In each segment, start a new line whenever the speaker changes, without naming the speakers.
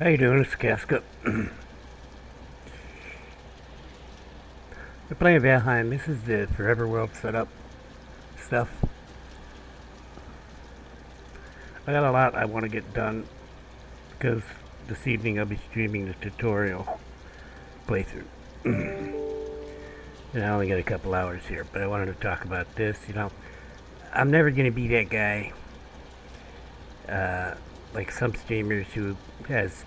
How you doing? It's Casca. We're playing Valheim. This is the Forever World setup stuff. I got a lot I want to get done because this evening I'll be streaming the tutorial playthrough. And I only got a couple hours here, but I wanted to talk about this. I'm never going to be that guy like some streamers who has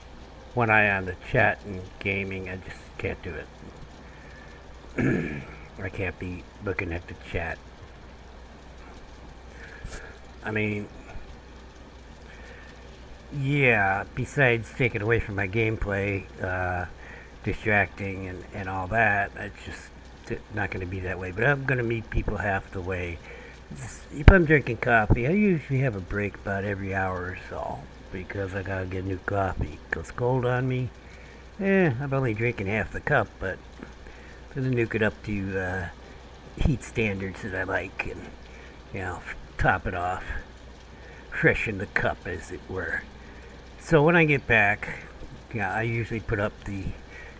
one eye on the chat and gaming. I just can't do it. I can't be looking at the chat. I mean, yeah, besides taking away from my gameplay, distracting and all that, it's just not going to be that way. But I'm going to meet people half the way. If I'm drinking coffee, I usually have a break about every hour or so because I got to get new coffee. It goes cold on me. I'm only drinking half the cup, but to nuke it up to heat standards that I like and, top it off. Freshen the cup, as it were. So when I get back, I usually put up the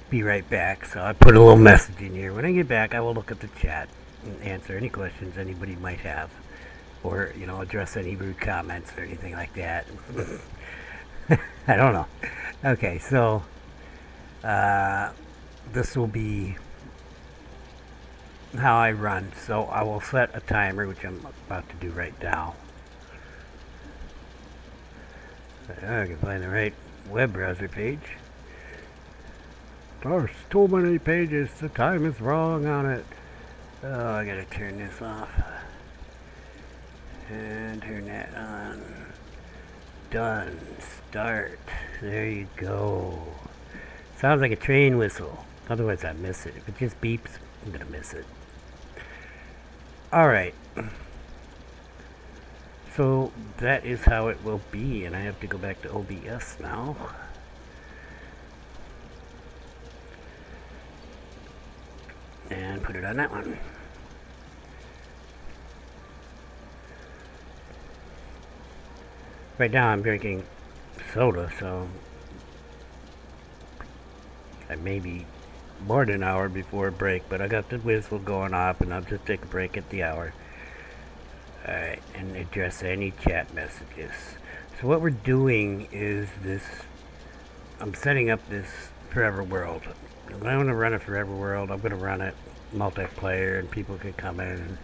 be right back. So I put a little message in here. When I get back, I will look at the chat and answer any questions anybody might have, or address any rude comments or anything like that. I don't know. Okay, so this will be how I run. So I will set a timer, which I'm about to do right now. I can find the right web browser page. There's too many pages. The time is wrong on it. Oh, I gotta turn this off. And turn that on. Done. Start. There you go. Sounds like a train whistle. Otherwise I miss it. If it just beeps, I'm gonna miss it. Alright. So that is how it will be, and I have to go back to OBS now. And put it on that one. Right now I'm drinking soda, so I may be more than an hour before a break, but I got the whistle going off, and I'll just take a break at the hour. Alright, and address any chat messages. So what we're doing is this, I'm setting up this Forever World. When I want to run a Forever World, I'm going to run it multiplayer, and people can come in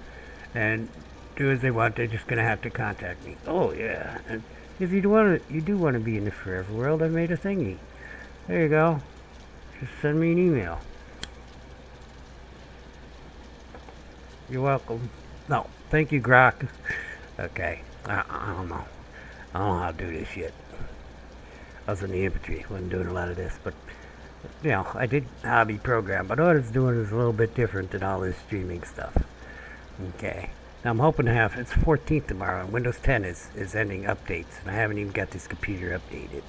and do as they want. They're just going to have to contact me. Oh yeah, and if you do want to be in the Forever World, I made a thingy. There you go. Just send me an email. You're welcome. No, thank you, Grok. Okay, I don't know. I don't know how to do this yet. I was in the infantry, wasn't doing a lot of this, but I did hobby program, but what it's doing is a little bit different than all this streaming stuff. Okay, now I'm hoping to have, it's 14th tomorrow, and Windows 10 is ending updates, and I haven't even got this computer updated.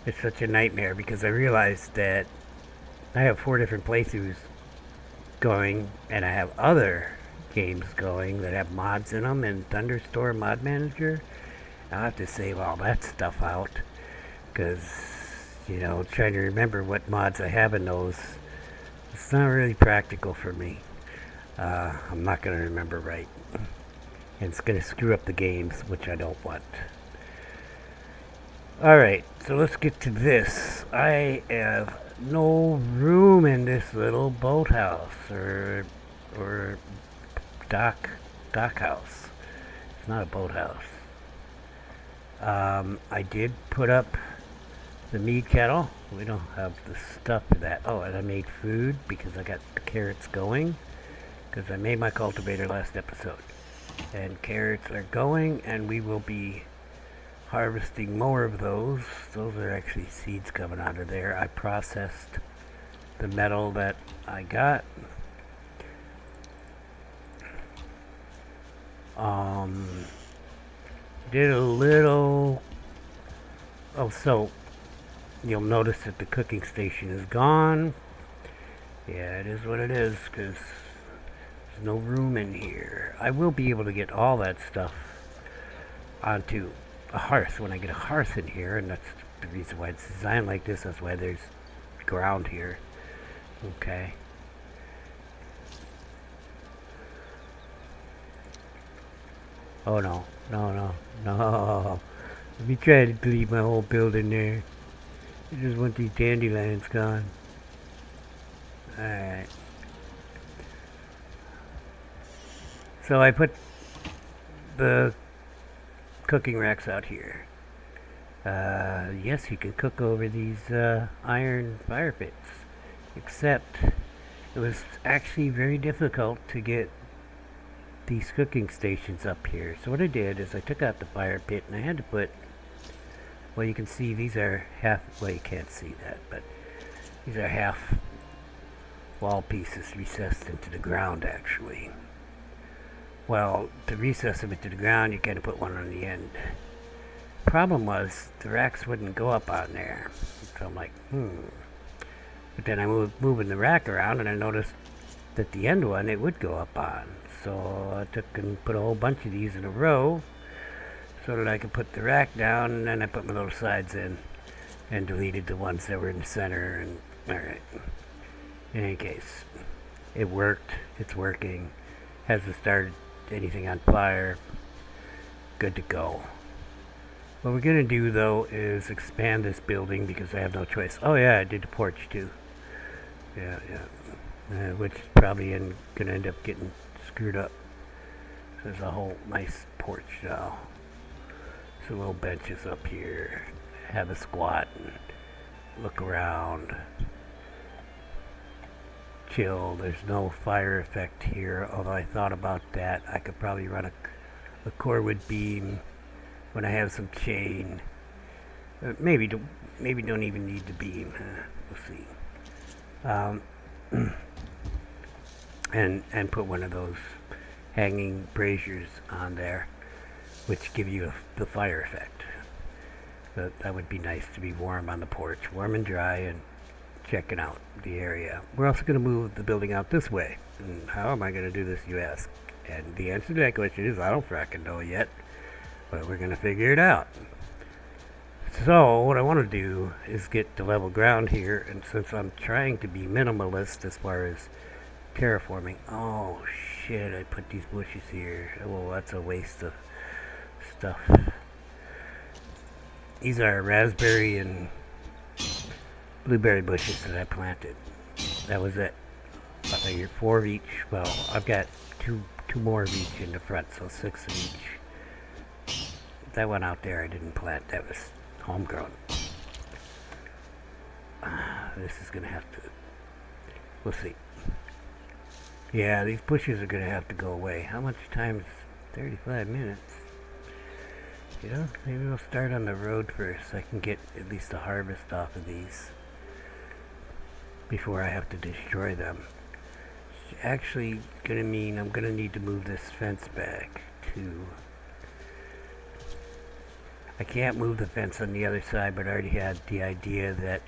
It's such a nightmare because I realized that I have 4 different playthroughs going, and I have other games going that have mods in them and Thunderstorm Mod Manager. I'll have to save all that stuff out because, trying to remember what mods I have in those, it's not really practical for me. I'm not going to remember right. And it's going to screw up the games, which I don't want. Alright, so let's get to this. I have no room in this little boathouse or dock house. It's not a boathouse. I did put up the mead kettle. We don't have the stuff for that. Oh, and I made food because I got the carrots going because I made my cultivator last episode. And carrots are going, and we will be harvesting more of those. Those are actually seeds coming out of there. I processed the metal that I got. Did a little. Oh, so you'll notice that the cooking station is gone. Yeah, it is what it is because there's no room in here. I will be able to get all that stuff onto a hearth when I get a hearth in here, and that's the reason why it's designed like this. That's why there's ground here. Okay. Oh no, no, no, no. Let me try to delete my whole building there. I just want these dandelions gone. Alright. So I put the cooking racks out here. Yes, you can cook over these iron fire pits. Except it was actually very difficult to get these cooking stations up here. So what I did is I took out the fire pit and I had to put, well, you can see these are half, well, you can't see that, but these are half wall pieces recessed into the ground actually. Well, to recess them into the ground, you gotta put one on the end. Problem was, the racks wouldn't go up on there. So I'm like, But then I moving the rack around and I noticed that the end one, it would go up on. So I took and put a whole bunch of these in a row so that I could put the rack down, and then I put my little sides in and deleted the ones that were in the center. And alright. In any case, it worked. It's working. Hasn't started anything on fire. Good to go. What we're going to do, though, is expand this building because I have no choice. Oh, yeah, I did the porch, too. Yeah. Which is probably going to end up getting screwed up. So there's a whole nice porch now. Some little benches up here. Have a squat and look around. Chill. There's no fire effect here, although I thought about that. I could probably run a cordwood beam when I have some chain. Maybe don't even need the beam. We'll see. And put one of those hanging braziers on there, which give you the fire effect. That would be nice to be warm on the porch, warm and dry, and checking out the area. We're also going to move the building out this way. And how am I going to do this, you ask? And the answer to that question is I don't fracking know yet, but we're going to figure it out. So what I want to do is get to level ground here, and since I'm trying to be minimalist as far as terraforming, oh shit, I put these bushes here. Well, that's a waste of stuff. These are raspberry and blueberry bushes that I planted. That was it. I figured 4 of each. Well, I've got two more of each in the front, so 6 of each. That one out there I didn't plant. That was homegrown. This is gonna have to, we'll see. Yeah, these bushes are gonna have to go away. How much time is 35 minutes? Yeah, maybe we'll start on the road first so I can get at least a harvest off of these before I have to destroy them. It's actually gonna mean I'm gonna need to move this fence back too. I can't move the fence on the other side, but I already had the idea that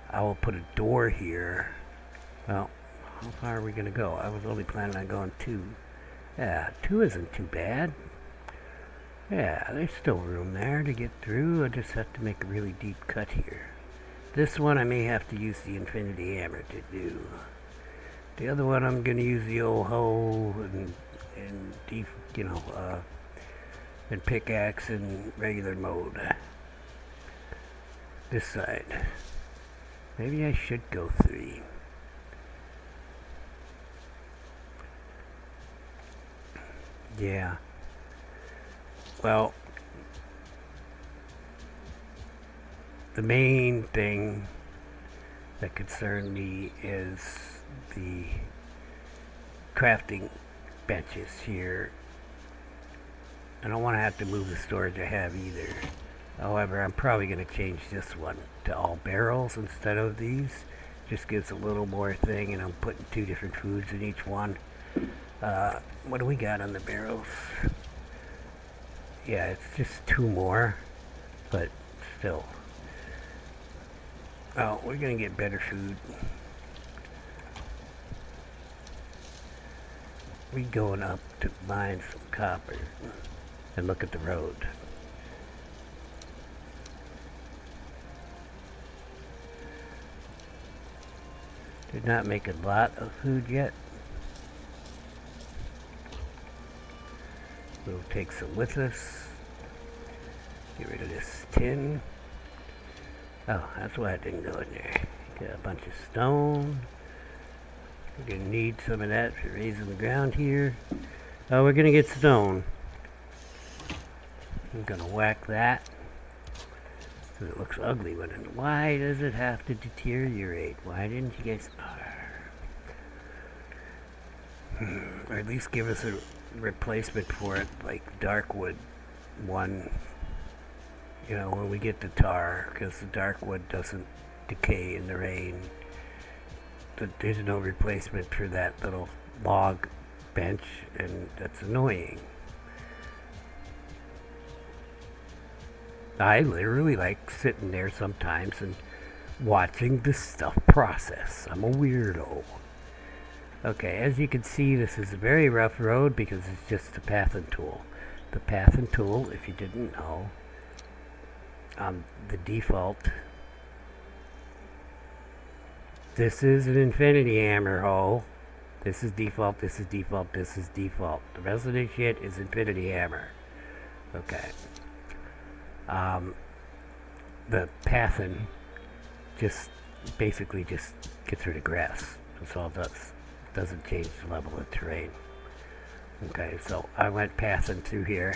I will put a door here. Well, how far are we gonna go? I was only planning on going 2. Yeah, 2 isn't too bad. Yeah, there's still room there to get through. I just have to make a really deep cut here. This one I may have to use the infinity hammer to do. The other one I'm gonna use the old hoe and and pickaxe in regular mode. This side. Maybe I should go 3. Yeah. Well, the main thing that concerned me is the crafting benches here. I don't want to have to move the storage I have either. However, I'm probably going to change this one to all barrels instead of these. Just gives a little more thing, and I'm putting 2 different foods in each one. What do we got on the barrels? Yeah, it's just 2 more, but still. Oh, we're gonna get better food. We going up to mine some copper and look at the road. Did not make a lot of food yet. We'll take some with us. Get rid of this tin. Oh, that's why it didn't go in there. Got a bunch of stone. We're gonna need some of that for raising the ground here. Oh, we're gonna get stone. I'm gonna whack that. Because it looks ugly when it... Why does it have to deteriorate? Why didn't you guys... Or at least give us a replacement for it, like dark wood one. You know, when we get the tar, because the dark wood doesn't decay in the rain. There's no replacement for that little log bench, and that's annoying. I literally like sitting there sometimes and watching the stuff process. I'm a weirdo. Okay, as you can see, this is a very rough road because it's just the pathing tool. The pathing tool, if you didn't know, the default. This is an infinity hammer hole. This is default, this is default, this is default. The rest of this shit is infinity hammer. Okay. The pathing just basically just gets rid of grass. That's all it does. Doesn't change the level of terrain. Okay, so I went pathing through here.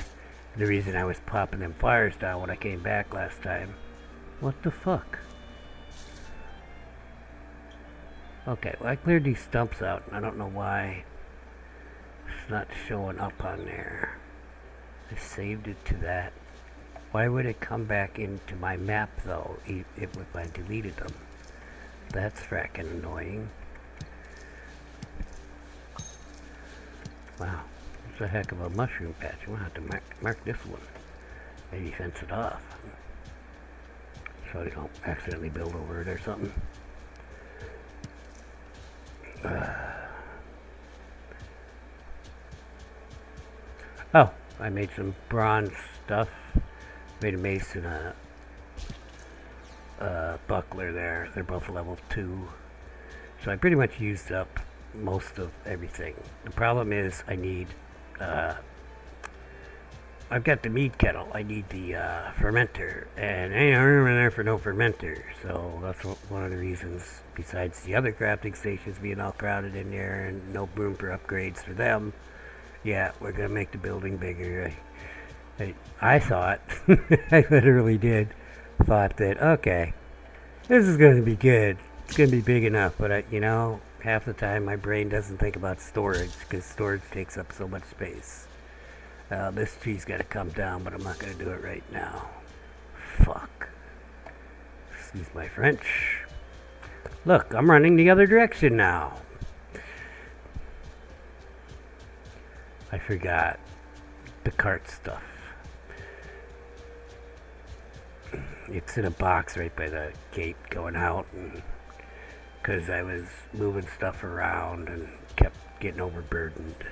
The reason I was popping them fires down when I came back last time. What the fuck? Okay, well I cleared these stumps out, and I don't know why it's not showing up on there. I saved it to that. Why would it come back into my map though, if I deleted them? That's fracking annoying. Wow, it's a heck of a mushroom patch. We'll have to mark this one. Maybe fence it off, so you don't accidentally build over it or something. Oh, I made some bronze stuff. Made a mace and a buckler there. They're both level 2. So I pretty much used up most of everything. The problem is I need... I've got the mead kettle. I need the fermenter. And I ain't room in there for no fermenter. So that's one of the reasons, besides the other crafting stations being all crowded in there and no room for upgrades for them. Yeah, we're going to make the building bigger. I thought, I literally did, thought that, okay, this is going to be good. It's going to be big enough. But, you know, half the time my brain doesn't think about storage because storage takes up so much space. This tree's got to come down, but I'm not going to do it right now. Fuck. Excuse my French. Look, I'm running the other direction now. I forgot the cart stuff. It's in a box right by the gate going out, and because I was moving stuff around and kept getting overburdened.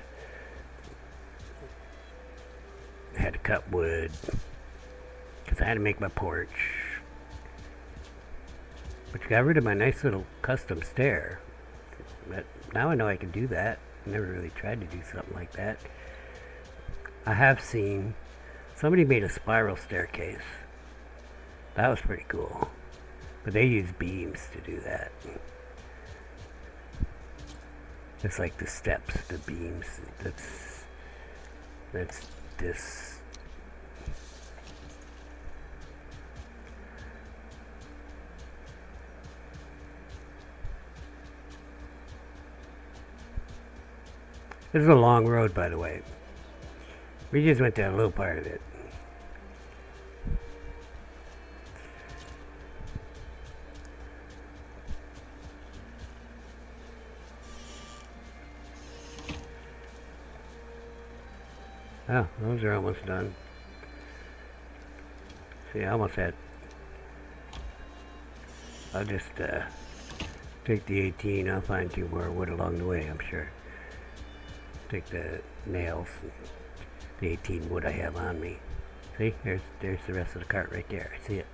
I had to cut wood because I had to make my porch, which got rid of my nice little custom stair. But now I know I can do that. I never really tried to do something like that. I have seen somebody made a spiral staircase. That was pretty cool. But they use beams to do that. It's like the steps, the beams. That's this. This is a long road, by the way. We just went down a little part of it. Oh, those are almost done. See, I almost had... I'll just take the 18. I'll find 2 more wood along the way, I'm sure. Take the nails, the 18 wood I have on me. See, there's the rest of the cart right there. I see it.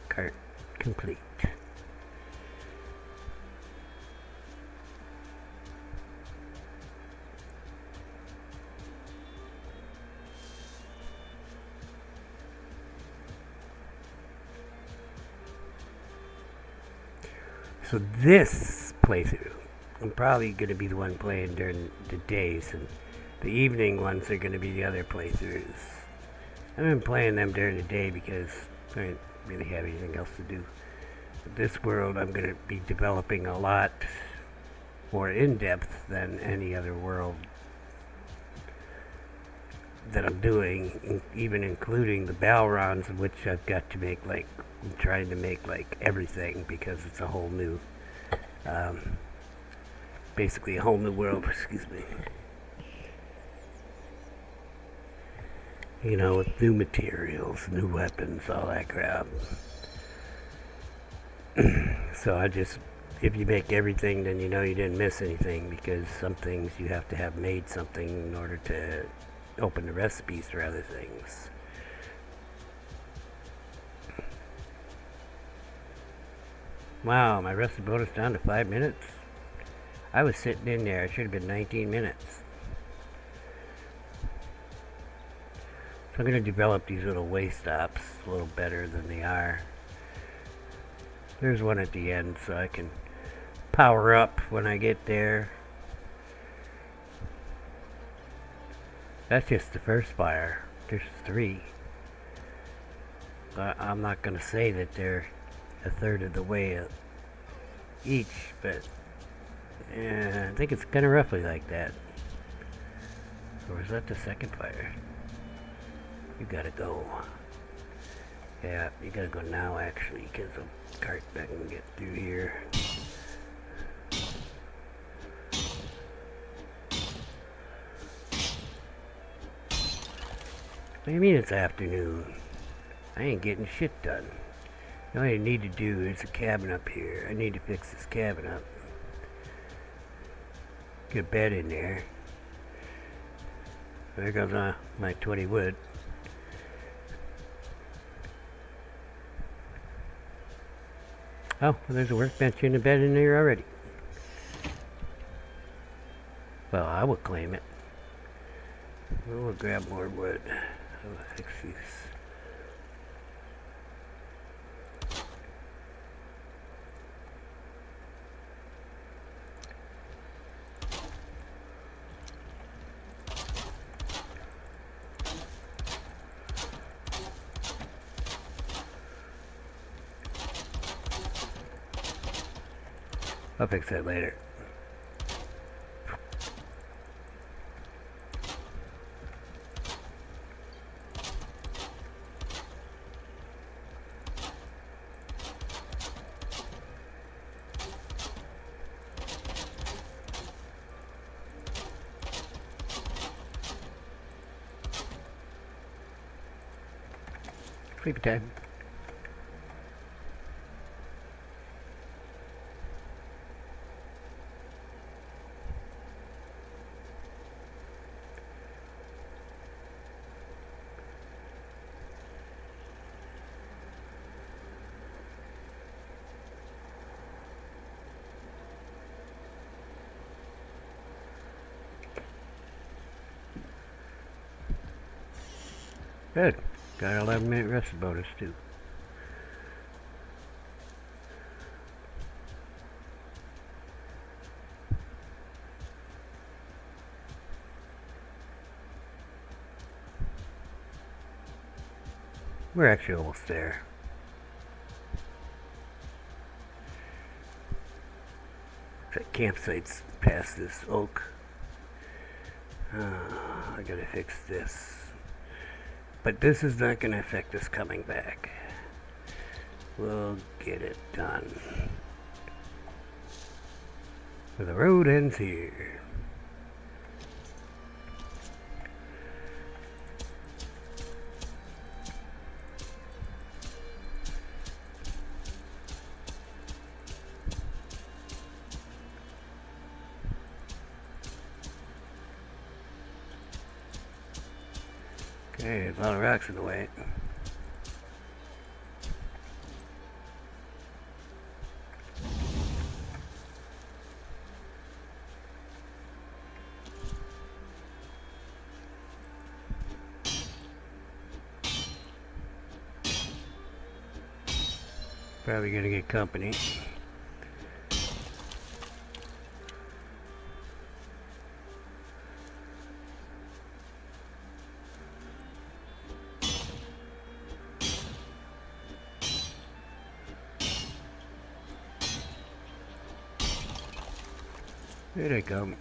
Cart complete. So this playthrough, I'm probably going to be the one playing during the days, and the evening ones are going to be the other playthroughs. I've been playing them during the day because I don't really have anything else to do. But this world, I'm going to be developing a lot more in-depth than any other world that I'm doing, even including the Balrons, in which I've got to make, like, I'm trying to make, like, everything, because it's a whole new, basically a whole new world, excuse me. You know, with new materials, new weapons, all that crap. So if you make everything, then you know you didn't miss anything, because some things you have to have made something in order to open the recipes for other things. Wow, my recipe bonus down to 5 minutes? I was sitting in there, it should have been 19 minutes. So I'm going to develop these little way stops a little better than they are. There's one at the end so I can power up when I get there. That's just the first fire. There's 3. I'm not going to say that they're a third of the way each, but I think it's kind of roughly like that. Or is that the second fire? You gotta go. Yeah, you gotta go now actually, because the cart not gonna get through here. What do you mean it's afternoon? I ain't getting shit done. All I need to do is a cabin up here. I need to fix this cabin up. Get a bed in there. There goes my 20 wood. Oh, well, there's a workbench and a bed in there already. Well, I will claim it. We'll grab more wood. I'll fix these. I'll fix that later. Sleepy time. Good. Got an 11-minute rest bonus too. We're actually almost there. That campsite's past this oak. I gotta fix this. But this is not gonna affect us coming back. We'll get it done. The road ends here. Okay, a lot of rocks in the way. Probably gonna get company. Here they come.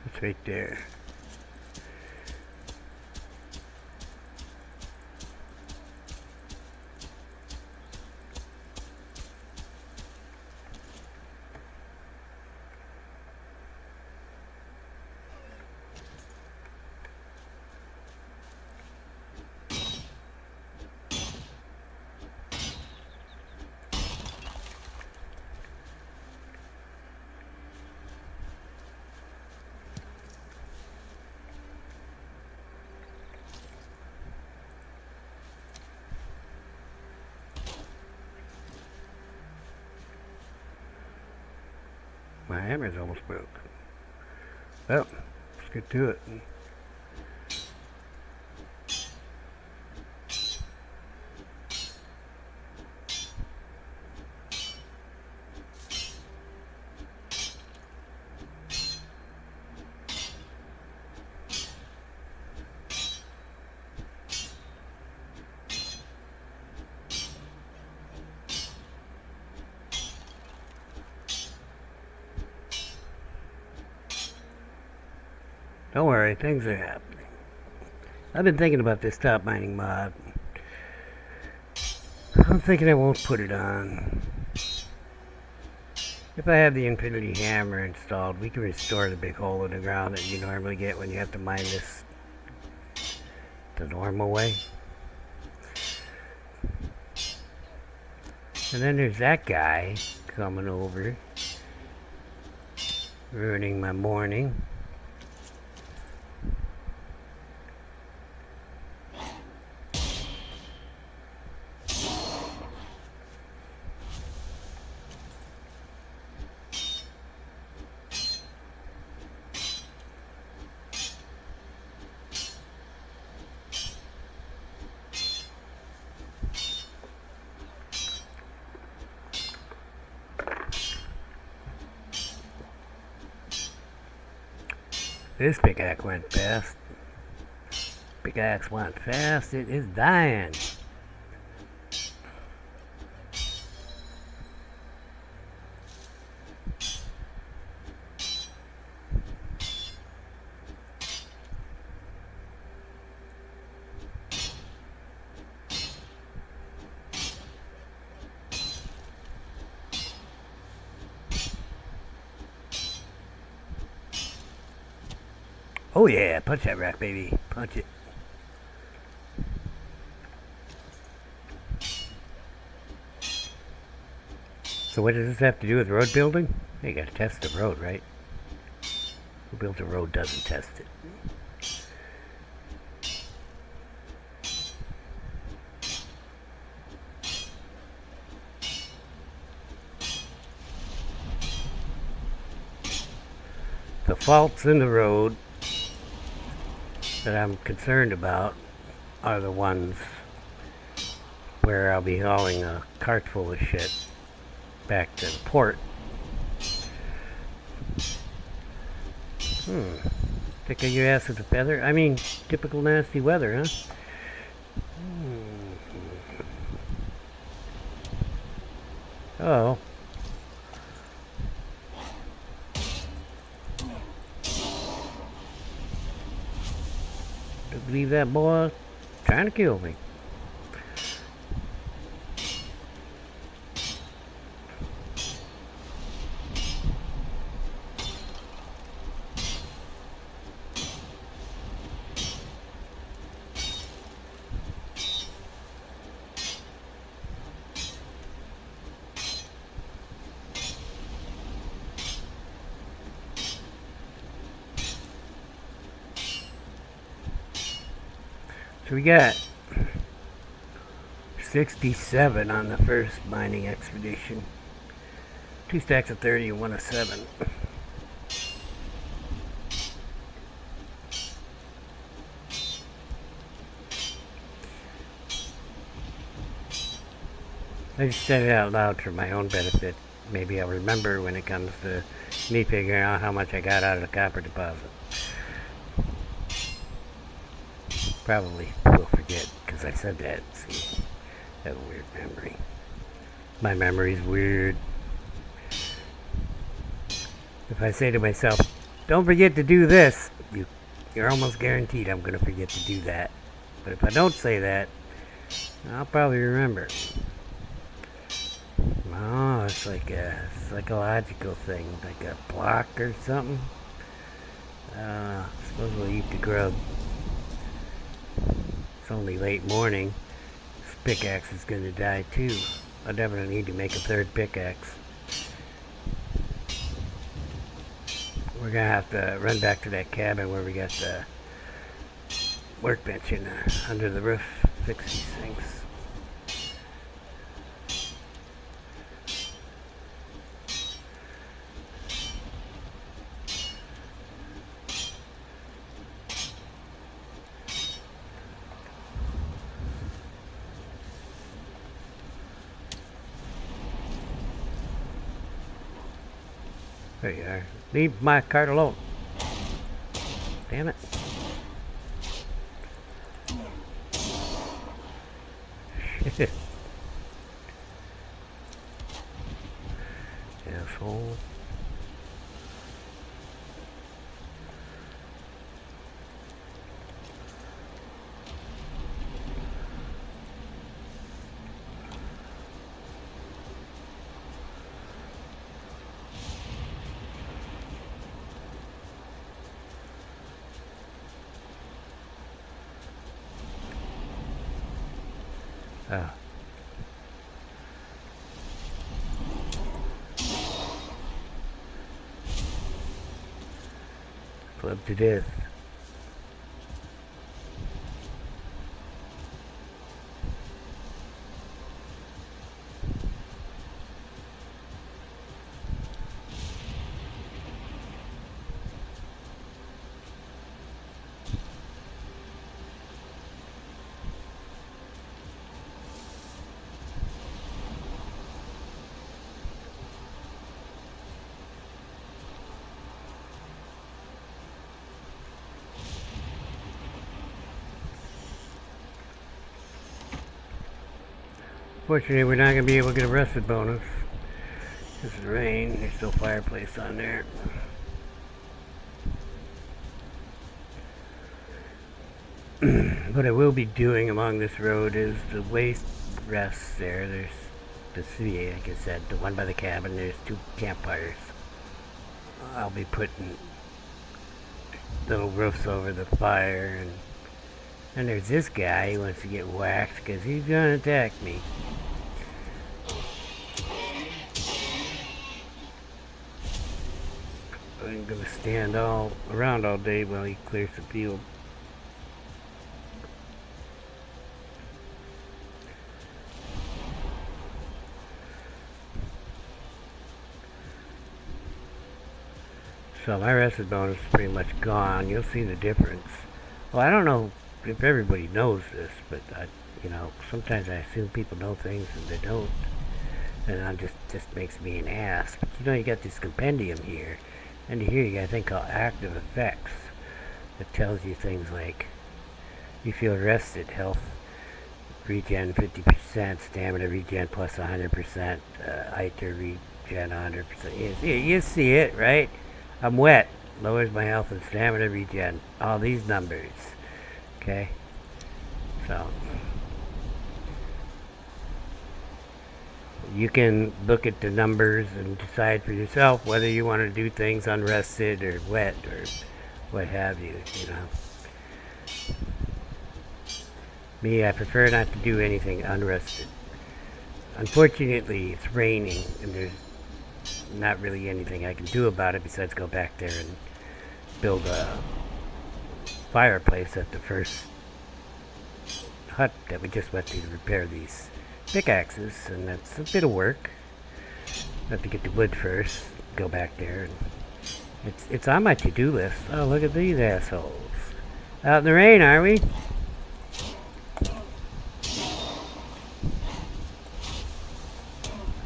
It's right there. My hammer's almost broke. Well, let's get to it. Don't worry, things are happening. I've been thinking about this top mining mod. I'm thinking I won't put it on. If I have the Infinity Hammer installed, we can restore the big hole in the ground that you normally get when you have to mine this the normal way. And then there's that guy coming over, ruining my morning. This pickaxe went fast. Pickaxe went fast. It is dying. Oh yeah, punch that rack, baby. Punch it. So what does this have to do with road building? You gotta test the road, right? Who builds a road doesn't test it. The faults in the road that I'm concerned about are the ones where I'll be hauling a cart full of shit back to the port. Pick your ass with a feather? I mean, typical nasty weather, huh? Oh. Don't believe that boy trying to kill me. So we got 67 on the first mining expedition. 2 stacks of 30 and 1 of 7. I just said it out loud for my own benefit. Maybe I'll remember when it comes to Me figuring out how much I got out of the copper deposit. Probably will forget because I said that. See, I have a weird memory. My memory's weird. If I say to myself, don't forget to do this, you're almost guaranteed I'm going to forget to do that. But if I don't say that, I'll probably remember. Oh, it's like a psychological thing, like a block or something. I suppose we'll eat the grub. It's only late morning. This pickaxe is going to die too. I'll definitely need to make a third pickaxe. We're going to have to run back to that cabin where we got the workbench under the roof, fix these things. There you are. Leave my cart alone. Damn it. Shit. Asshole. Oh. Club to death. Fortunately, we're not going to be able to get a rested bonus. This is rain. There's still fireplace on there. What I will be doing along this road is the waste rests there. There's the city, like I said, the one by the cabin. There's 2 campfires. I'll be putting little roofs over the fire, and there's this guy who wants to get whacked because he's gonna attack me. I'm gonna stand all around all day while he clears the field. So my rested bonus is pretty much gone. You'll see the difference. Well, I don't know if everybody knows this, but sometimes I assume people know things and they don't, and that just makes me an ass. But you got this compendium here, and here you got a thing called active effects that tells you things like you feel rested, health regen 50%, stamina regen plus 100%, ITER regen 100%. You see it, right? I'm wet. Lowers my health and stamina regen. All these numbers. Okay? So you can look at the numbers and decide for yourself whether you want to do things unrested or wet or what have you, Me, I prefer not to do anything unrested. Unfortunately, it's raining and there's not really anything I can do about it besides go back there and build a fireplace at the first hut that we just went to repair these pickaxes, and that's a bit of work. I have to get the wood first, go back there, and it's on my to-do list. Oh, look at these assholes. Out in the rain, are we?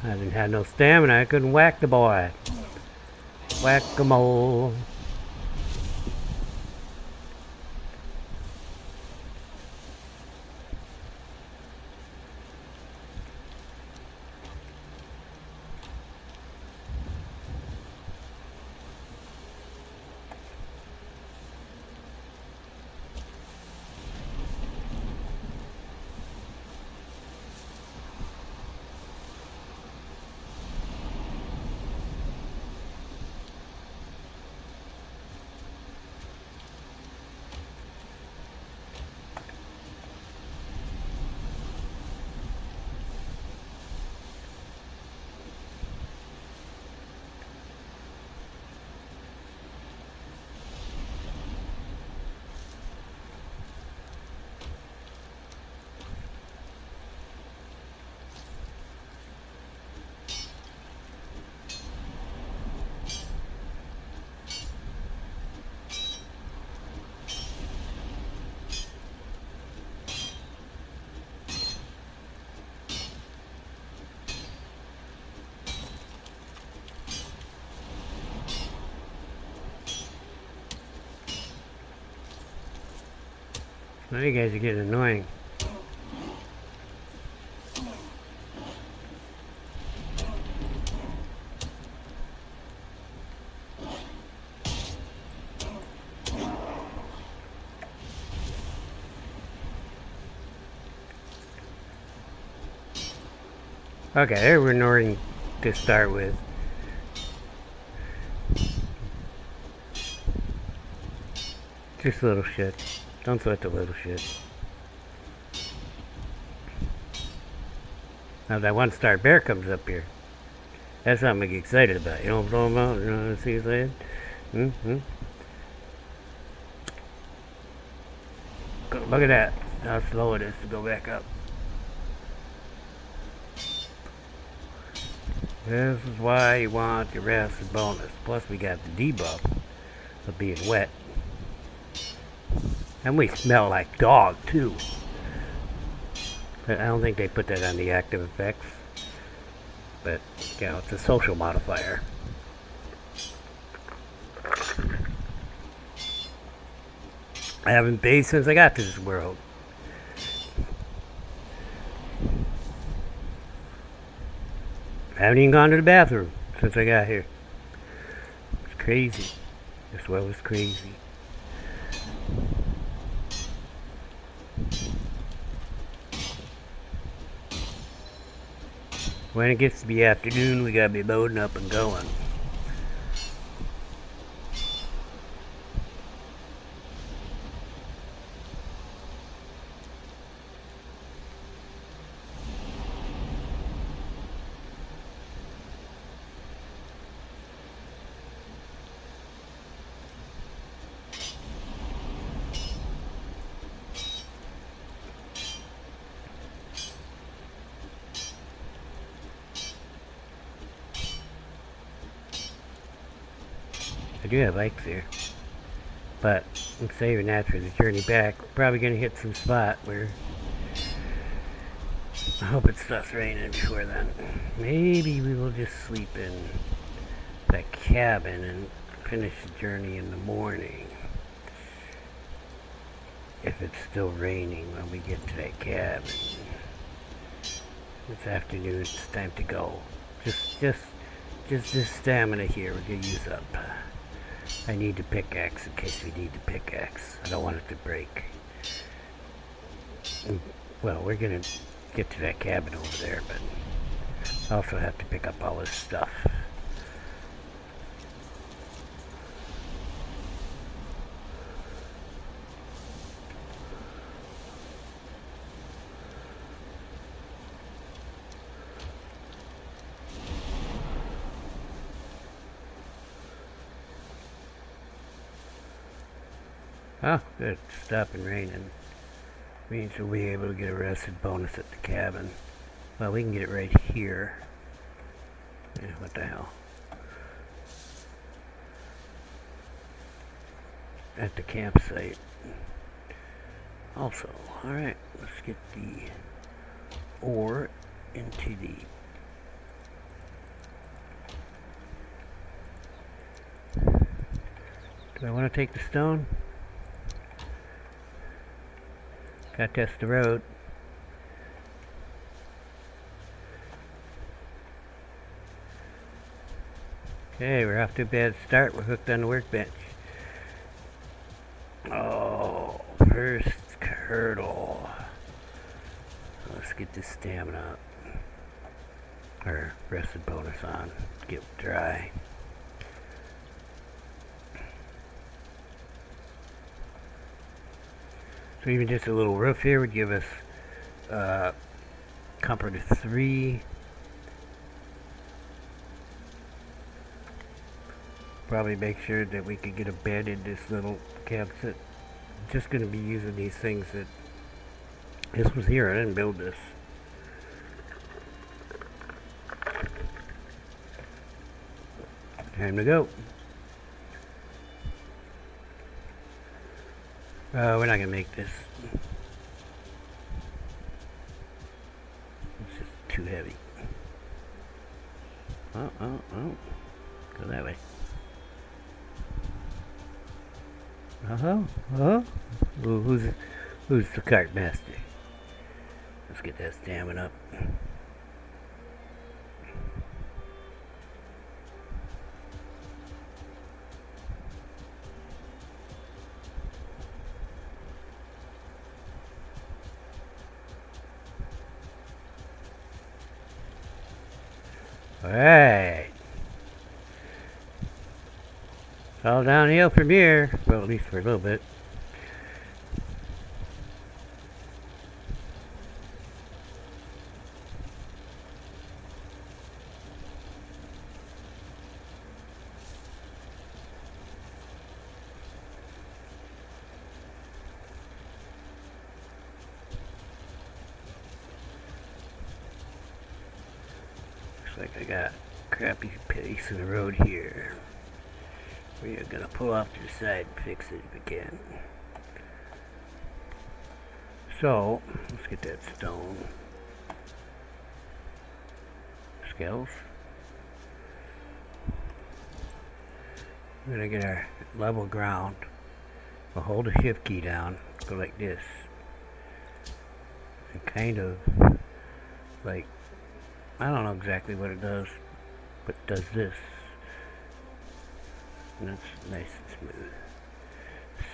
I didn't have no stamina. I couldn't whack the boy. Whack-a-mole. Now you guys are getting annoying. Okay, there we're annoying to start with. Just little shit. Don't sweat the little shit. Now that one star bear comes up here. That's something to get excited about. You know what I'm talking about? You know what I'm saying? Mm-hmm. Look at that. How slow it is to go back up. This is why you want your rest bonus. Plus we got the debuff of being wet. And we smell like dog too. But I don't think they put that on the active effects. But, you know, it's a social modifier. I haven't bathed since I got to this world. I haven't even gone to the bathroom since I got here. It's crazy. This well was crazy. When it gets to be afternoon, we gotta be loading up and going. I do have bikes here, but I'm saving that for the journey back. We're probably going to hit some spot where I hope it stops raining before then. Maybe we will just sleep in that cabin and finish the journey in the morning. If it's still raining when we get to that cabin. It's afternoon, it's time to go. Just this stamina here we're going to use up. I need the pickaxe in case we need the pickaxe. I don't want it to break. Well, we're gonna get to that cabin over there, but I also have to pick up all this stuff. Oh, good. It's stopping raining. Means we'll be able to get a rested bonus at the cabin. Well, we can get it right here. Yeah, what the hell? At the campsite. Also, alright, let's get the ore into the Do I want to take the stone? Gotta test the road. Okay, we're off to a bad start. We're hooked on the workbench. Oh, first hurdle. Let's get this stamina up. Or rested bonus on. Get dry. So even just a little roof here would give us comfort of 3. Probably make sure that we could get a bed in this little campsite. Just going to be using these things that... This was here, I didn't build this. Time to go. We're not going to make this. It's just too heavy. Oh. Go that way. Ooh, who's the cart master? Let's get that stamina up. Alright. It's all downhill from here. Well, at least for a little bit. Looks like I got a crappy piece of the road here. We are gonna pull off to the side and fix it if we can. So, let's get that stone. Scales. We're gonna get our level ground. We'll hold the shift key down, go like this. And kind of like, I don't know exactly what it does, but it does this. And that's nice and smooth.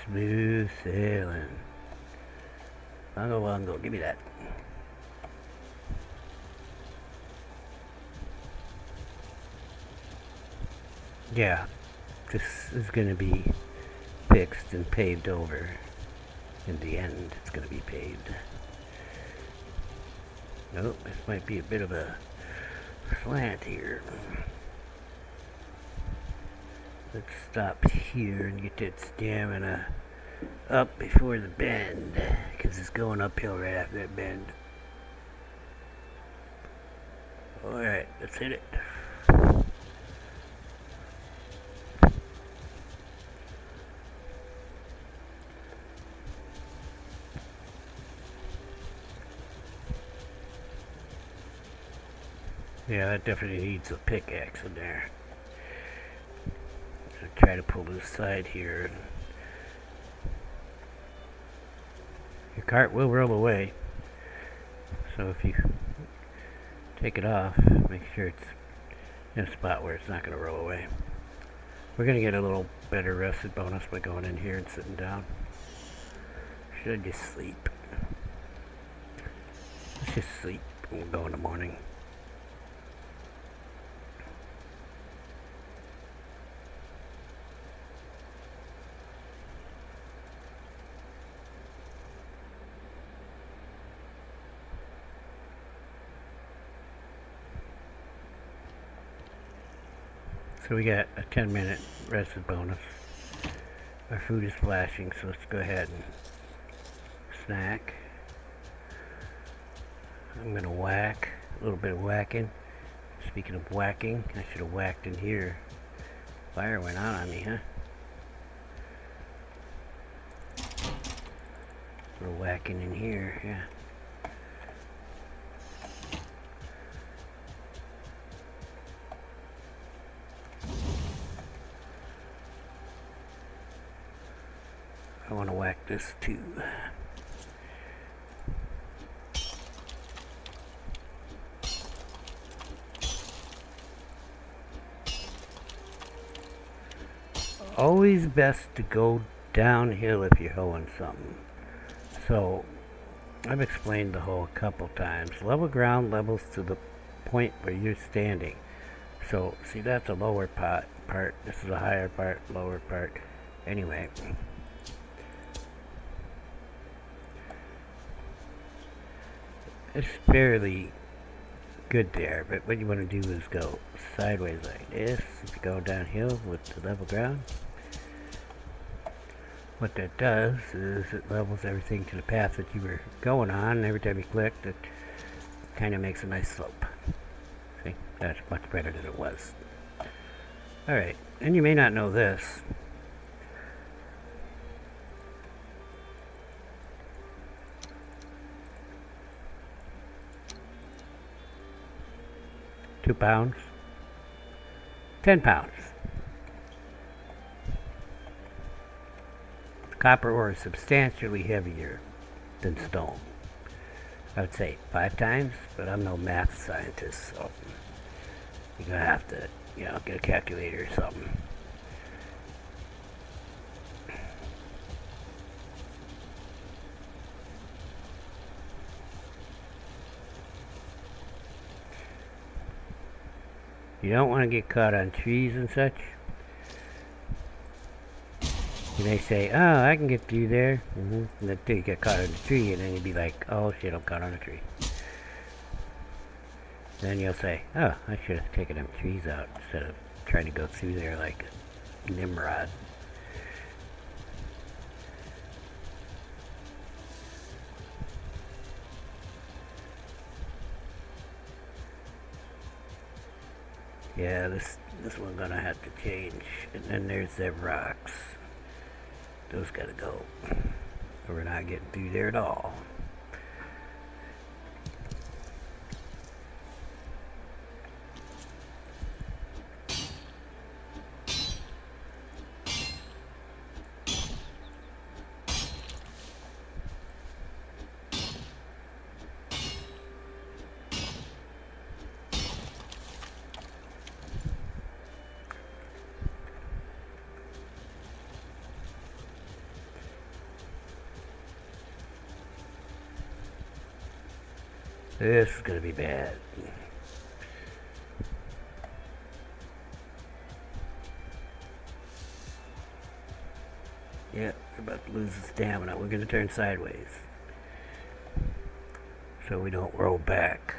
Smooth sailing. Longo, give me that. Yeah, this is going to be fixed and paved over. In the end, it's going to be paved. Nope, this might be a bit of a slant here. Let's stop here and get that stamina up before the bend, because it's going uphill right after that bend. Alright, let's hit it. Yeah, that definitely needs a pickaxe in there. I'll try to pull to the side here. Your cart will roll away, so if you take it off, make sure it's in a spot where it's not going to roll away. We're going to get a little better rested bonus by going in here and sitting down. Should I just sleep? Let's just sleep and we'll go in the morning. So we got a 10-minute rested bonus. Our food is flashing, so let's go ahead and snack. I'm gonna whack, a little bit of whacking. Speaking of whacking, I should have whacked in here. Fire went out on me, huh? A little whacking in here, yeah. select this too. Always best to go downhill if you're hoeing something. So I've explained the hoe a couple times. Level ground levels to the point where you're standing. So see, that's a lower part. This is a higher part, lower part. Anyway, it's fairly good there, but what you want to do is go sideways like this. If you go downhill with the level ground, what that does is it levels everything to the path that you were going on. Every time you click, it kind of makes a nice slope. See, that's much better than it was. Alright, and you may not know this. £2, 10 pounds. Copper ore is substantially heavier than stone. I would say 5 times, but I'm no math scientist, so you're gonna have to, get a calculator or something. You don't want to get caught on trees and such. You may say, oh, I can get through there. And then you get caught on the tree, and then you'd be like, oh shit, I'm caught on a tree. Then you'll say, oh, I should have taken them trees out instead of trying to go through there like Nimrod. Yeah, this one's gonna have to change. And then there's the rocks. Those gotta go. Or we're not getting through there at all. This is gonna be bad. Yep, we're about to lose the stamina. We're gonna turn sideways so we don't roll back.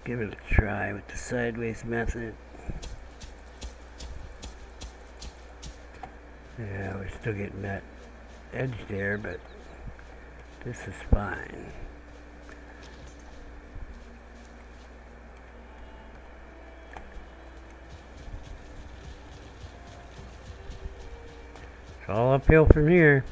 Give it a try with the sideways method. Yeah, we're still getting that edge there, but this is fine. It's all uphill from here.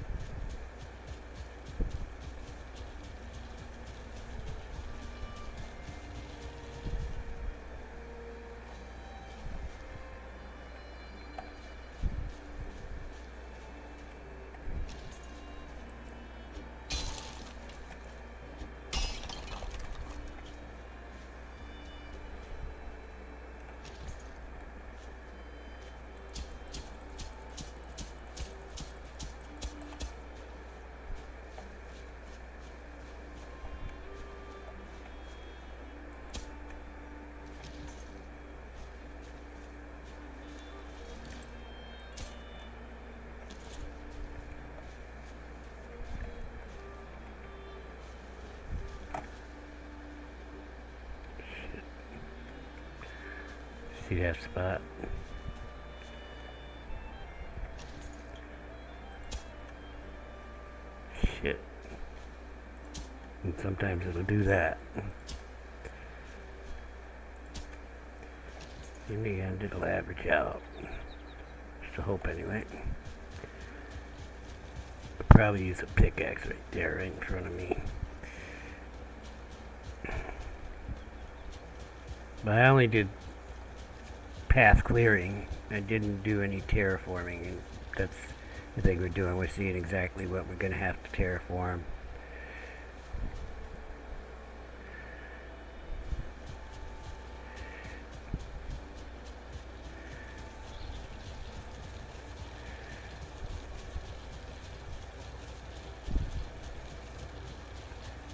See that spot? Shit. And sometimes it'll do that. In the end, it'll average out. Just a hope, anyway. I'll probably use a pickaxe right there, right in front of me. But I only did path clearing. I didn't do any terraforming, and that's the thing we're doing. We're seeing exactly what we're going to have to terraform.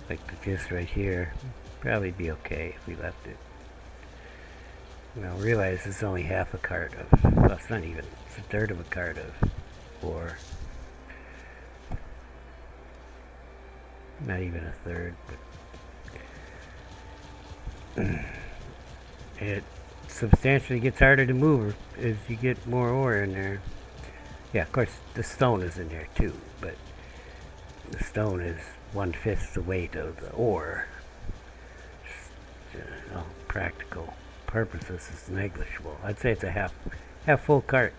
Like this right here, probably be okay if we left it. Now realize it's only half a cart of, well, it's not even, it's a third of a cart of ore. Not even a third, but it substantially gets harder to move as you get more ore in there. Yeah, of course the stone is in there too, but the stone is 1/5 the weight of the ore. Practical purposes is negligible. I'd say it's a half full cart.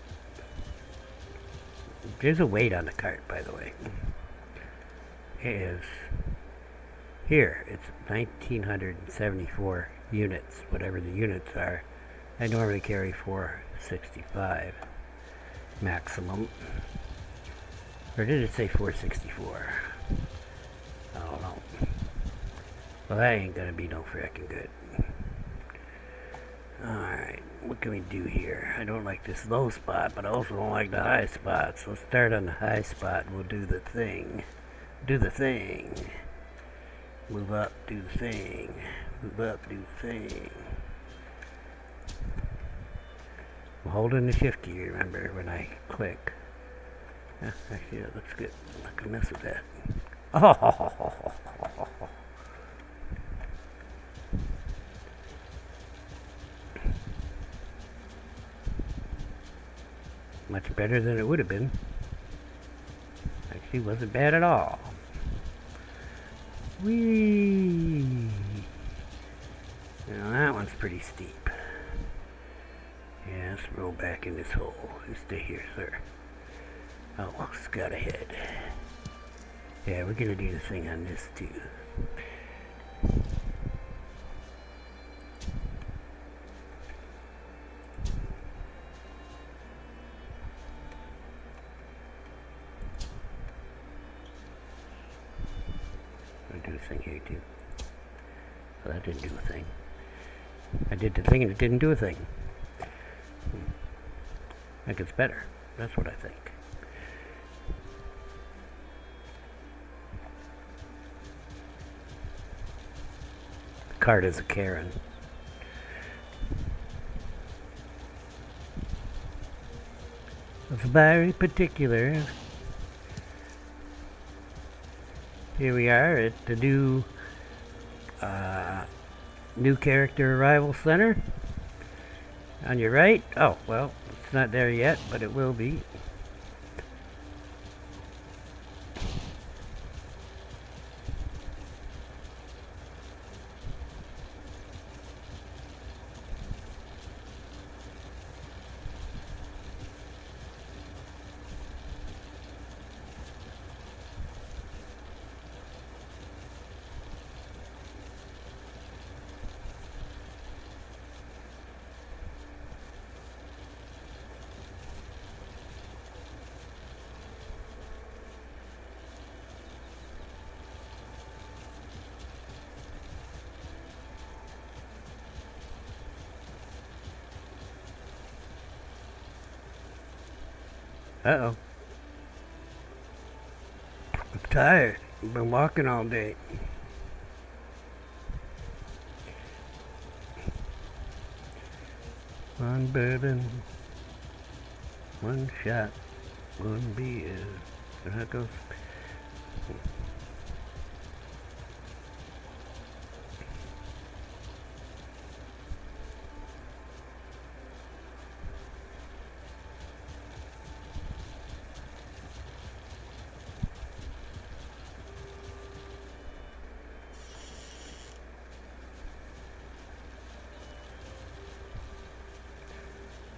There's a weight on the cart, by the way. It is here. It's 1974 units, whatever the units are. I normally carry 465 maximum. Or did it say 464? I don't know. Well, that ain't gonna be no frickin' good. Alright, what can we do here? I don't like this low spot, but I also don't like the high spot. So let's start on the high spot and we'll do the thing. Do the thing. Move up, do the thing. Move up, do the thing. I'm holding the shift key, remember, when I click. Yeah, actually, that looks good. I'm not gonna mess with that. Oh! Much better than it would have been. Actually, wasn't bad at all. Whee! Now that one's pretty steep. Yeah, let's roll back in this hole. You stay here, sir. Oh, scout ahead. Yeah, we're gonna do the thing on this too. I'll do the thing here too. Well, that didn't do a thing. I did the thing and it didn't do a thing. I think it's better. That's what I think. Cart is a Karen. It's very particular. Here we are at the new character arrival center. On your right. Oh, well, it's not there yet, but it will be. Uh-oh. I'm tired. I've been walking all day. One bourbon, one shot, one beer. So how it goes?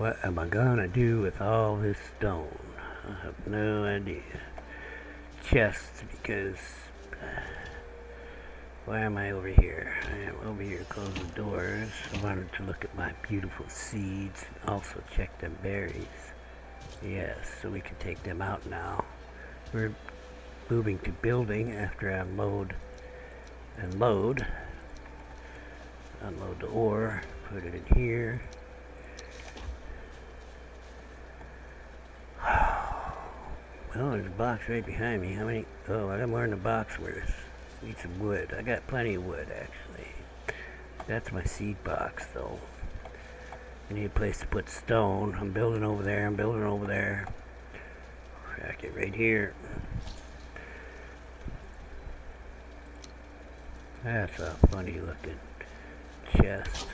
What am I gonna do with all this stone? I have no idea. Chest, because why am I over here? I am over here closing doors. I wanted to look at my beautiful seeds and also check them berries. Yes, so we can take them out now. We're moving to building after I unload and load. Unload the ore, put it in here. Well, there's a box right behind me. How many? Oh, I got more than a box worth. Need some wood. I got plenty of wood, actually. That's my seed box, though. I need a place to put stone. I'm building over there. I'm building over there. Crack it right here. That's a funny looking chest.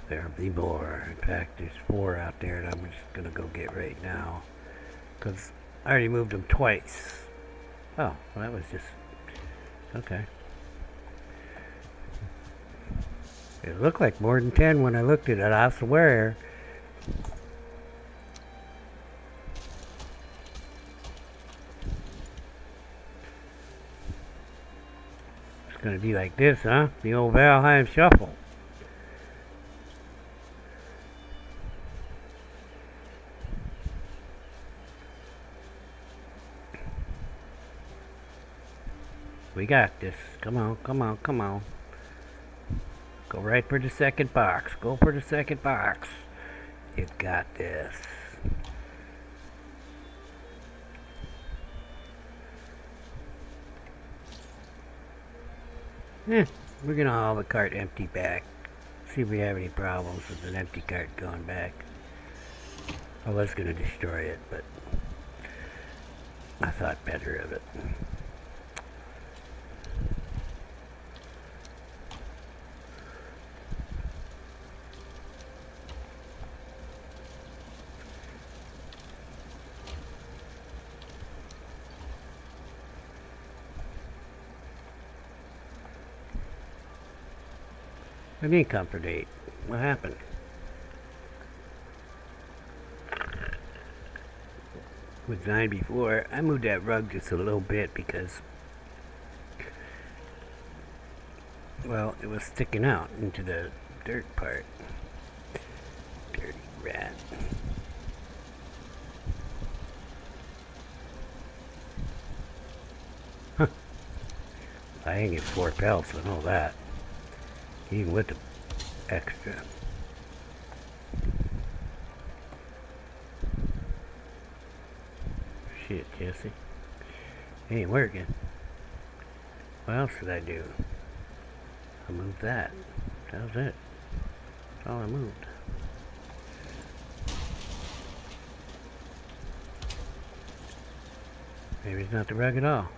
There'll be more. In fact, there's 4 out there that I'm just gonna go get right now. Because I already moved them twice. Oh, well, that was just... okay. It looked like more than 10 when I looked at it, I swear. It's gonna be like this, huh? The old Valheim shuffle. We got this. Come on, come on, come on. Go right for the second box. Go for the second box. You've got this. We're gonna haul the cart empty back. See if we have any problems with an empty cart going back. I was gonna destroy it, but I thought better of it. I mean, comfort 8. What happened? With 9 before, I moved that rug just a little bit because, well, it was sticking out into the dirt part. Dirty rat. Huh. I ain't get 4 pelts, I know that. Even with the extra. Shit, Jesse. Ain't working. What else did I do? I moved that. That was it. That's all I moved. Maybe it's not the rug at all.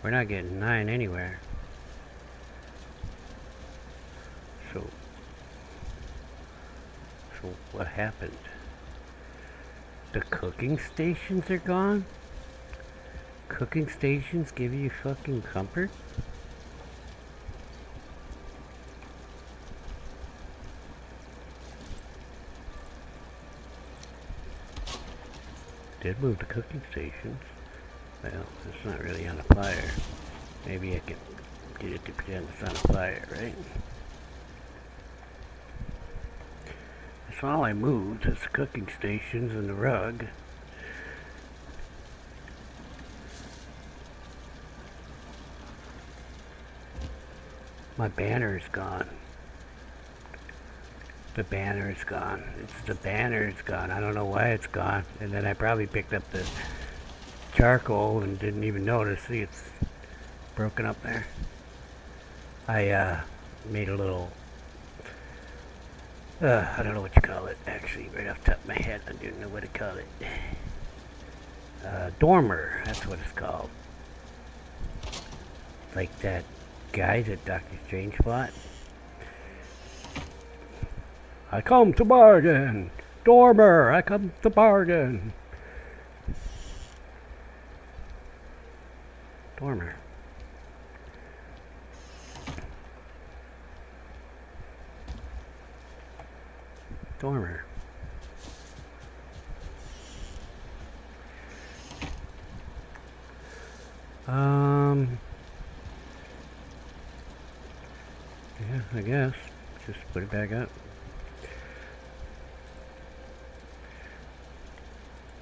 We're not getting 9 anywhere. So what happened? The cooking stations are gone? Cooking stations give you fucking comfort? Did move the cooking stations. Well, it's not really on a fire. Maybe I can get it to pretend it's on a fire, right? That's all I moved, is the cooking stations and the rug. My banner is gone. The banner is gone. The banner is gone. I don't know why it's gone. And then I probably picked up the charcoal and didn't even notice. See, it's broken up there. I made a little I don't know what you call it, actually, right off the top of my head. I don't know what to call it. Dormer, that's what it's called. Like that guy that Dr. Strange fought. I come to bargain. Stormer, I come to bargain. Stormer. Stormer. Yeah, I guess. Just put it back up.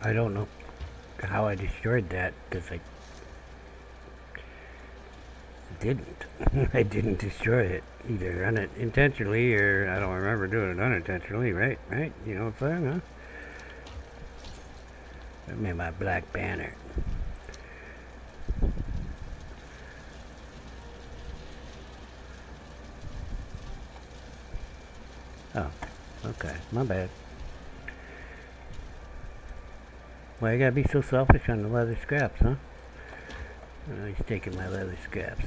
I don't know how I destroyed that, because I didn't. I didn't destroy it. Either unintentionally, or I don't remember doing it unintentionally, right? Right? You know what I'm saying, huh? I made my black banner. Oh, okay. My bad. Why you gotta be so selfish on the leather scraps, huh? Oh, he's taking my leather scraps.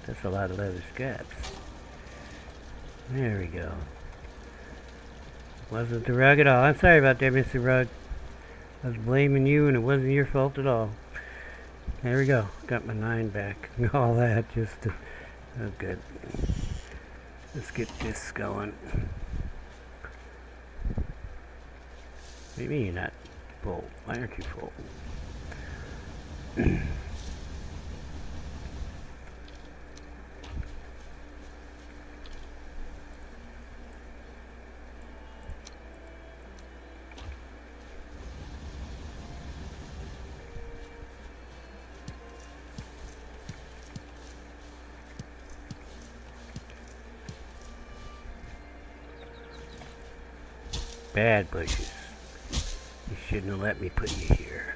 That's a lot of leather scraps. There we go. Wasn't the rug at all. I'm sorry about that, Mr. Rug. I was blaming you, and it wasn't your fault at all. There we go. Got my 9 back. All that just to... Oh, good. Let's get this going. What do you mean you're not full? Why aren't you full? Bad bushes. You shouldn't have let me put you here.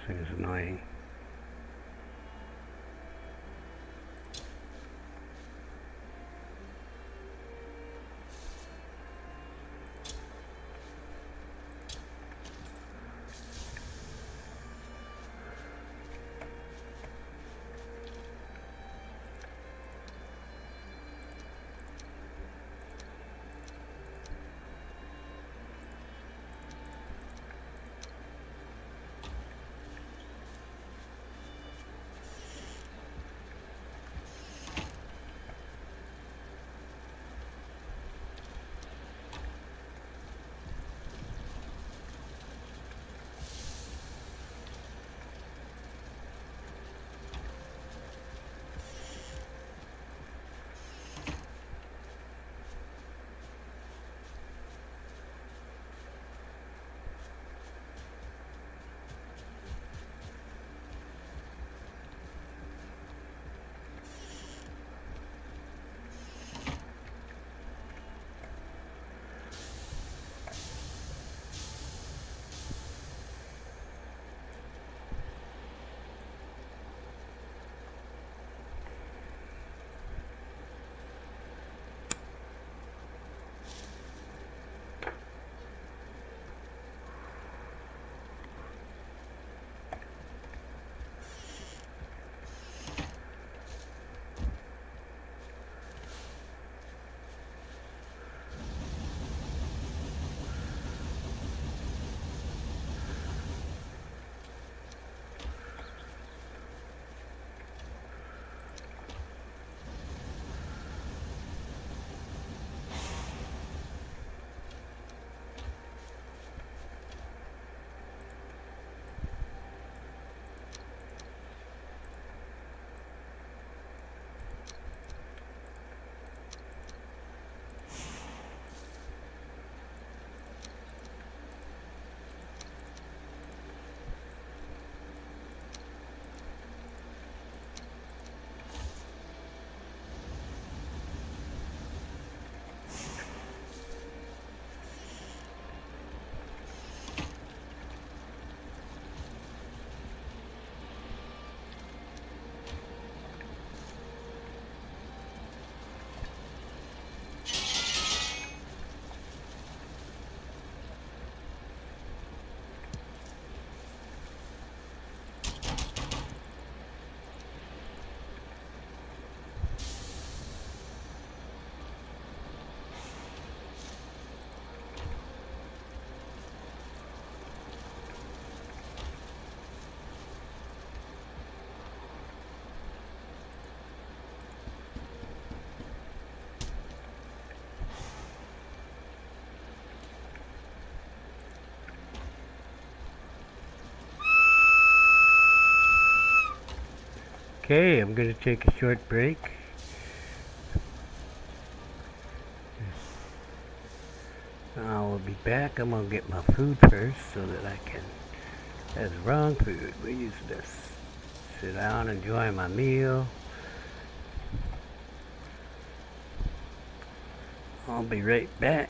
This thing is annoying. Okay, I'm going to take a short break. I'll be back. I'm going to get my food first so that I can... That's the wrong food. We use this. Sit down, enjoy my meal. I'll be right back.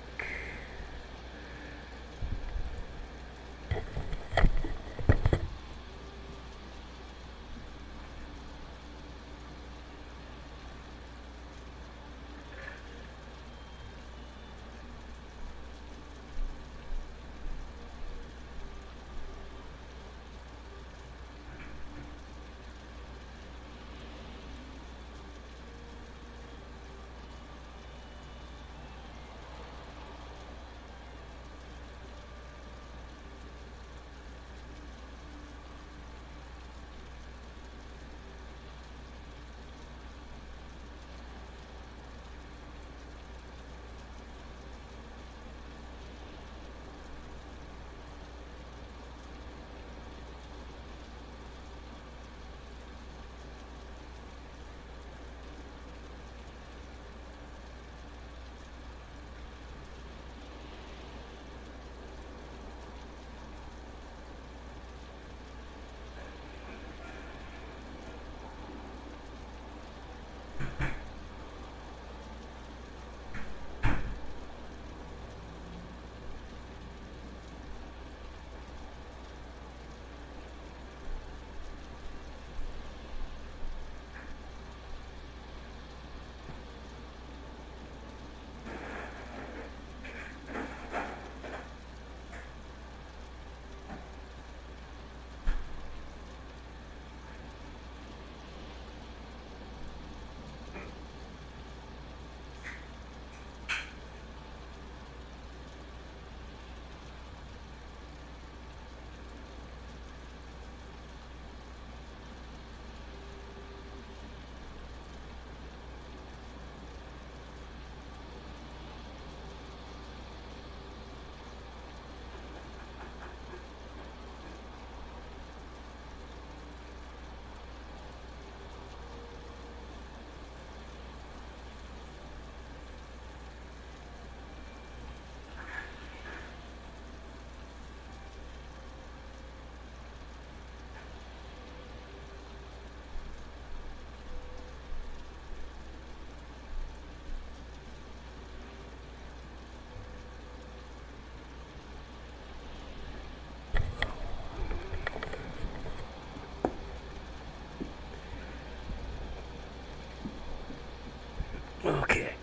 Okay.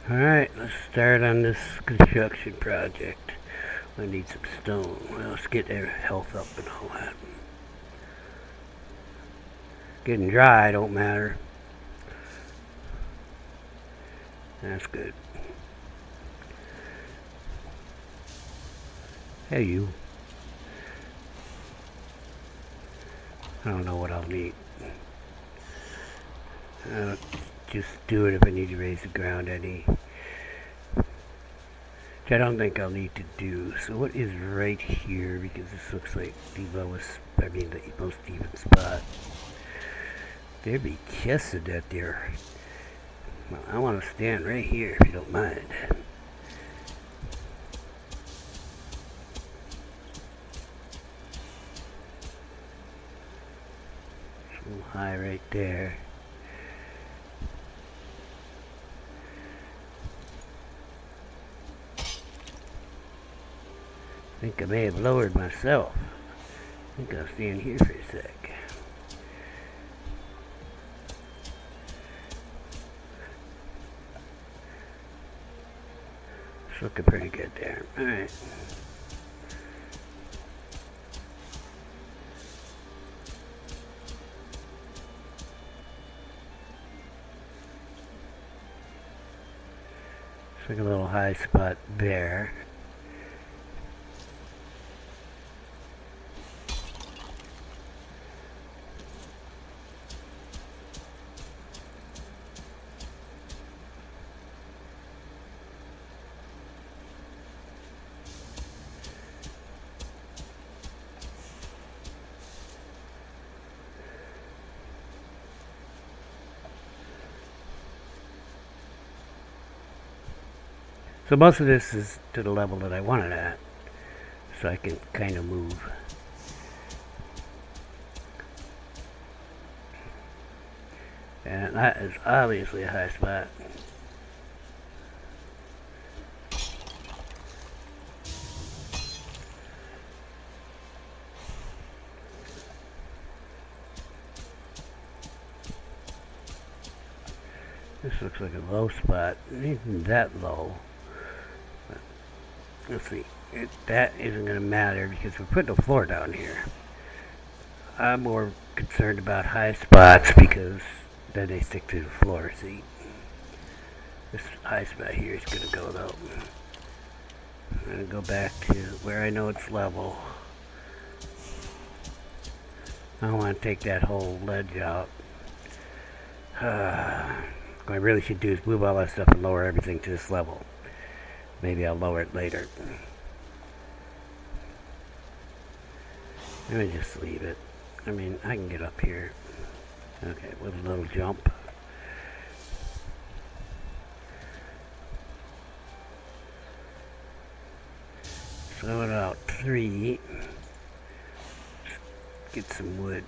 Alright, let's start on this construction project. I need some stone. Well, let's get their health up and all that. Getting dry don't matter. That's good. Hey, you. I don't know what I'll need. Just do it if I need to raise the ground any. Which I don't think I'll need to do. So what is right here? Because this looks like the most even spot. There'd be chests of that there. Well, I want to stand right here if you don't mind. It's a little high right there. I think I may have lowered myself. I think I'll stand here for a sec. It's looking pretty good there. Alright. It's like a little high spot there. So most of this is to the level that I want it at, so I can kind of move. And that is obviously a high spot. This looks like a low spot. It isn't that low. But let's see. That isn't going to matter because we're putting a floor down here. I'm more concerned about high spots because then they stick to the floor. See? This high spot here is going to go though. I'm going to go back to where I know it's level. I don't want to take that whole ledge out. What I really should do is move all that stuff and lower everything to this level. Maybe I'll lower it later. Let me just leave it. I mean, I can get up here. Okay, with a little jump. So about 3. Get some wood.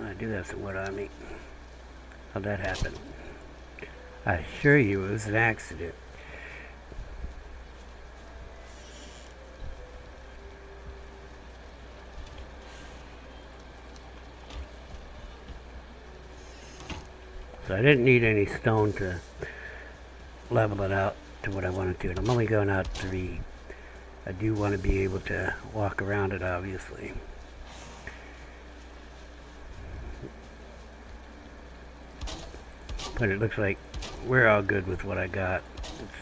I do have some wood on me. How'd that happen? I assure you it was an accident. So I didn't need any stone to level it out to what I wanted to. And I'm only going out 3. I do want to be able to walk around it, obviously. But it looks like we're all good with what I got.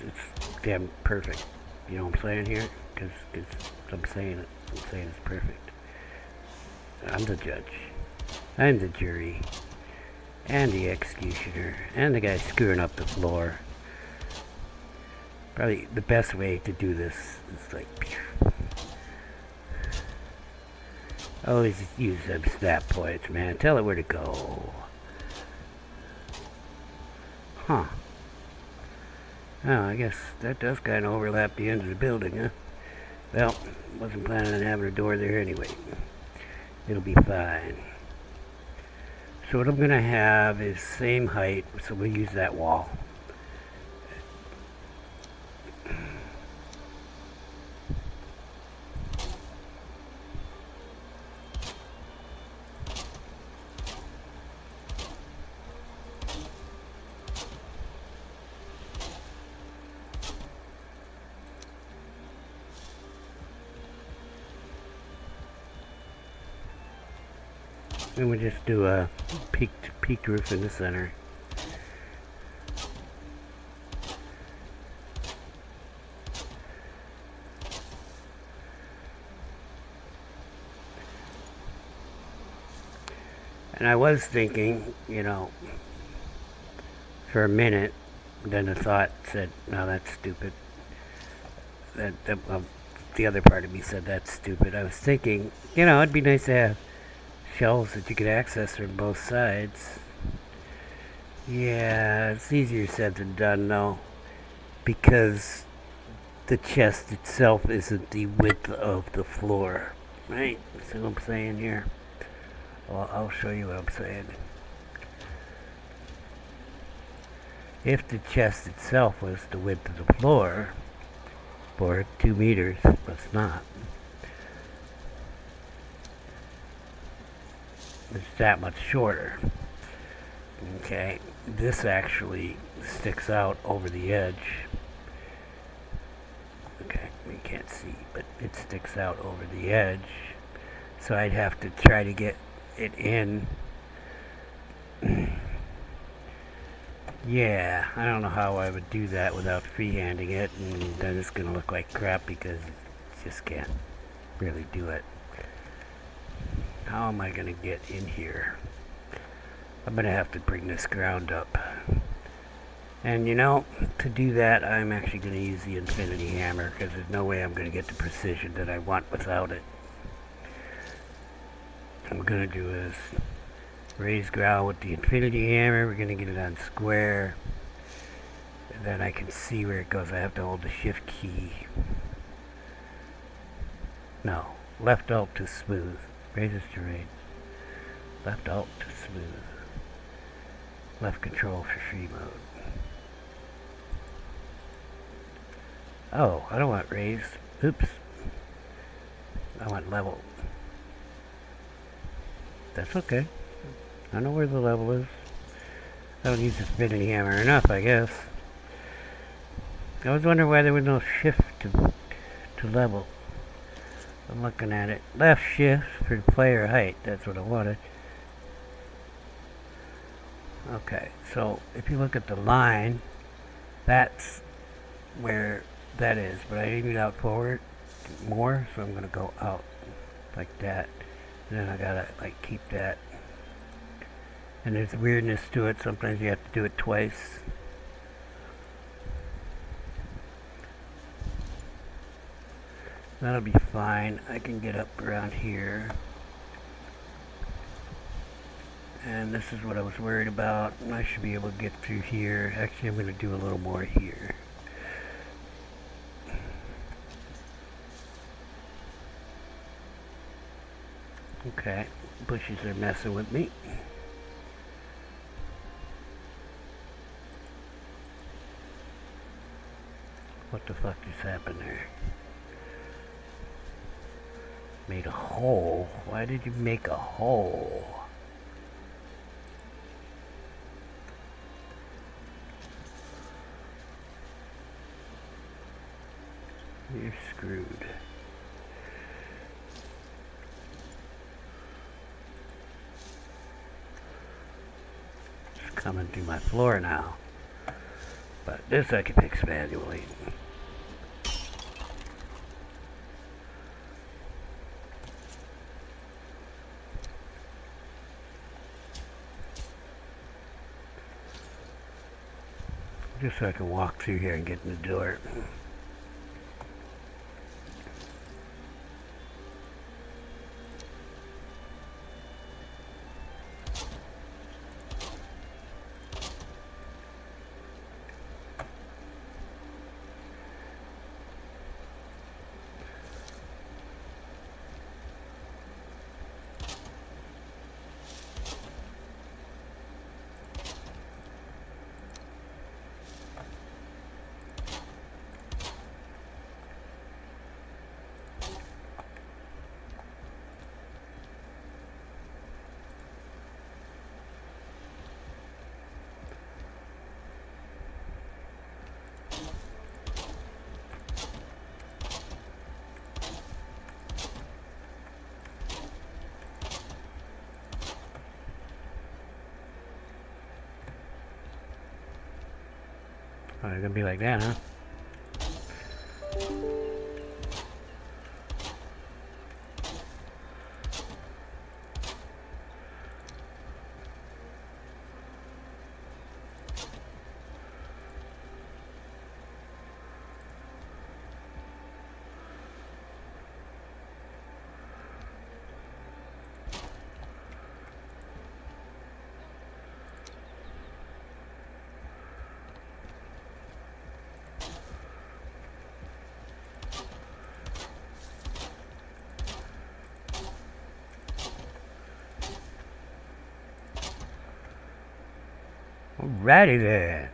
It's damn perfect. You know what I'm saying here? Because I'm saying it. I'm saying it's perfect. I'm the judge. I'm the jury. And the executioner. And the guy screwing up the floor. Probably the best way to do this is like... Always use them snap points, man. Tell it where to go. Huh. Oh, I guess that does kind of overlap the end of the building, huh? Well, wasn't planning on having a door there anyway. It'll be fine. So what I'm going to have is same height, so we'll use that wall. And we'll just do a peaked roof in the center. And I was thinking, you know, for a minute, then a thought said, no, that's stupid. The other part of me said, that's stupid. I was thinking, you know, it'd be nice to have shelves that you could access from both sides. Yeah, it's easier said than done, though, because the chest itself isn't the width of the floor, right? See what I'm saying here? Well, I'll show you what I'm saying. If the chest itself was the width of the floor, for 2 meters, but it's not. It's that much shorter. Okay, this actually sticks out over the edge. Okay, you can't see, but it sticks out over the edge. So I'd have to try to get it in. Yeah, I don't know how I would do that without freehanding it, and then it's going to look like crap because it just can't really do it. How am I going to get in here? I'm going to have to bring this ground up. And you know, to do that, I'm actually going to use the infinity hammer because there's no way I'm going to get the precision that I want without it. What I'm going to do is raise ground with the infinity hammer. We're going to get it on square. then I can see where it goes. I have to hold the shift key. No, left alt to smooth. Raises terrain. Left alt to smooth. Left control for free mode. Oh, I don't want raised. Oops. I want level. That's okay. I know where the level is. I don't use the spinning hammer enough, I guess. I was wondering why there was no shift to level. I'm looking at it. Left shift for player height. That's what I wanted. Okay, so if you look at the line, that's where that is. But I need it out forward more, so I'm going to go out like that. And then I got to like keep that. And there's weirdness to it. Sometimes you have to do it twice. That'll be fine. I can get up around here. And this is what I was worried about. I should be able to get through here. Actually, I'm going to do a little more here. Okay, bushes are messing with me. What the fuck just happened there? Made a hole? Why did you make a hole? You're screwed. It's coming through my floor now. But this I can fix manually. Just so I can walk through here and get in the door. Oh, it's gonna be like that, huh? Alrighty then.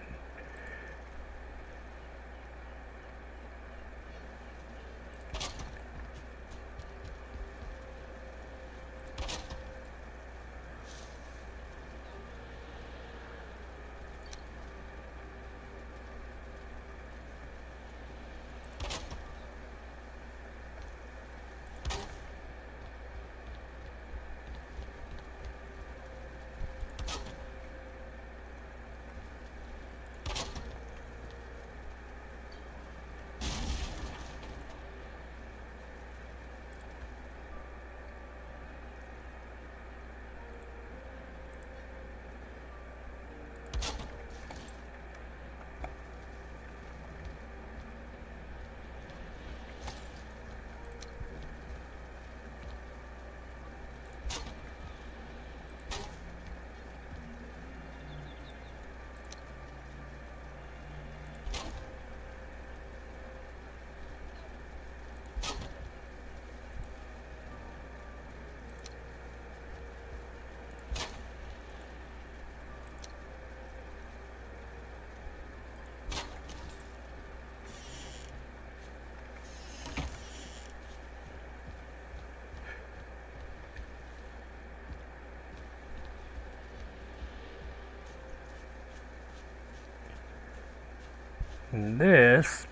And this,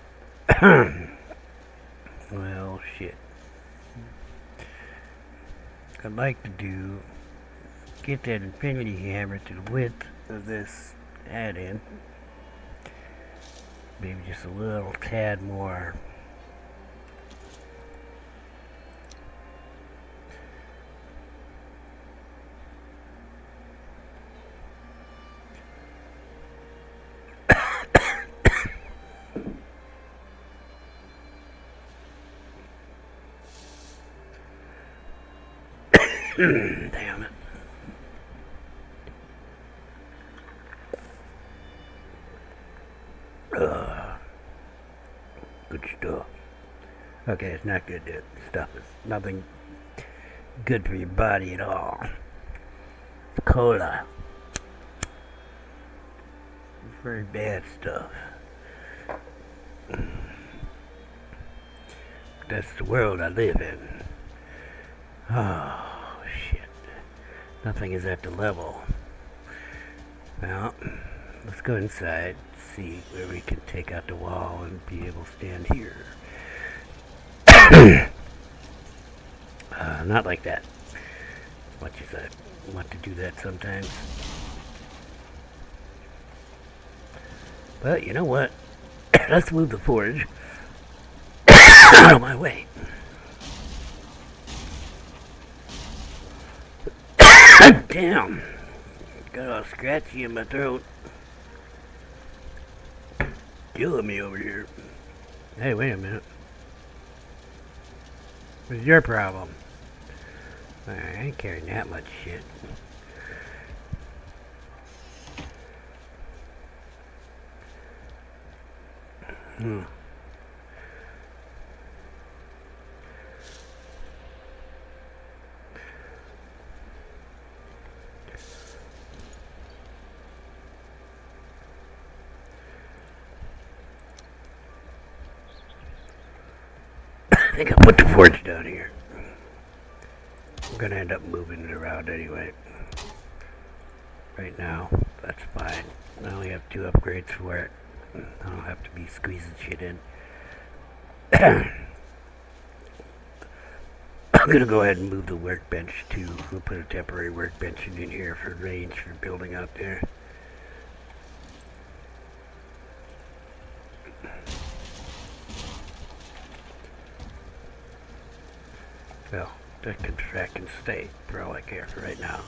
well, shit. I'd like to get that infinity hammer to the width of this add-in. Maybe just a little tad more. Damn it. Good stuff. Okay, it's not good. That stuff is nothing good for your body at all. Cola. Very bad stuff. That's the world I live in. Oh, shit. Nothing is at the level. Well, let's go inside, see where we can take out the wall and be able to stand here. Not like that. Much as I want to do that sometimes. But you know what? Let's move the forge out of my way. Damn. Got all scratchy in my throat. Killing me over here. Hey, wait a minute. What's your problem? I ain't carrying that much shit. I think I put the forge down here. I'm gonna end up moving it around anyway. Right now, that's fine. I only have 2 upgrades for it. I don't have to be squeezing shit in. I'm gonna go ahead and move the workbench too. We'll put a temporary workbench in here for range for building out there. Well, that can stay for all I care for right now.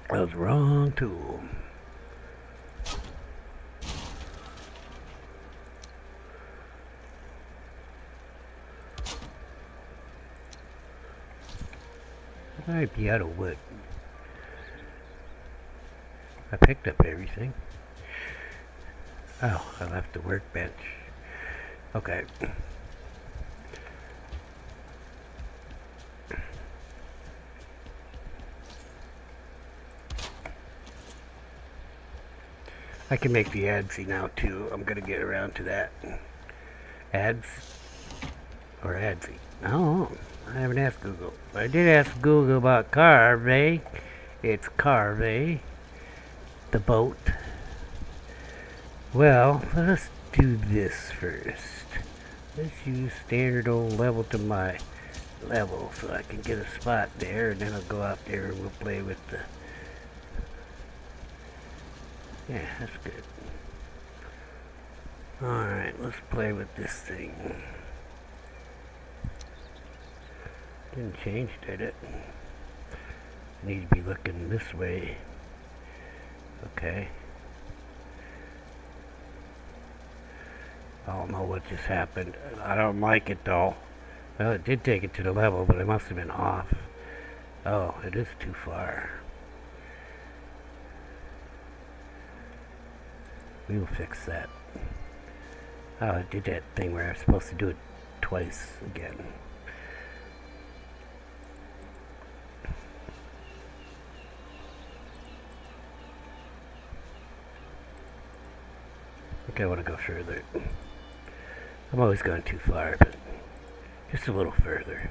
That was the wrong tool. I might be out of wood. I picked up everything. Oh, I left the workbench. Okay. I can make the adsy now too. I'm gonna get around to that. Ads or adsy? I don't know. I haven't asked Google. But I did ask Google about Carve. It's Carve, the boat. Well, let's do this first. Let's use standard old level to my level so I can get a spot there, and then I'll go out there and we'll play with the... Yeah, that's good. Alright, let's play with this thing. Didn't change, did it? Need to be looking this way. Okay. I don't know what just happened. I don't like it though. Well, it did take it to the level, but it must have been off. Oh, it is too far. We will fix that. Oh, I did that thing where I was supposed to do it twice again. I think I want to go further. I'm always going too far, but just a little further.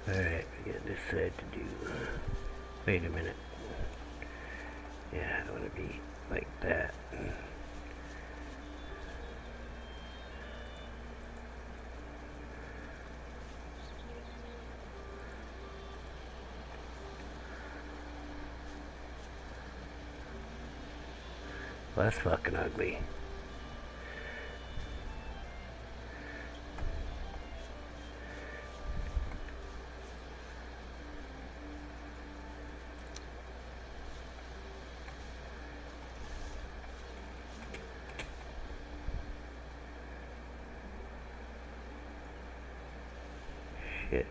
Alright, we got this side to do. Wait a minute. Yeah, I want to be like that. Well, that's fucking ugly. Shit.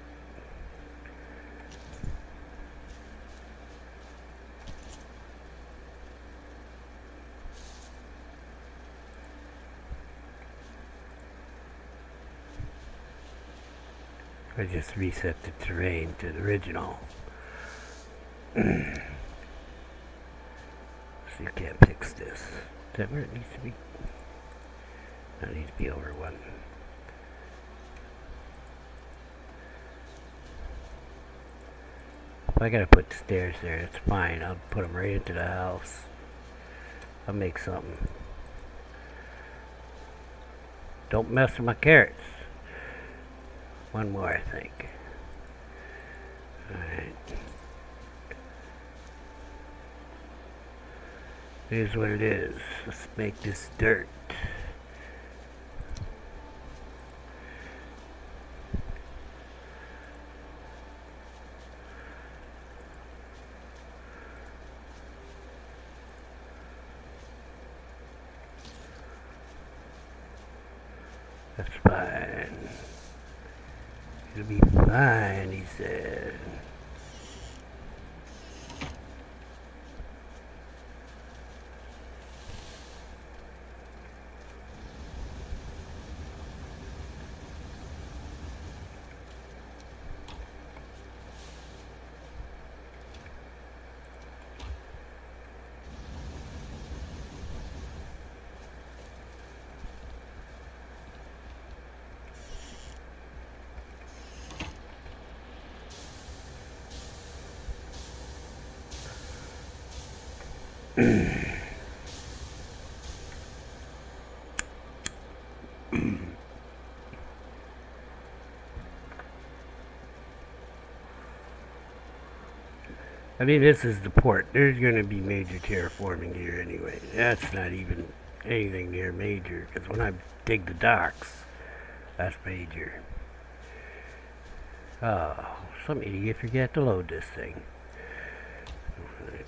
I just reset the terrain to the original. So you can't fix this. Is that where it needs to be? No, it needs to be over one. If I gotta put the stairs there, it's fine. I'll put them right into the house. I'll make something. Don't mess with my carrots. One more, I think. Alright. Here's what it is. Let's make this dirt. That's fine. It'll be fine, he said. I mean, this is the port. There's going to be major terraforming here anyway. That's not even anything near major, because when I dig the docks, that's major. Oh, some idiot forgot to load this thing.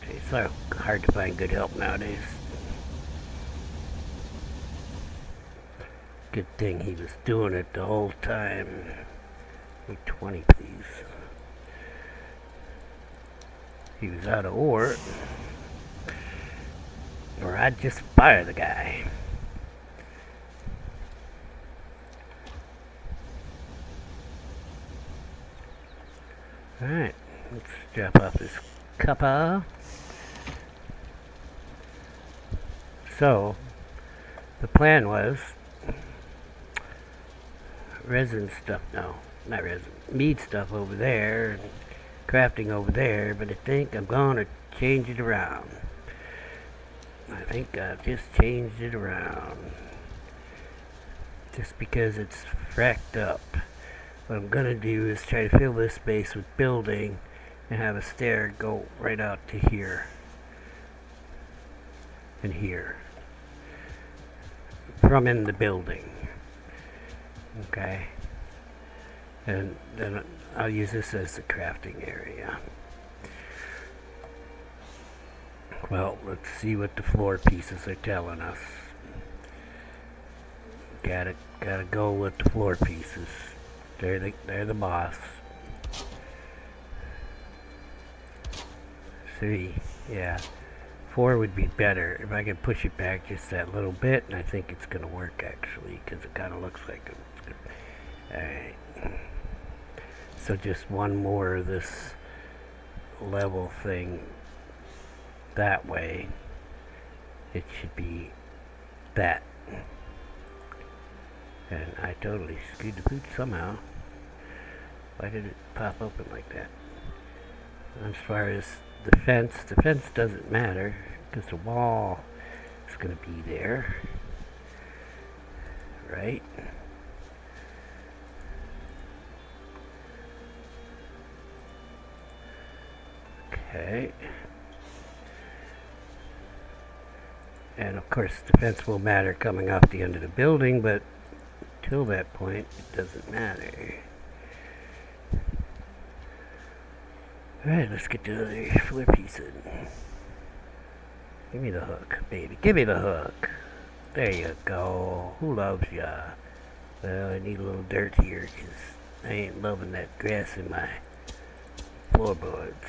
It's so hard to find good help nowadays. Good thing he was doing it the whole time. Give me 20, please. He was out of ore, or I'd just fire the guy. Alright, let's drop off this copper. So, the plan was resin stuff, no, not resin, mead stuff over there, and crafting over there, but I think I'm going to change it around. I think I've just changed it around. Just because it's fracked up. What I'm going to do is try to fill this space with building and have a stair go right out to here. And here. From in the building. Okay. And then I'll use this as the crafting area. Well, let's see what the floor pieces are telling us. Gotta go with the floor pieces. They're the boss. 3, yeah. 4 would be better. If I could push it back just that little bit, and I think it's gonna work actually, because it kind of looks like it's good. Alright. So just one more of this level thing that way, it should be that. And I totally screwed the pooch somehow. Why did it pop open like that? As far as the fence doesn't matter because the wall is going to be there, right? Okay. And of course the fence will matter coming off the end of the building, but till that point it doesn't matter. Alright, let's get the other floor piece in. Give me the hook, baby. Give me the hook. There you go. Who loves ya? Well, I need a little dirt here because I ain't loving that grass in my floorboards.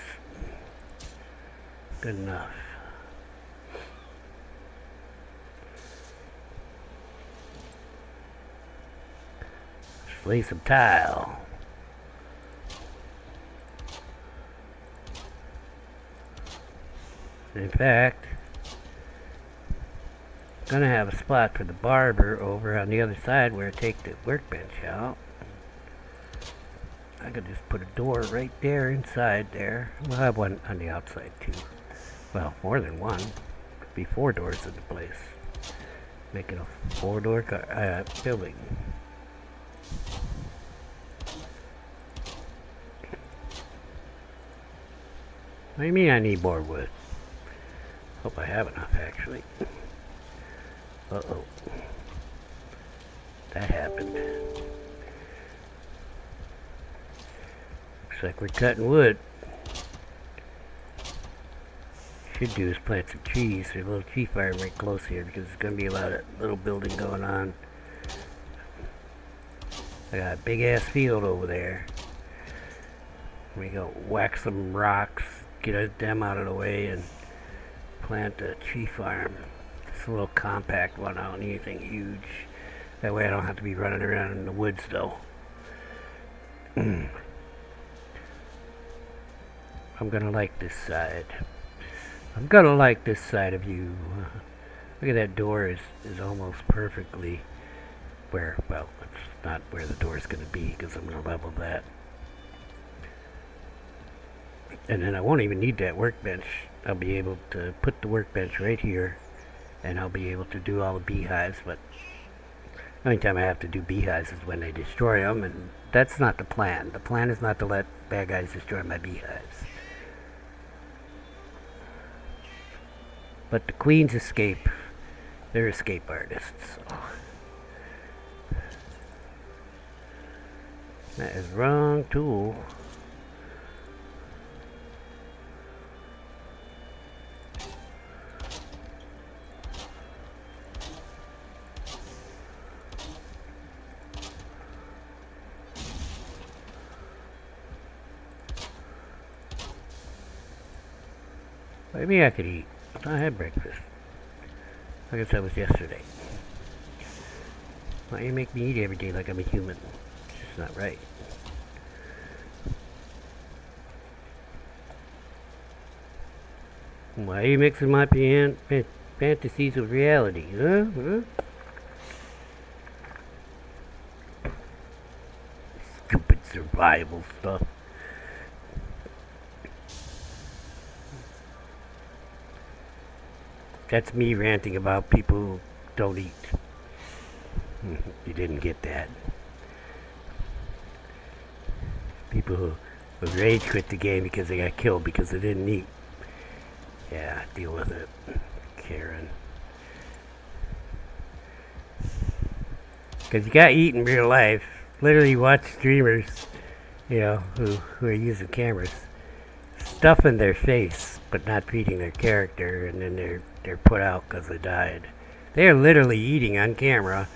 Good enough. Let's lay some tile. In fact, I'm gonna have a spot for the barber over on the other side where I take the workbench out. I could just put a door right there inside there. We'll have one on the outside too. Well, more than one. Could be 4 doors in the place. Make it a 4-door building. What do you mean I need more wood? Hope I have enough, actually. Uh-oh. That happened. Looks like we're cutting wood. Should do is plant some trees. There's a little tree farm right close here because there's going to be a lot of little building going on. I got a big ass field over there. We go whack some rocks, get them out of the way, and plant a tree farm. It's a little compact one. I don't need anything huge. That way I don't have to be running around in the woods though. I'm gonna like this side. I'm gonna like this side of you. Look at that door is almost perfectly where, well, it's not where the door is gonna be because I'm gonna level that. And then I won't even need that workbench. I'll be able to put the workbench right here and I'll be able to do all the beehives, but the only time I have to do beehives is when they destroy them, and that's not the plan. The plan is not to let bad guys destroy my beehives. But the queens escape. They're escape artists. So. That is wrong tool. Maybe I could eat. I had breakfast. I guess that was yesterday. Why you make me eat every day like I'm a human? It's just not right. Why are you mixing my fantasies with reality? Huh? Stupid survival stuff. That's me ranting about people who don't eat. You didn't get that. People who rage quit the game because they got killed because they didn't eat. Yeah, deal with it, Karen. Because you got to eat in real life. Literally watch streamers, you know, who are using cameras, stuffing their face but not feeding their character, and then they're put out because they died. They're literally eating on camera,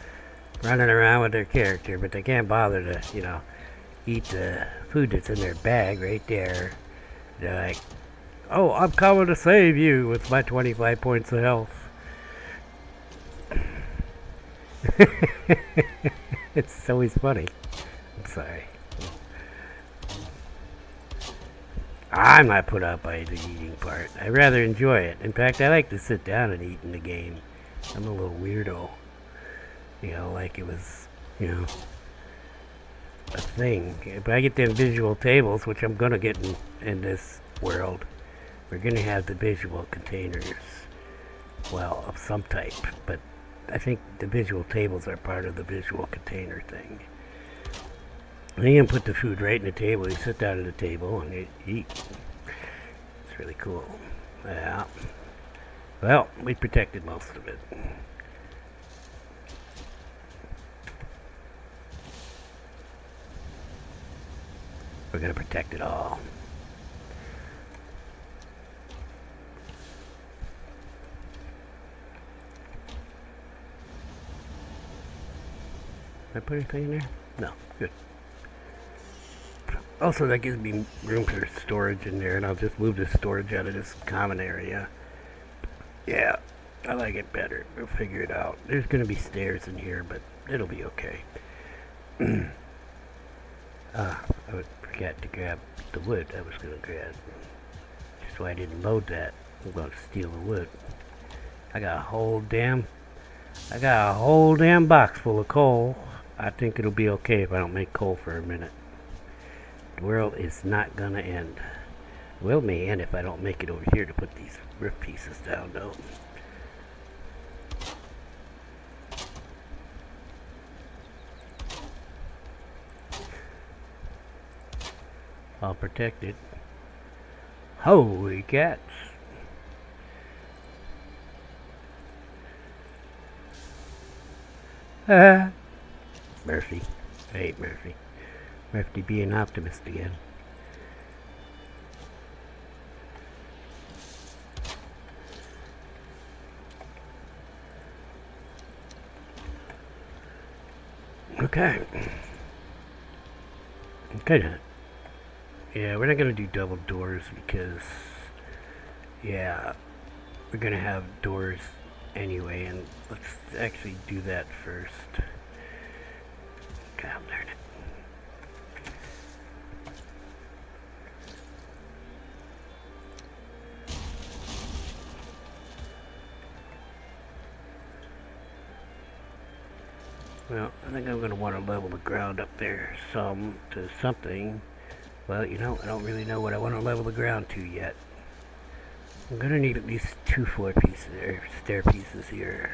running around with their character, but they can't bother to, you know, eat the food that's in their bag right there. They're like, oh, I'm coming to save you with my 25 points of health. It's always funny. I'm sorry. I'm not put out by the eating part. I rather enjoy it. In fact, I like to sit down and eat in the game. I'm a little weirdo. Like it was, you know, a thing. If I get them visual tables, which I'm gonna get in this world, we're gonna have the visual containers. Well, of some type, but I think the visual tables are part of the visual container thing. And you can put the food right in the table. You sit down at the table and you eat. It's really cool. Yeah. Well, we protected most of it. We're going to protect it all. Did I put anything in there? No. Good. Also, that gives me room for storage in there, and I'll just move the storage out of this common area. Yeah, I like it better. We'll figure it out. There's going to be stairs in here, but it'll be okay. I would forget to grab the wood I was going to grab. Just why I didn't load that. I'm going to steal the wood. I got a whole damn box full of coal. I think it'll be okay if I don't make coal for a minute. The world is not going to end. Well, may end if I don't make it over here to put these roof pieces down, though. All protected. Holy cats. Murphy. I hate Murphy. Murphy being optimist again. Okay. Okay. Yeah, we're not going to do double doors because, yeah, we're going to have doors anyway, and let's actually do that first. God, darn it. Well, I think I'm going to want to level the ground up there some to something. Well, I don't really know what I want to level the ground to yet. I'm going to need at least 2 floor pieces or stair pieces here.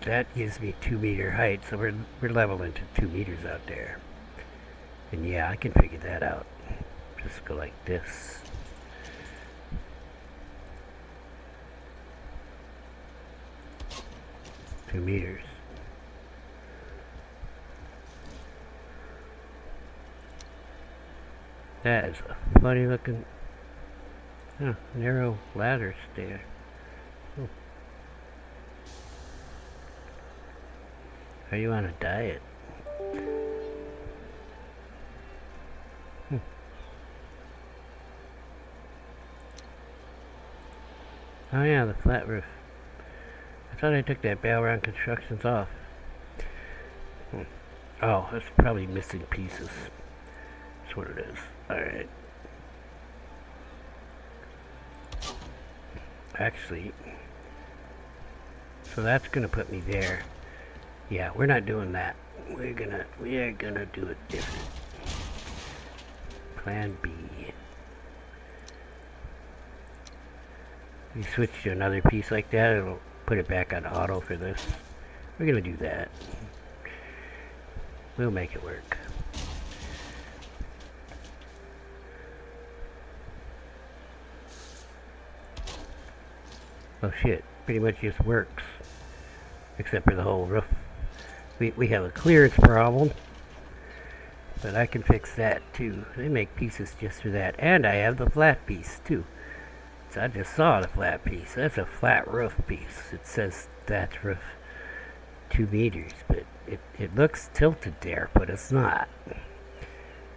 That gives me 2 meter height, so we're leveling to 2 meters out there. And yeah, I can figure that out. Just go like this. Two meters. That is a funny looking narrow ladder stair. Oh. Are you on a diet? Oh yeah, the flat roof. I thought I took that Balron Constructions off. Oh, that's probably missing pieces. That's what it is. Alright. Actually, so that's gonna put me there. Yeah, we're not doing that. We are gonna do it different. Plan B. You switch to another piece like that, it'll put it back on auto for this. We're gonna do that. We'll make it work. Oh shit, pretty much just works. Except for the whole roof. We have a clearance problem. But I can fix that too. They make pieces just for that. And I have the flat piece too. So I just saw the flat piece. That's a flat roof piece. It says thatch roof 2 meters. But it looks tilted there, but it's not.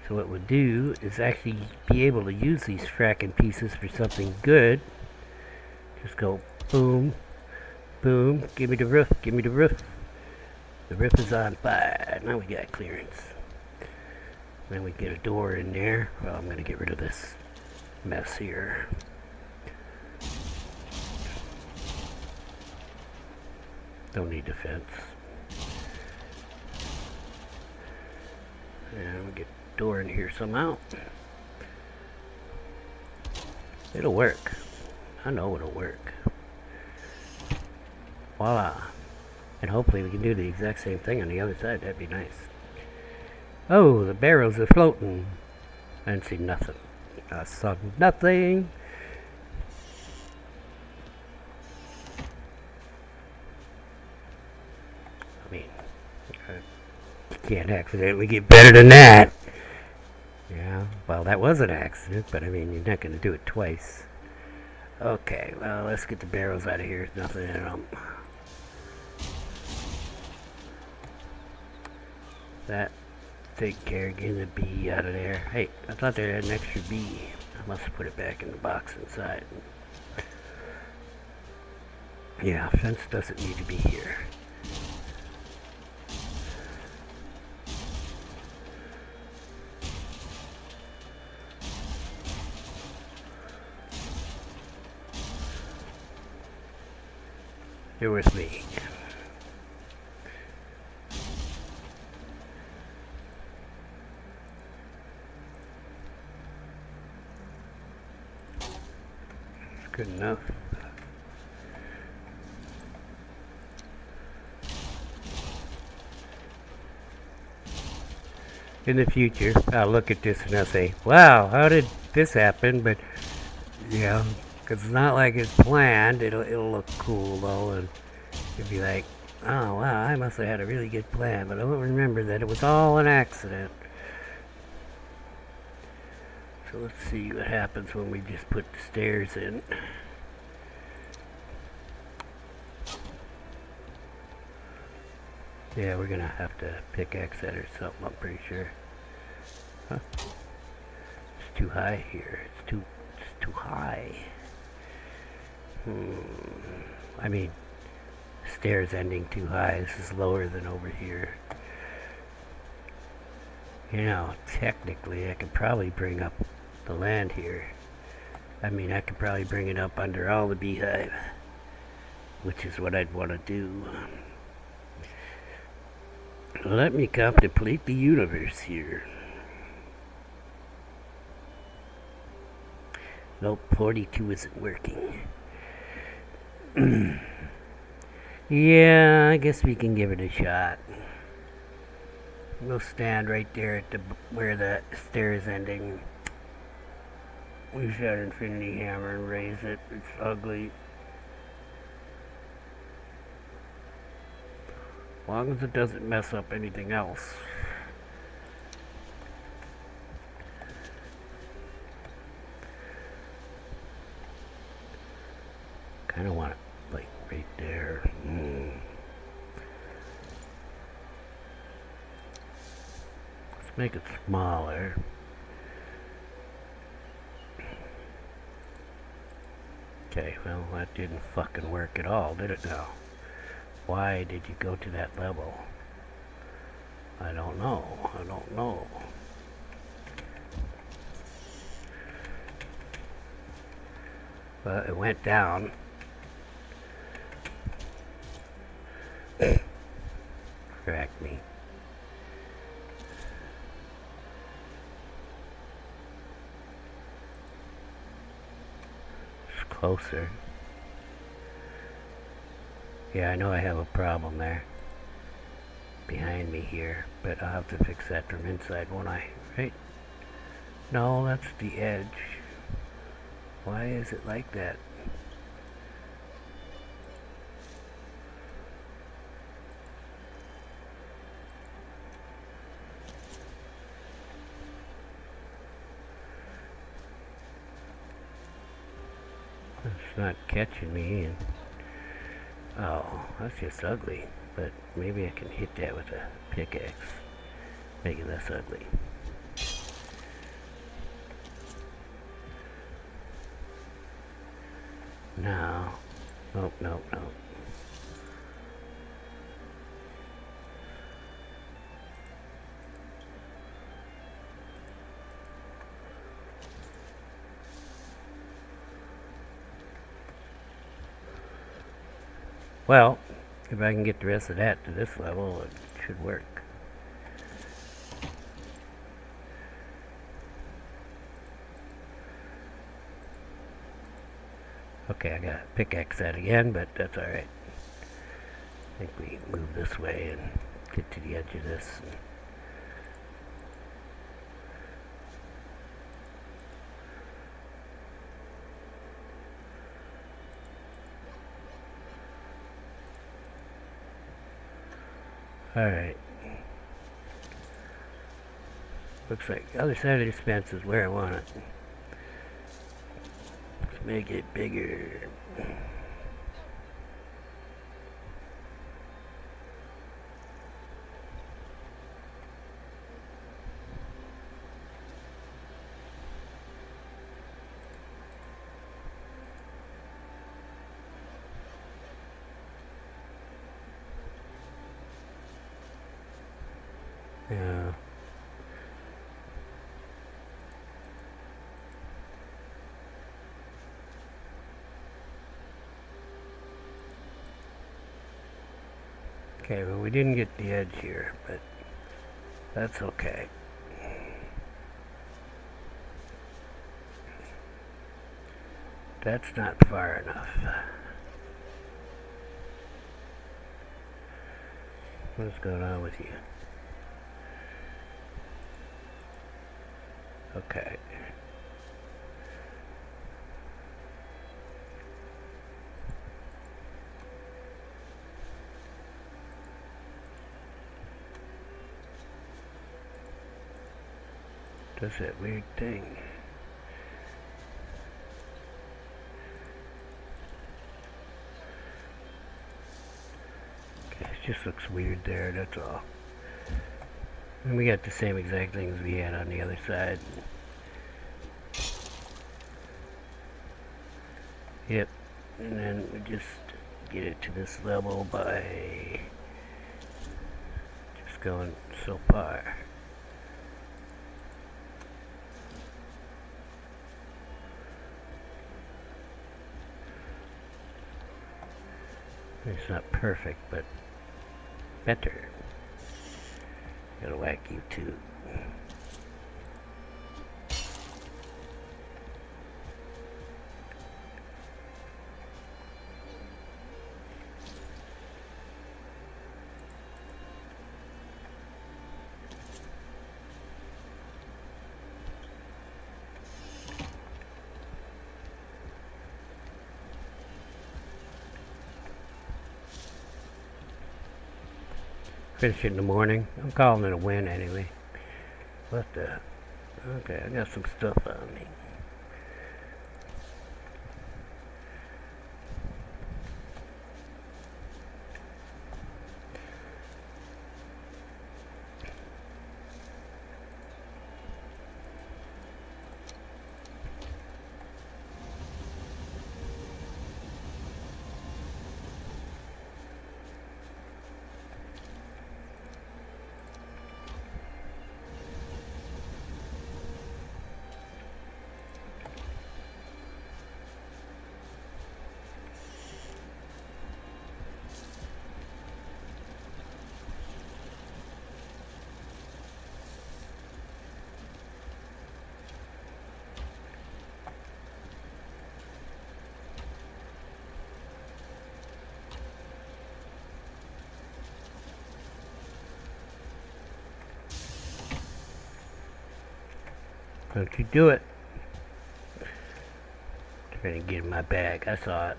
So what we'll do is actually be able to use these fracking pieces for something good. Just go boom, boom, give me the roof, give me the roof. The roof is on fire. Now we got clearance. Then we get a door in there. Well, I'm gonna get rid of this mess here. Don't need the fence. And we get a door in here somehow. It'll work. I know it'll work. Voila. And hopefully we can do the exact same thing on the other side. That'd be nice. Oh, the barrels are floating. I didn't see nothing. I saw nothing. I mean, you can't accidentally get better than that. Yeah, well, that was an accident, but I mean, you're not going to do it twice. Okay, well, let's get the barrels out of here. There's nothing in them. That take care of getting the bee out of there. Hey, I thought they had an extra bee. I must have put it back in the box inside. Yeah, fence doesn't need to be here. You're with me. Good enough. In the future, I'll look at this and I'll say, wow, how did this happen? But, you know, because it's not like it's planned. It'll look cool, though, and you'll be like, oh, wow, I must have had a really good plan, but I won't remember that it was all an accident. So let's see what happens when we just put the stairs in. Yeah, we're gonna have to pickaxe that or something, I'm pretty sure. Huh. It's too high here. It's too high. I mean, stairs ending too high. This is lower than over here. You know, technically I could probably bring up the land here. I mean, I could probably bring it up under all the beehive, which is what I'd want to do. Let me contemplate the universe here. Nope, 42 isn't working. Yeah, I guess we can give it a shot. We'll stand right there at where the stairs ending. Use that infinity hammer and raise it. It's ugly. As long as it doesn't mess up anything else. Kind of want it like right there. Let's make it smaller. Okay, well, that didn't fucking work at all, did it now? Why did you go to that level? I don't know. I don't know. But it went down. Correct me. It's closer. Yeah, I know I have a problem there. Behind me here. But I'll have to fix that from inside, won't I? Right? No, that's the edge. Why is it like that? It's not catching me in. Oh, that's just ugly. But maybe I can hit that with a pickaxe. Make it less ugly. No. Nope, nope, nope. Well, if I can get the rest of that to this level, it should work. Okay, I gotta pickaxe that again, but that's alright. I think we move this way and get to the edge of this. Alright. Looks like the other side of this fence is where I want it. Let's make it bigger. Yeah. Okay, well we didn't get the edge here, but that's okay. That's not far enough. What's going on with you? Okay. Does that weird thing. Okay, it just looks weird there, that's all. And we got the same exact things we had on the other side. Yep. And then we just get it to this level by just going so far. It's not perfect, but better. Gotta whack you too. Finish it in the morning. I'm calling it a win anyway. What the? Okay, I got some stuff on me. Don't you do it. Trying to get in my bag. I saw it.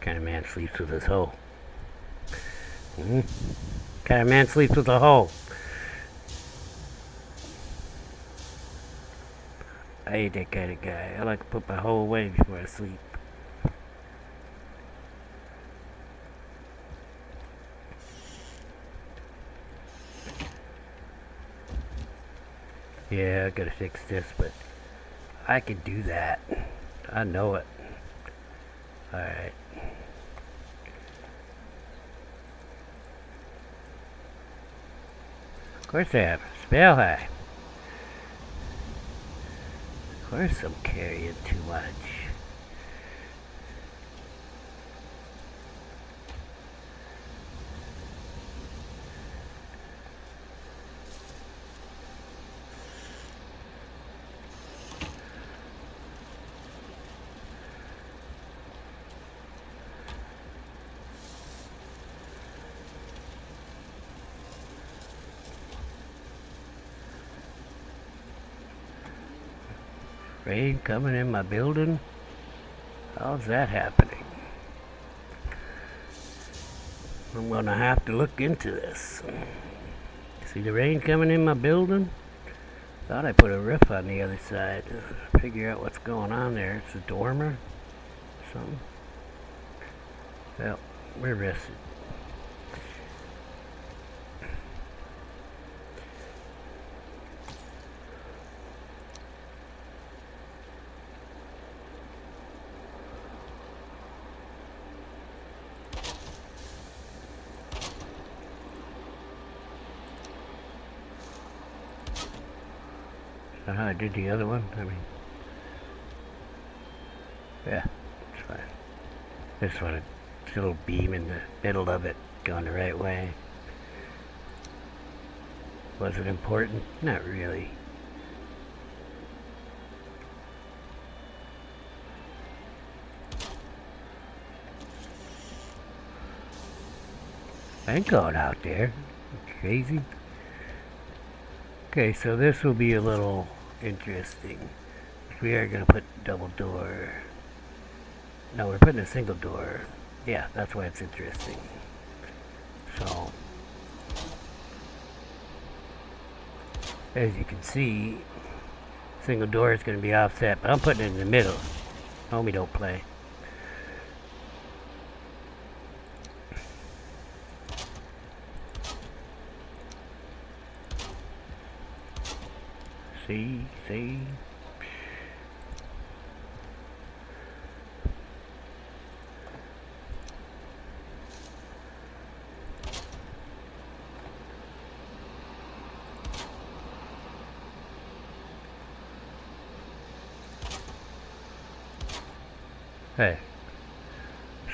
Kind of man sleeps with his hoe? Kind of man sleeps with a hoe? I ain't that kind of guy. I like to put my hoe away before I sleep. Yeah, I gotta fix this, but I can do that. I know it. Alright. Of course I have. It's Valheim. course I'm carrying too much. Rain coming in my building? How's that happening? I'm gonna have to look into this. See the rain coming in my building? Thought I put a roof on the other side. Figure out what's going on there. It's a dormer? Something? Well, we're rested. Is that how I did the other one? I mean, yeah, it's fine. This one, a little beam in the middle of it going the right way. Was it important? Not really. I ain't going out there. You crazy? Okay, so this will be a little interesting. We are going to put double door. No, we're putting a single door. Yeah, that's why it's interesting. So, as you can see, single door is going to be offset, but I'm putting it in the middle. Homie, don't play. See? Hey,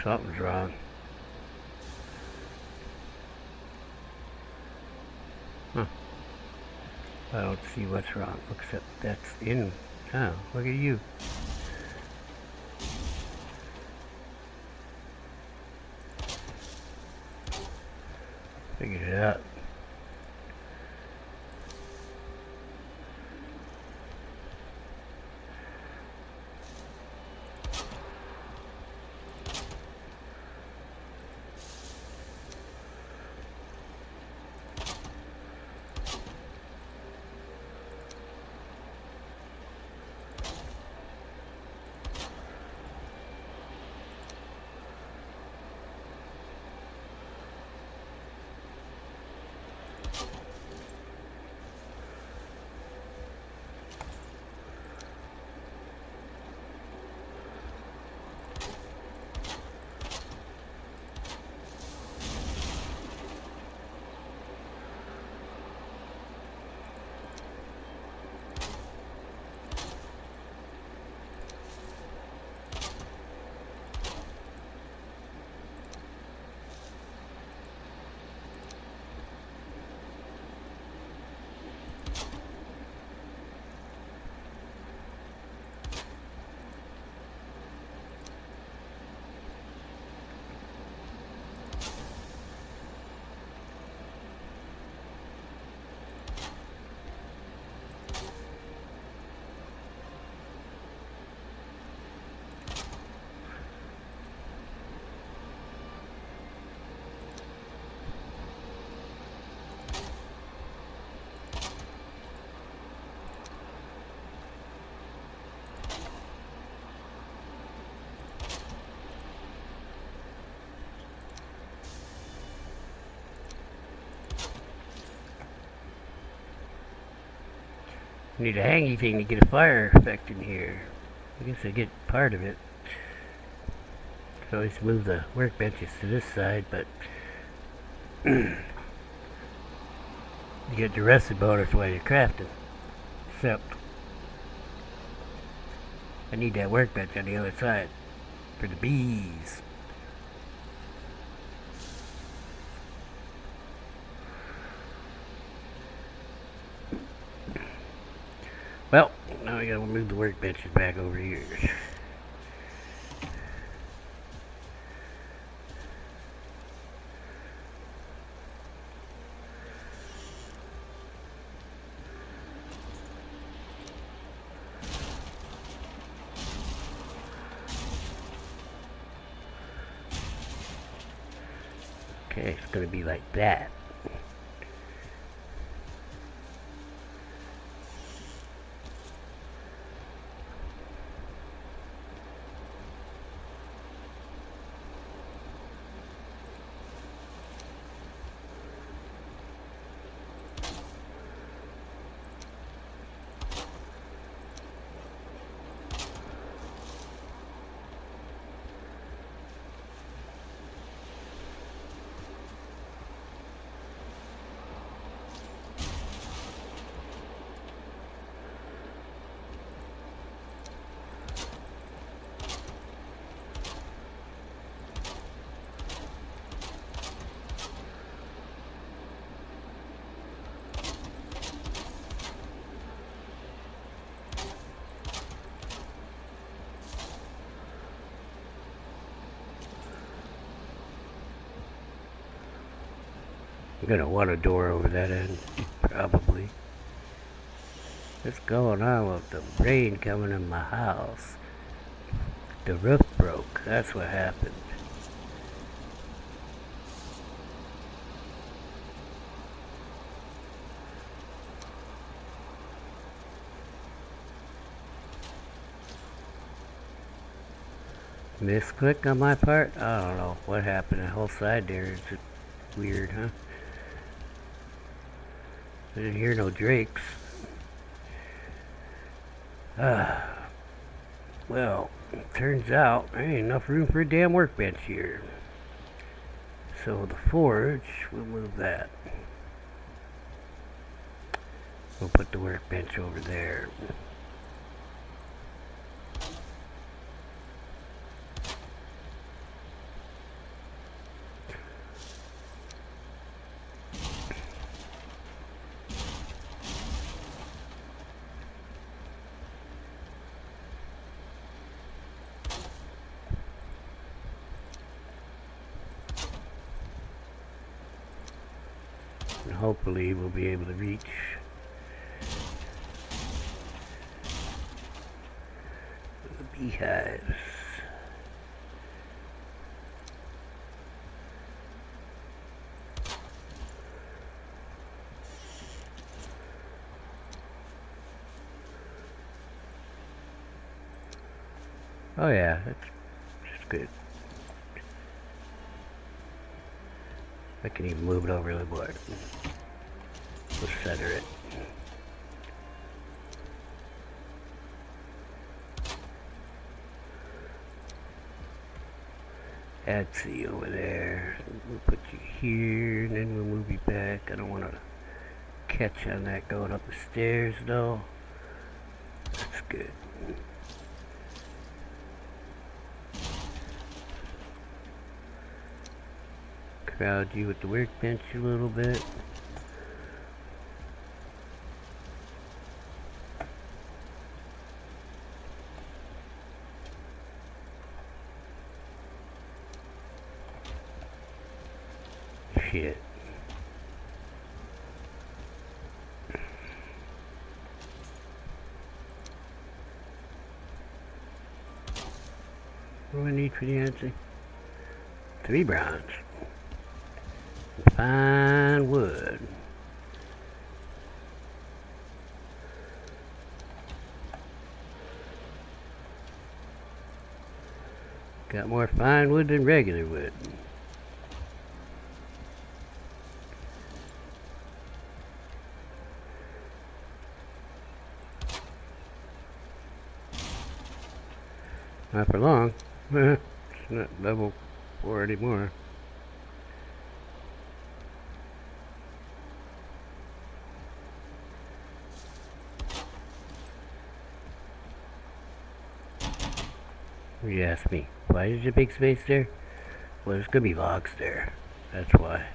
something's wrong. Huh. I don't see what's wrong, except that's in. Oh, look at you. Figured it out. Need a hangy thing to get a fire effect in here. I guess I get part of it. So always move the workbenches to this side, but you get the rest of the bonus while you're crafting. Except I need that workbench on the other side for the bees. Well, now we gotta move the workbenches back over here. Okay, it's gonna be like that. I'm gonna want a door over that end, probably. What's going on with the rain coming in my house? The roof broke. That's what happened. Misclick on my part? I don't know what happened. The whole side there is weird, huh? I didn't hear no drakes. Well, it turns out there ain't enough room for a damn workbench here. So the forge, we'll move that. We'll put the workbench over there. And hopefully we'll be able to reach the beehives. Oh yeah, that's good. I can even move it over the board. We'll center it. Add C over there. We'll put you here, and then we'll move you back. I don't want to catch on that going up the stairs, though. That's good. Crowd you with the workbench a little bit. Shit. What do I need for the answer? 3 bronze. Fine wood. Got more fine wood than regular wood. Not for long. It's not level 4 anymore. You ask me, why is there a big space there? Well, there's gonna be logs there. That's why.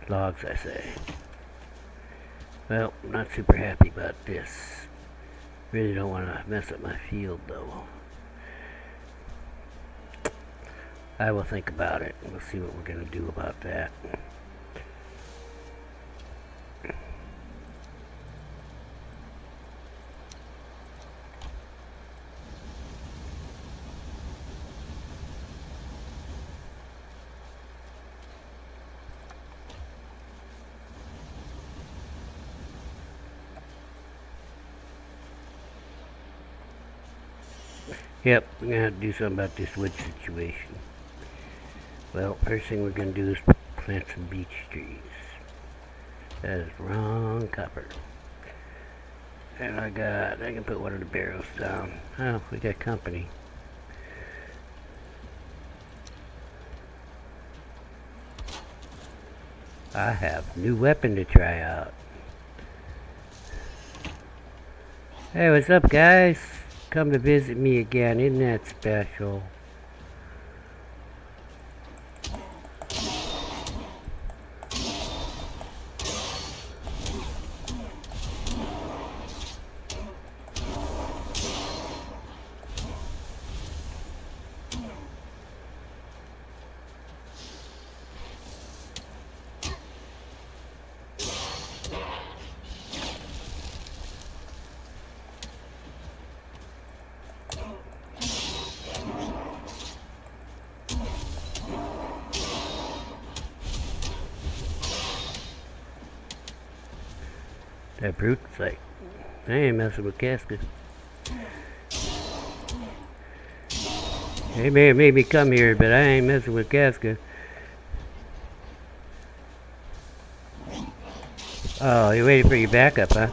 Logs, I say. Well, I'm not super happy about this. Really don't want to mess up my field, though. I will think about it. We'll see what we're gonna do about that. Yep, we're gonna have to do something about this wood situation. Well, first thing we're gonna do is plant some beech trees. That is wrong copper. And I can put one of the barrels down. Oh, we got company. I have a new weapon to try out. Hey, what's up, guys? Come to visit me again. Isn't that special? That brute's like, I ain't messing with Casca. They may have made me come here, but I ain't messing with Casca. Oh, you're waiting for your backup, huh?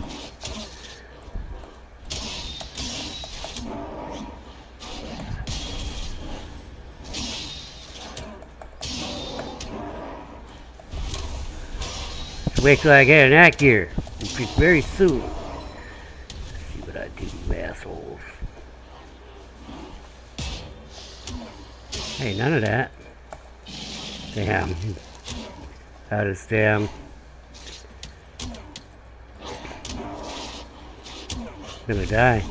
So wait till I get an act here. Very soon. Let's see what I do, you assholes. Hey, none of that. Damn. Out of stem. Gonna die.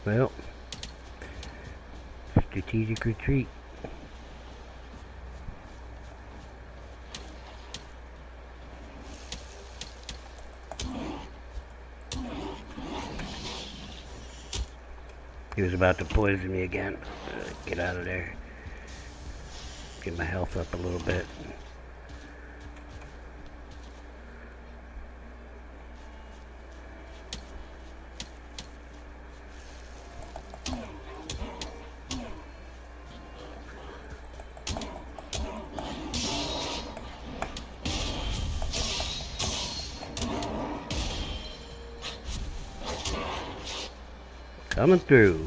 Well, strategic retreat. He was about to poison me again. Get out of there. Get my health up a little bit. Coming through.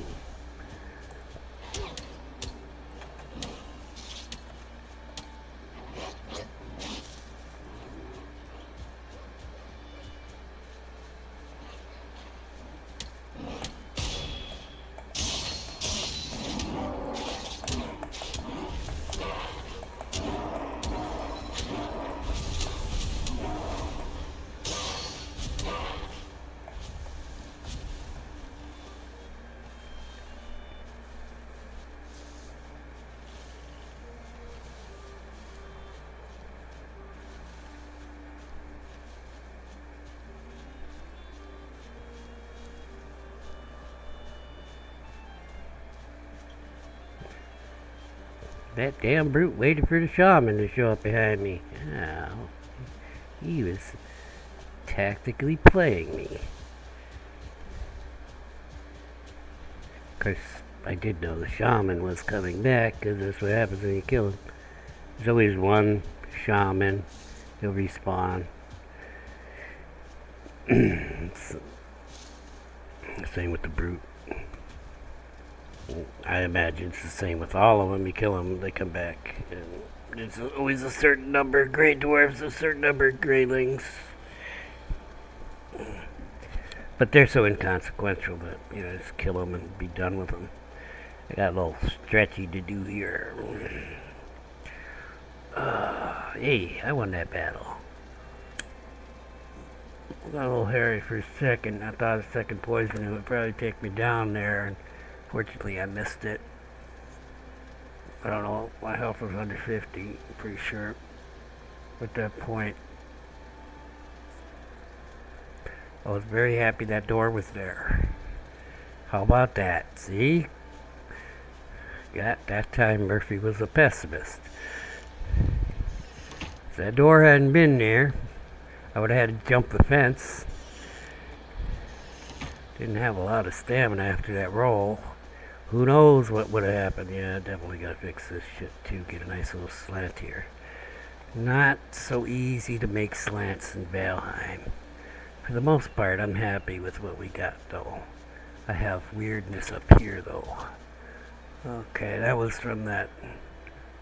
That damn brute waited for the shaman to show up behind me. Oh, he was tactically playing me. Of course, I did know the shaman was coming back, because that's what happens when you kill him. There's always one shaman. He'll respawn. Same with the brute. I imagine it's the same with all of them. You kill them, they come back. And there's always a certain number of gray dwarves, a certain number of greylings. But they're so inconsequential that, just kill them and be done with them. I got a little stretchy to do here. Hey, I won that battle. Got a little hairy for a second. I thought a second poison would probably take me down there, and fortunately I missed it. I don't know, my health was under 50, I'm pretty sure, at that point. I was very happy that door was there. How about that? See? That time Murphy was a pessimist. If that door hadn't been there, I would have had to jump the fence. Didn't have a lot of stamina after that roll. Who knows what would have happened. Yeah, I definitely got to fix this shit too. Get a nice little slant here. Not so easy to make slants in Valheim. For the most part, I'm happy with what we got, though. I have weirdness up here, though. Okay, that was from that.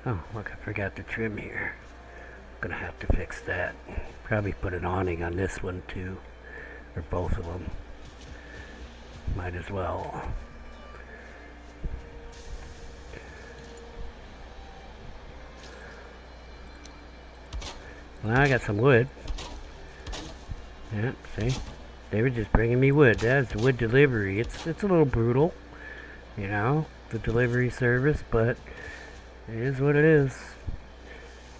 Oh, look, I forgot to trim here. Gonna have to fix that. Probably put an awning on this one, too. Or both of them. Might as well. Well, I got some wood. Yep, see? They were just bringing me wood. That's wood delivery. It's a little brutal, the delivery service, but it is what it is.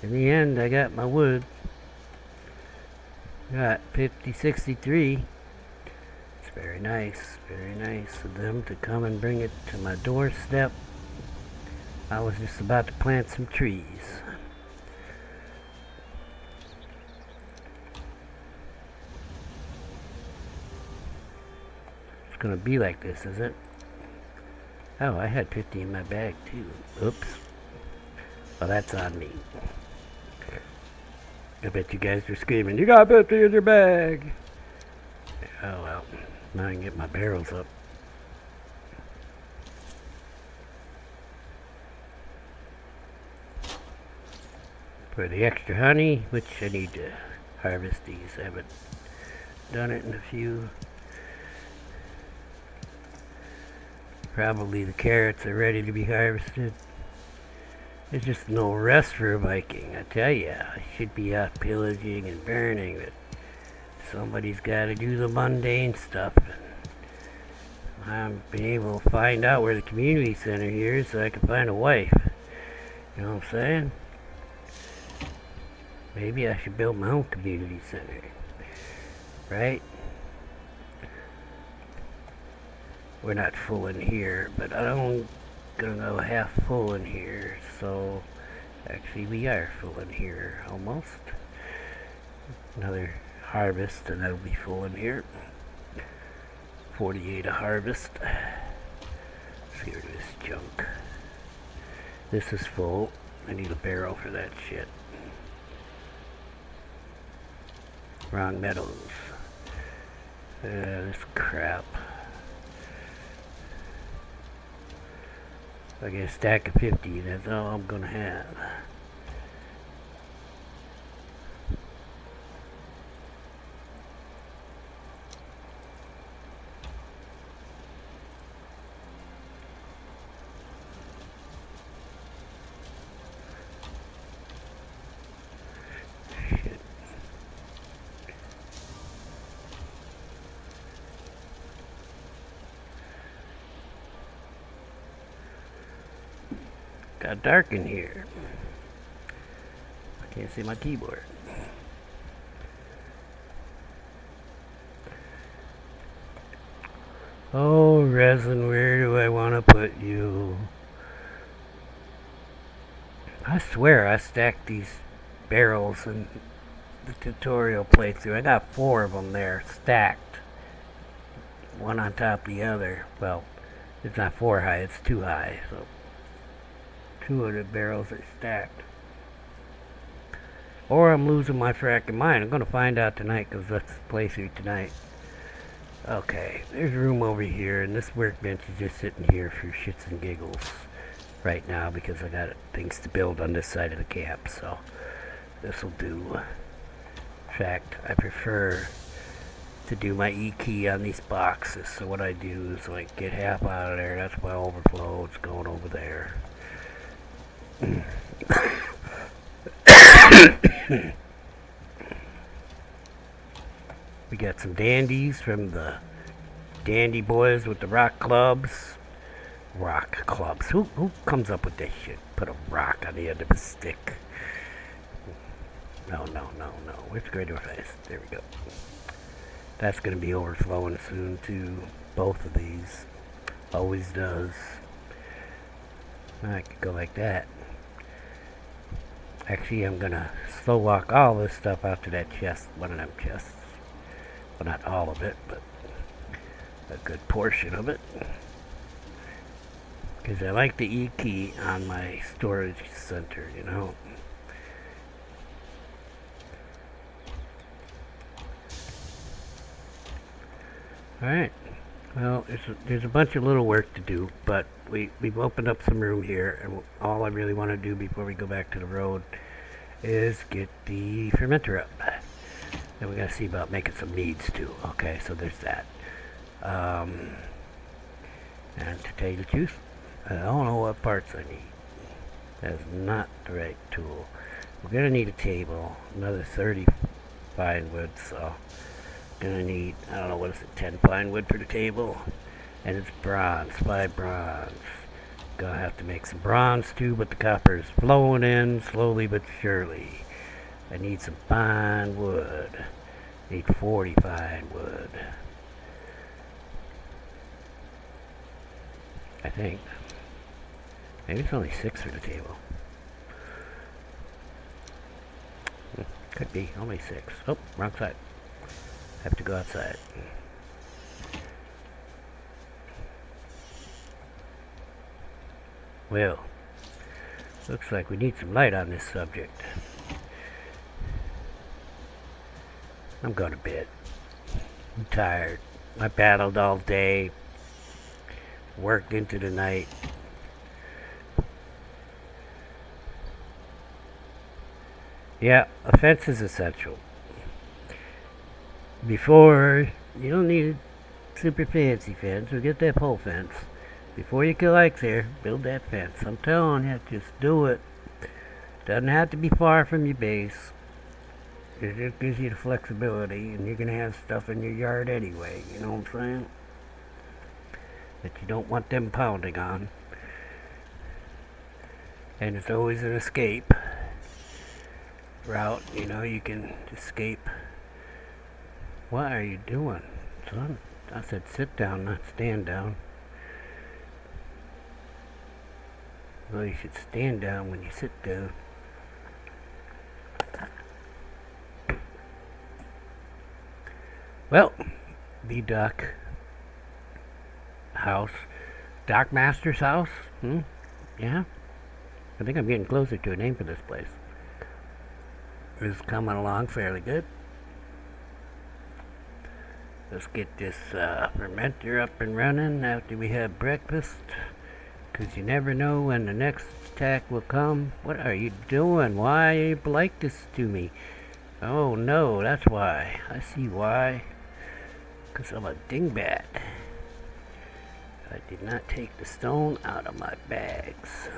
In the end, I got my wood. Got 5063. It's very nice of them to come and bring it to my doorstep. I was just about to plant some trees. It's gonna be like this, is it? Oh, I had 50 in my bag too. Oops. Well, that's on me. I bet you guys are screaming, "You got 50 in your bag!" Oh well, now I can get my barrels up. For the extra honey, which I need to harvest these. I haven't done it in a few. Probably the carrots are ready to be harvested. There's just no rest for a Viking, I tell ya. I should be out pillaging and burning, but somebody's got to do the mundane stuff. I've been able to find out where the community center here is so I can find a wife. You know what I'm saying? Maybe I should build my own community center. Right? We're not full in here, but I'm gonna go half full in here, so actually we are full in here almost. Another harvest and that'll be full in here. 48 a harvest. Let's get rid of this junk. This is full. I need a barrel for that shit. Wrong metals. This crap. I get a stack of 50, that's all I'm gonna have. Shit. Got dark in here. I can't see my keyboard. Oh, resin, where do I want to put you? I swear I stacked these barrels in the tutorial playthrough. I got 4 of them there, stacked. One on top of the other. Well, it's not 4 high, it's 2 high, so 2 of the barrels are stacked. Or I'm losing my fracking mind. I'm going to find out tonight because that's the playthrough tonight. Okay, there's room over here, and this workbench is just sitting here for shits and giggles right now because I got things to build on this side of the camp, so this will do. In fact, I prefer to do my E key on these boxes. So what I do is like get half out of there. That's my overflow. It's going over there. We got some dandies from the dandy boys with the rock clubs. Rock clubs. Who comes up with this shit? Put a rock on the end of a stick. No. Where's the greater face? There we go. That's going to be overflowing soon too. Both of these. Always does. I could go like that. Actually, I'm going to slow walk all this stuff out to that chest. One of them chests. Well, not all of it, but a good portion of it. Because I like the E key on my storage center, you know. Alright. Well, there's a bunch of little work to do, but we've opened up some room here, and all I really want to do before we go back to the road is get the fermenter up. Then we got to see about making some meads too. Okay, so there's that. And to tell you the truth, I don't know what parts I need. That's not the right tool. We're going to need a table, another 30 pine wood, so going to need, I don't know, what is it, 10 pine wood for the table? And it's bronze, 5 bronze. Gonna have to make some bronze too, but the copper is flowing in slowly but surely. I need some pine wood. Need 40 pine wood. I think. Maybe it's only 6 for the table. Could be, only 6. Oh, wrong side. Have to go outside. Well, looks like we need some light on this subject. I'm going to bed. I'm tired. I battled all day. Worked into the night. Yeah, a fence is essential. Before, you don't need a super fancy fence, or get that pole fence. Before you kill elk there, build that fence. I'm telling you, just do it. Doesn't have to be far from your base. It just gives you the flexibility, and you're going to have stuff in your yard anyway, you know what I'm saying? That you don't want them pounding on. And it's always an escape route, you know, you can escape. What are you doing, son? I said sit down, not stand down. Well, you should stand down when you sit down. Well, the Doc house. Doc Master's house? Yeah? I think I'm getting closer to a name for this place. It's coming along fairly good. Let's get this fermenter up and running after we have breakfast. Because you never know when the next attack will come. What are you doing? Why are you like this to me? Oh no, that's why. I see why. Because I'm a dingbat. I did not take the stone out of my bags.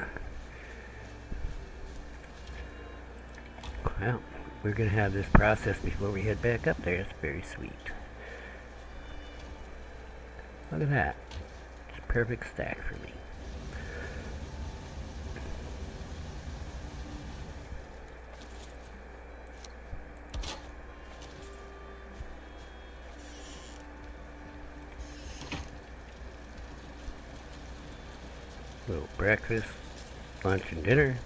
Well, we're going to have this process before we head back up there. It's very sweet. Look at that. It's a perfect stack for me. Little breakfast, lunch, and dinner.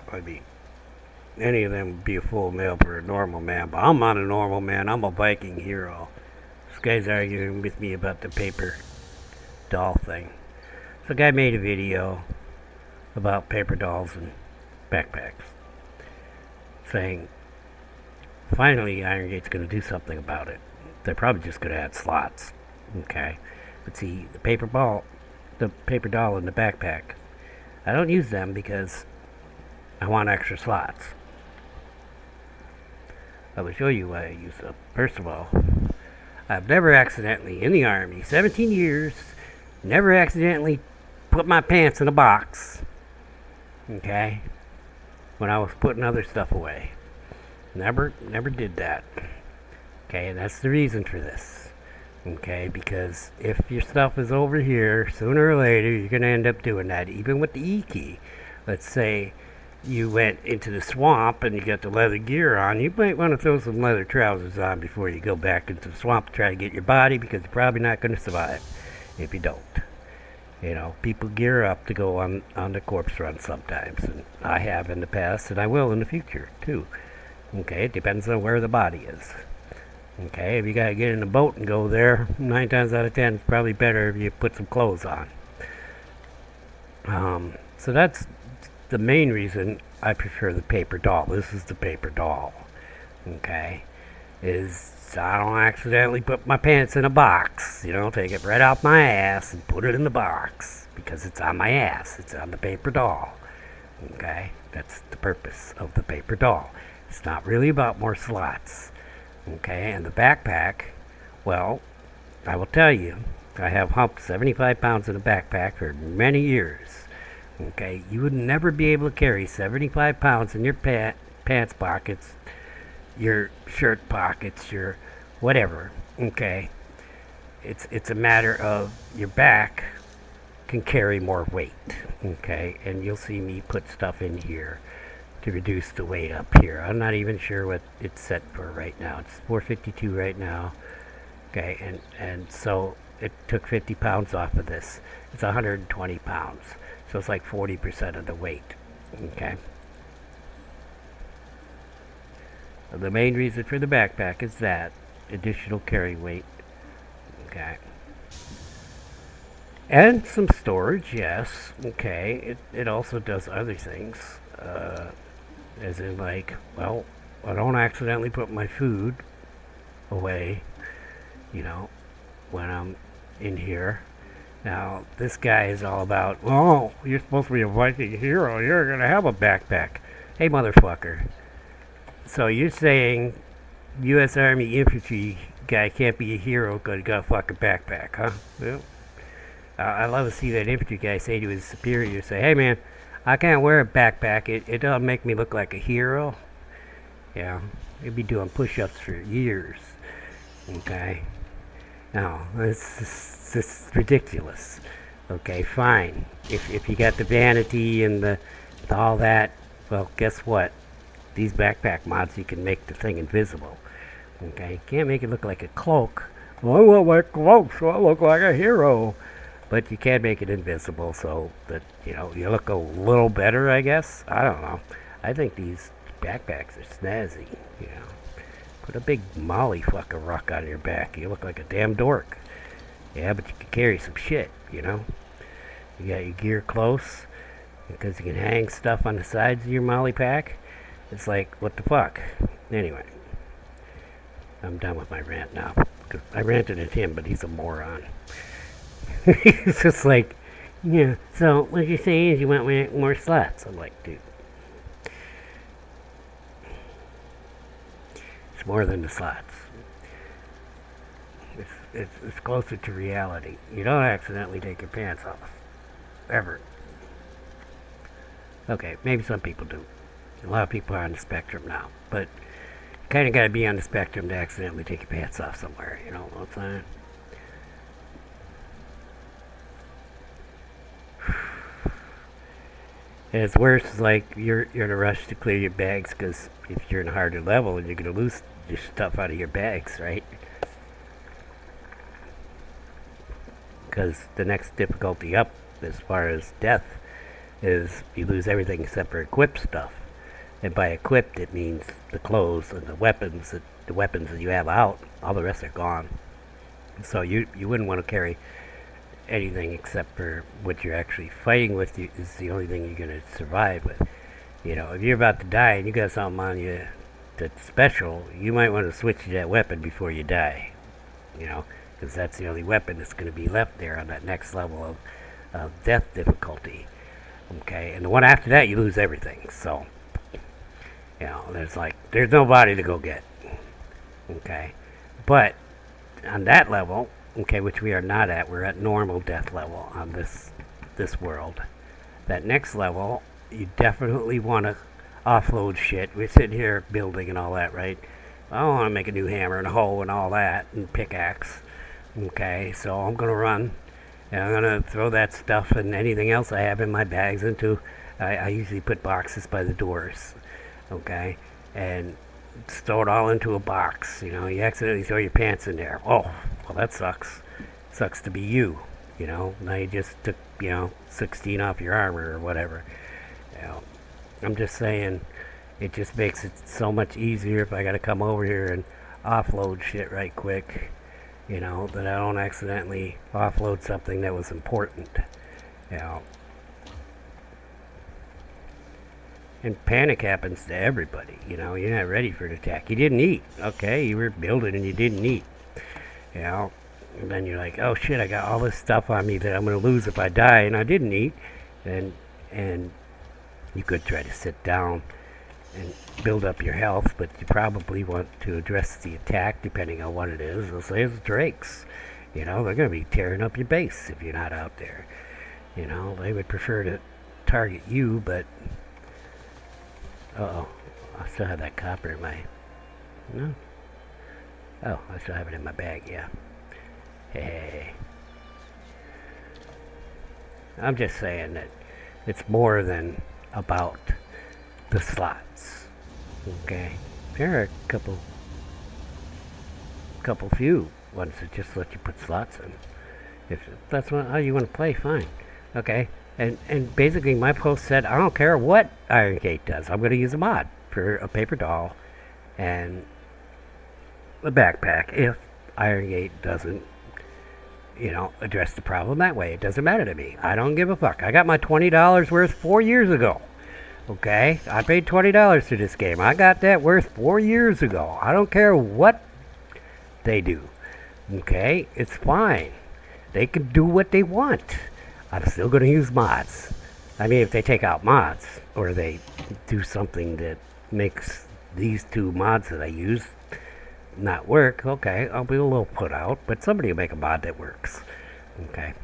Probably any of them would be a full meal for a normal man, but I'm not a normal man. I'm a Viking hero. This guy's arguing with me about the paper doll thing. So a guy made a video about paper dolls and backpacks, saying finally Iron Gate's going to do something about it. They're probably just going to add slots. Okay. But see, the paper doll in the backpack, I don't use them because I want extra slots. I will show you why I use them. First of all, I've never accidentally, in the Army, 17 years, never accidentally put my pants in a box, okay, when I was putting other stuff away. Never did that. Okay, and that's the reason for this. Okay, because if your stuff is over here, sooner or later, you're going to end up doing that, even with the E key. Let's say you went into the swamp and you got the leather gear on, you might want to throw some leather trousers on before you go back into the swamp to try to get your body, because you're probably not going to survive if you don't. You know, people gear up to go on the corpse run sometimes, and I have in the past, and I will in the future, too. Okay, it depends on where the body is. Okay, if you gotta get in a boat and go there, 9 times out of 10, it's probably better if you put some clothes on. So that's the main reason I prefer the paper doll. This is the paper doll. Okay, is I don't accidentally put my pants in a box. You know, take it right off my ass and put it in the box because it's on my ass. It's on the paper doll. Okay, that's the purpose of the paper doll. It's not really about more slots. Okay, and the backpack, well, I will tell you, I have humped 75 pounds in a backpack for many years. Okay, you would never be able to carry 75 pounds in your pants pockets, your shirt pockets, your whatever. Okay, it's a matter of your back can carry more weight. Okay, and you'll see me put stuff in here to reduce the weight up here. I'm not even sure what it's set for right now. It's 452 right now. Okay, and so it took 50 pounds off of this. It's 120 pounds. So it's like 40% of the weight. Okay. So the main reason for the backpack is that additional carry weight. Okay. And some storage, yes. Okay. It also does other things. As in, like, well, I don't accidentally put my food away, you know, when I'm in here. Now, this guy is all about, oh, you're supposed to be a Viking hero. You're going to have a backpack. Hey, motherfucker. So you're saying U.S. Army infantry guy can't be a hero because he got a fucking backpack, huh? Well, I love to see that infantry guy say to his superior, say, hey, man, I can't wear a backpack. It doesn't make me look like a hero. Yeah, you'd be doing push-ups for years. Okay? No, it's just ridiculous. Okay, fine. If you got the vanity and the all that, well, guess what? These backpack mods, you can make the thing invisible. Okay? Can't make it look like a cloak. Well, I want my cloak so I look like a hero. But you can make it invisible so that, you know, you look a little better, I guess. I don't know. I think these backpacks are snazzy, you know. Put a big molly fucking rock on your back. You look like a damn dork. Yeah, but you can carry some shit, you know. You got your gear close because you can hang stuff on the sides of your molly pack. It's like, what the fuck? Anyway, I'm done with my rant now. I ranted at him, but he's a moron. It's just like, yeah, so what you're saying is you want more slots. I'm like, dude, it's more than the slots. It's closer to reality. You don't accidentally take your pants off. Ever. Okay, maybe some people do. A lot of people are on the spectrum now. But you kind of got to be on the spectrum to accidentally take your pants off somewhere. You know what I'm saying? And it's worse, like, you're in a rush to clear your bags because if you're in a harder level and you're going to lose your stuff out of your bags, right? Because the next difficulty up as far as death is you lose everything except for equipped stuff. And by equipped, it means the clothes and the weapons that you have out. All the rest are gone. So you wouldn't want to carry anything except for what you're actually fighting with is the only thing you're going to survive with. You know, if you're about to die and you got something on you that's special, you might want to switch to that weapon before you die. You know, because that's the only weapon that's going to be left there on that next level of death difficulty. Okay, and the one after that, you lose everything. So, you know, there's no body to go get. Okay, but on that level, okay, which we are not at, we're at normal death level on this world. That next level, you definitely want to offload shit. We're sitting here building and all that, right? I don't want to make a new hammer and a hoe and all that and pickaxe. Okay, so I'm gonna run and I'm gonna throw that stuff and anything else I have in my bags into. I usually put boxes by the doors. Okay, and throw it all into a box. You know, you accidentally throw your pants in there. Oh, well, that sucks. Sucks to be you. You know, now you just took 16 off your armor or whatever. You know, I'm just saying, it just makes it so much easier if I got to come over here and offload shit right quick. You know, that I don't accidentally offload something that was important. You know, and panic happens to everybody. You know, you're not ready for an attack. You didn't eat. Okay, you were building and you didn't eat. You know, and then you're like, oh shit, I got all this stuff on me that I'm gonna lose if I die, and I didn't eat. And you could try to sit down and build up your health, but you probably want to address the attack depending on what it is. Let's say it's drakes. You know, they're gonna be tearing up your base if you're not out there. You know, they would prefer to target you, but uh-oh. I still have that copper in my... No? Oh, I still have it in my bag, yeah. Hey. I'm just saying that it's more than about the slots. Okay? There are a couple few ones that just let you put slots in. If that's how you want to play, fine. Okay? And basically my post said, I don't care what Iron Gate does. I'm going to use a mod for a paper doll and a backpack if Iron Gate doesn't, address the problem that way. It doesn't matter to me. I don't give a fuck. I got my $20 worth 4 years ago. Okay? I paid $20 for this game. I got that worth 4 years ago. I don't care what they do. Okay? It's fine. They can do what they want. I'm still going to use mods. I mean, if they take out mods, or they do something that makes these two mods that I use not work, okay, I'll be a little put out, but somebody will make a mod that works. Okay?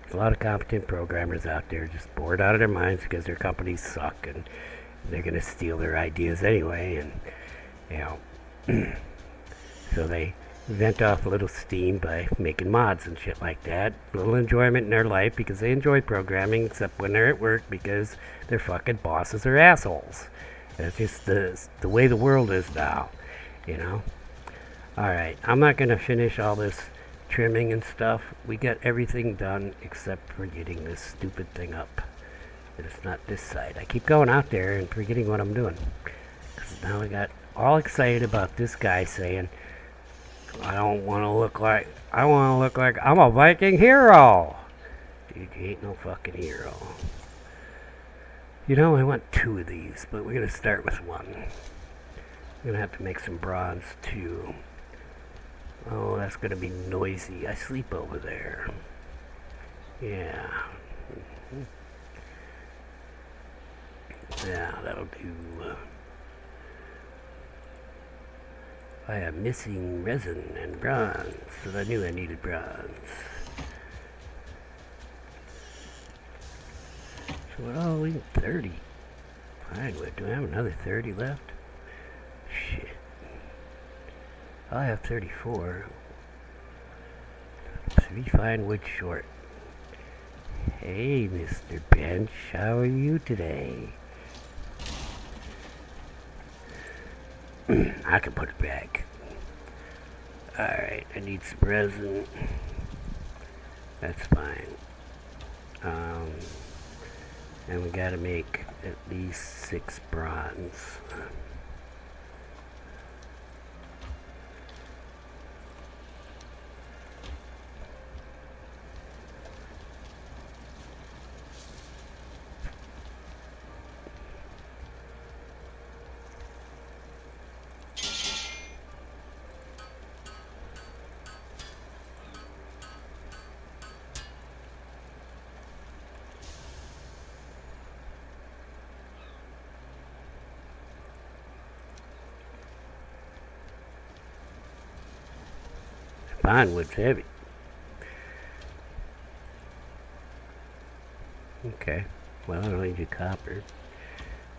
There's a lot of competent programmers out there just bored out of their minds because their companies suck, and they're going to steal their ideas anyway, and, so they vent off a little steam by making mods and shit like that. A little enjoyment in their life because they enjoy programming, except when they're at work because their fucking bosses are assholes. That's just the way the world is now, Alright, I'm not going to finish all this trimming and stuff. We got everything done except for getting this stupid thing up. And it's not this side. I keep going out there and forgetting what I'm doing. Because now I got all excited about this guy saying, I want to look like I'm a Viking hero. Dude, you ain't no fucking hero. I want 2 of these, but we're going to start with 1. We're going to have to make some bronze too. Oh, that's going to be noisy. I sleep over there. Yeah. Yeah, that'll do. I am missing resin and bronze, so I knew I needed bronze. So we're all in 30. Fine, do I have another 30 left? Shit. I have 34. 3 fine wood short. Hey, Mr. Bench, how are you today? I can put it back. Alright, I need some resin. That's fine. And we gotta make at least 6 bronze. pine wood's heavy. Okay. Well, I don't need your copper.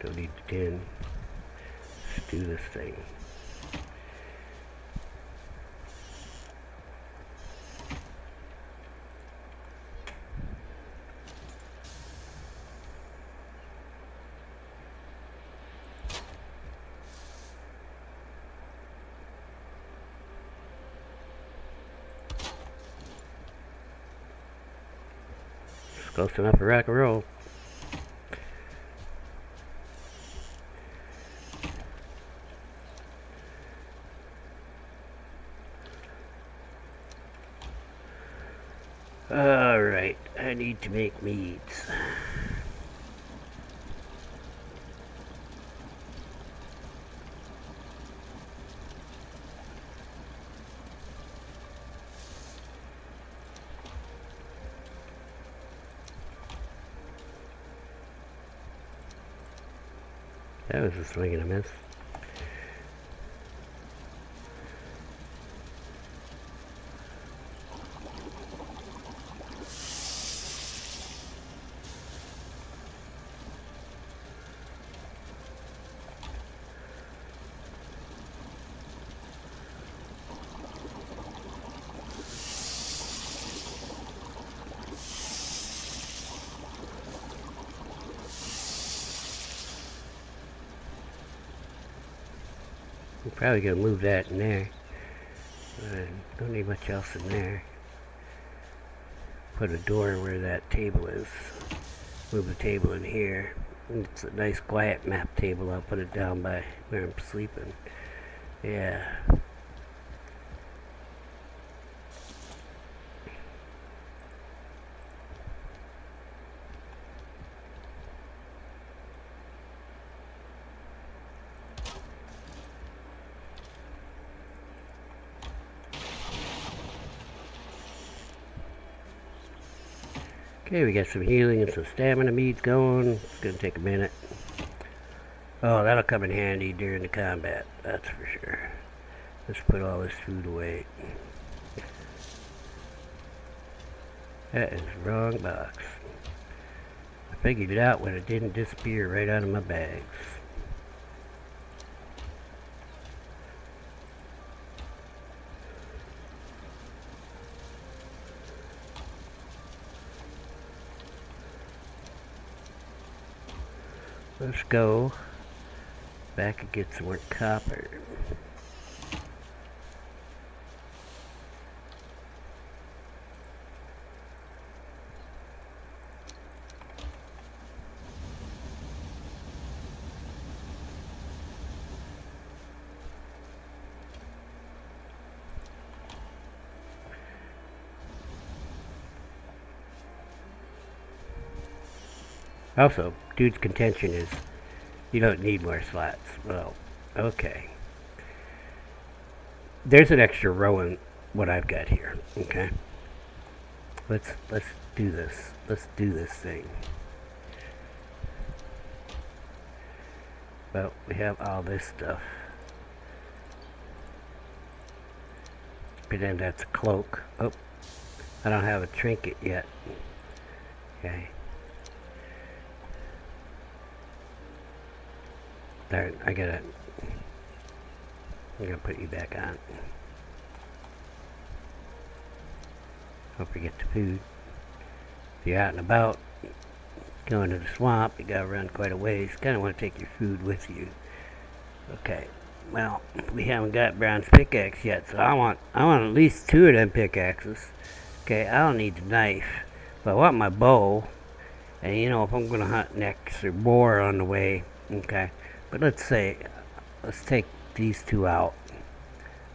Don't need the tin. Let's do this thing. It's close enough for rock and roll. Alright, I need to make meads. That was a swing and a miss. I'm probably gonna move that in there. Don't need much else in there. Put a door where that table is. Move the table in here. It's a nice quiet map table. I'll put it down by where I'm sleeping. Yeah. Okay, we got some healing and some stamina meads going. It's gonna take a minute. Oh, that'll come in handy during the combat, that's for sure. Let's put all this food away. That is the wrong box. I figured it out when it didn't disappear right out of my bags. Let's go back and get some more copper. Also, dude's contention is you don't need more slots. Well, okay. There's an extra row in what I've got here. Okay. Let's do this. Let's do this thing. Well, we have all this stuff. Pretend that's a cloak. Oh, I don't have a trinket yet. Okay. There, I'm gonna put you back on. Don't forget the food. If you're out and about, going to the swamp, you gotta run quite a ways. Kinda wanna take your food with you. Okay. Well, we haven't got Brown's pickaxe yet, so I want at least 2 of them pickaxes. Okay, I don't need the knife. But I want my bow. And you know, if I'm gonna hunt next or boar on the way, okay. But let's take these 2 out.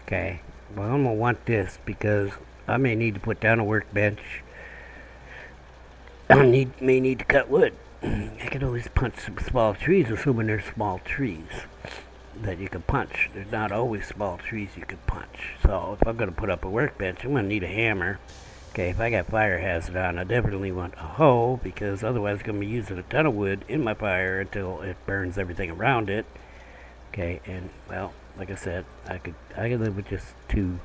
Okay. Well, I'm gonna want this because I may need to put down a workbench. I may need to cut wood. I can always punch some small trees, assuming there's small trees that you can punch. There's not always small trees you can punch. So if I'm gonna put up a workbench, I'm gonna need a hammer. Okay, if I got fire hazard on, I definitely want a hoe because otherwise I'm going to be using a ton of wood in my fire until it burns everything around it. Okay, and well, like I said, I could live with just 2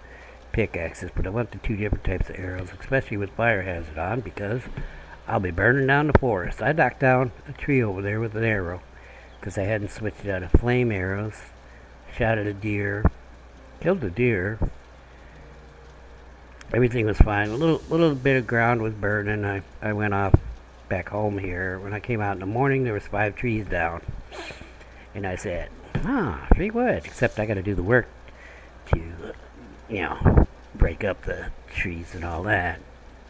pickaxes, but I want the 2 different types of arrows, especially with fire hazard on, because I'll be burning down the forest. I knocked down a tree over there with an arrow, because I hadn't switched out of flame arrows. Shot at a deer, killed the deer. Everything was fine. A little bit of ground was burning. I went off back home here. When I came out in the morning, there was 5 trees down. And I said, free wood. Except I got to do the work to, break up the trees and all that.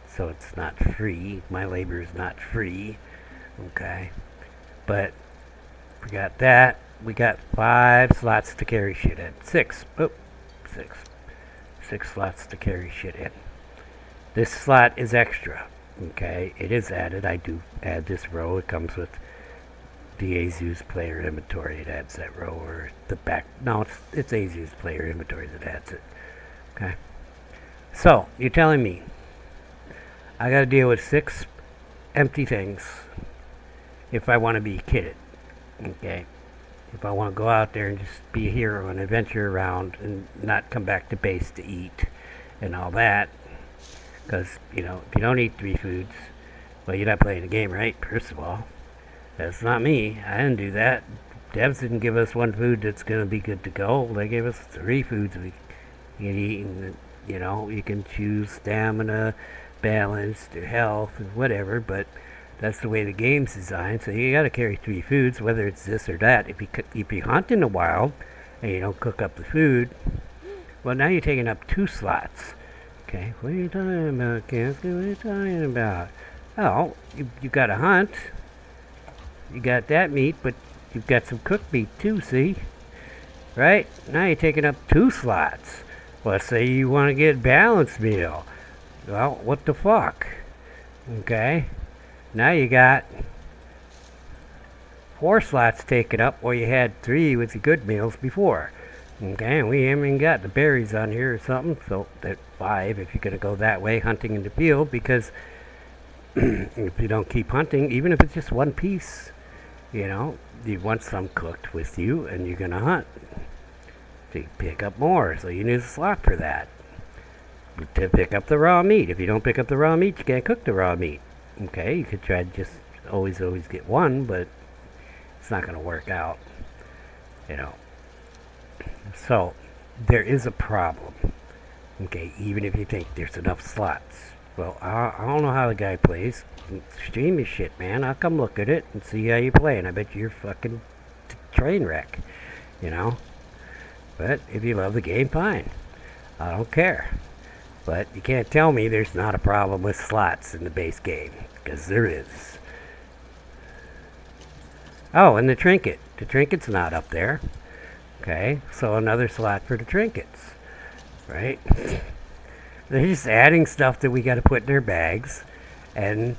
So it's not free. My labor is not free. Okay. But we got that. We got 5 slots to carry shit in. 6. 6 slots to carry shit in. This slot is extra. Okay, it is added. I do add this row. It comes with the Azu's player inventory. It adds that row, or the back. No, it's Azu's player inventory that adds it. Okay. So you're telling me I got to deal with 6 empty things if I want to be kidded. Okay. If I want to go out there and just be a hero and adventure around and not come back to base to eat and all that. Because, if you don't eat 3 foods, well, you're not playing the game right, first of all. That's not me. I didn't do that. Devs didn't give us 1 food that's going to be good to go. They gave us 3 foods we can eat. And, you can choose stamina, balanced, or health, or whatever, but that's the way the game's designed. So you got to carry 3 foods, whether it's this or that. If you hunt in the wild and you don't cook up the food, well, now you're taking up 2 slots. Okay, what are you talking about, Casca? What are you talking about? Oh, you got to hunt. You got that meat, but you've got some cooked meat too, see? Right? Now you're taking up 2 slots. Let's say you want to get a balanced meal. Well, what the fuck? Okay? Now you got 4 slots taken up where you had 3 with the good meals before. Okay, and we haven't even got the berries on here or something, so that's 5 if you're going to go that way, hunting in the field, because if you don't keep hunting, even if it's just 1 piece, you want some cooked with you, and you're going to hunt. So you pick up more, so you need a slot for that. To pick up the raw meat. If you don't pick up the raw meat, you can't cook the raw meat. Okay, you could try to just always get 1, but it's not going to work out, So, there is a problem. Okay, even if you think there's enough slots. Well, I don't know how the guy plays. Stream his shit, man. I'll come look at it and see how you play, and I bet you're fucking train wreck, But if you love the game, fine. I don't care. But you can't tell me there's not a problem with slots in the base game, because there is. Oh, and the trinket. The trinket's not up there. Okay, so another slot for the trinkets, right? They're just adding stuff that we got to put in their bags, and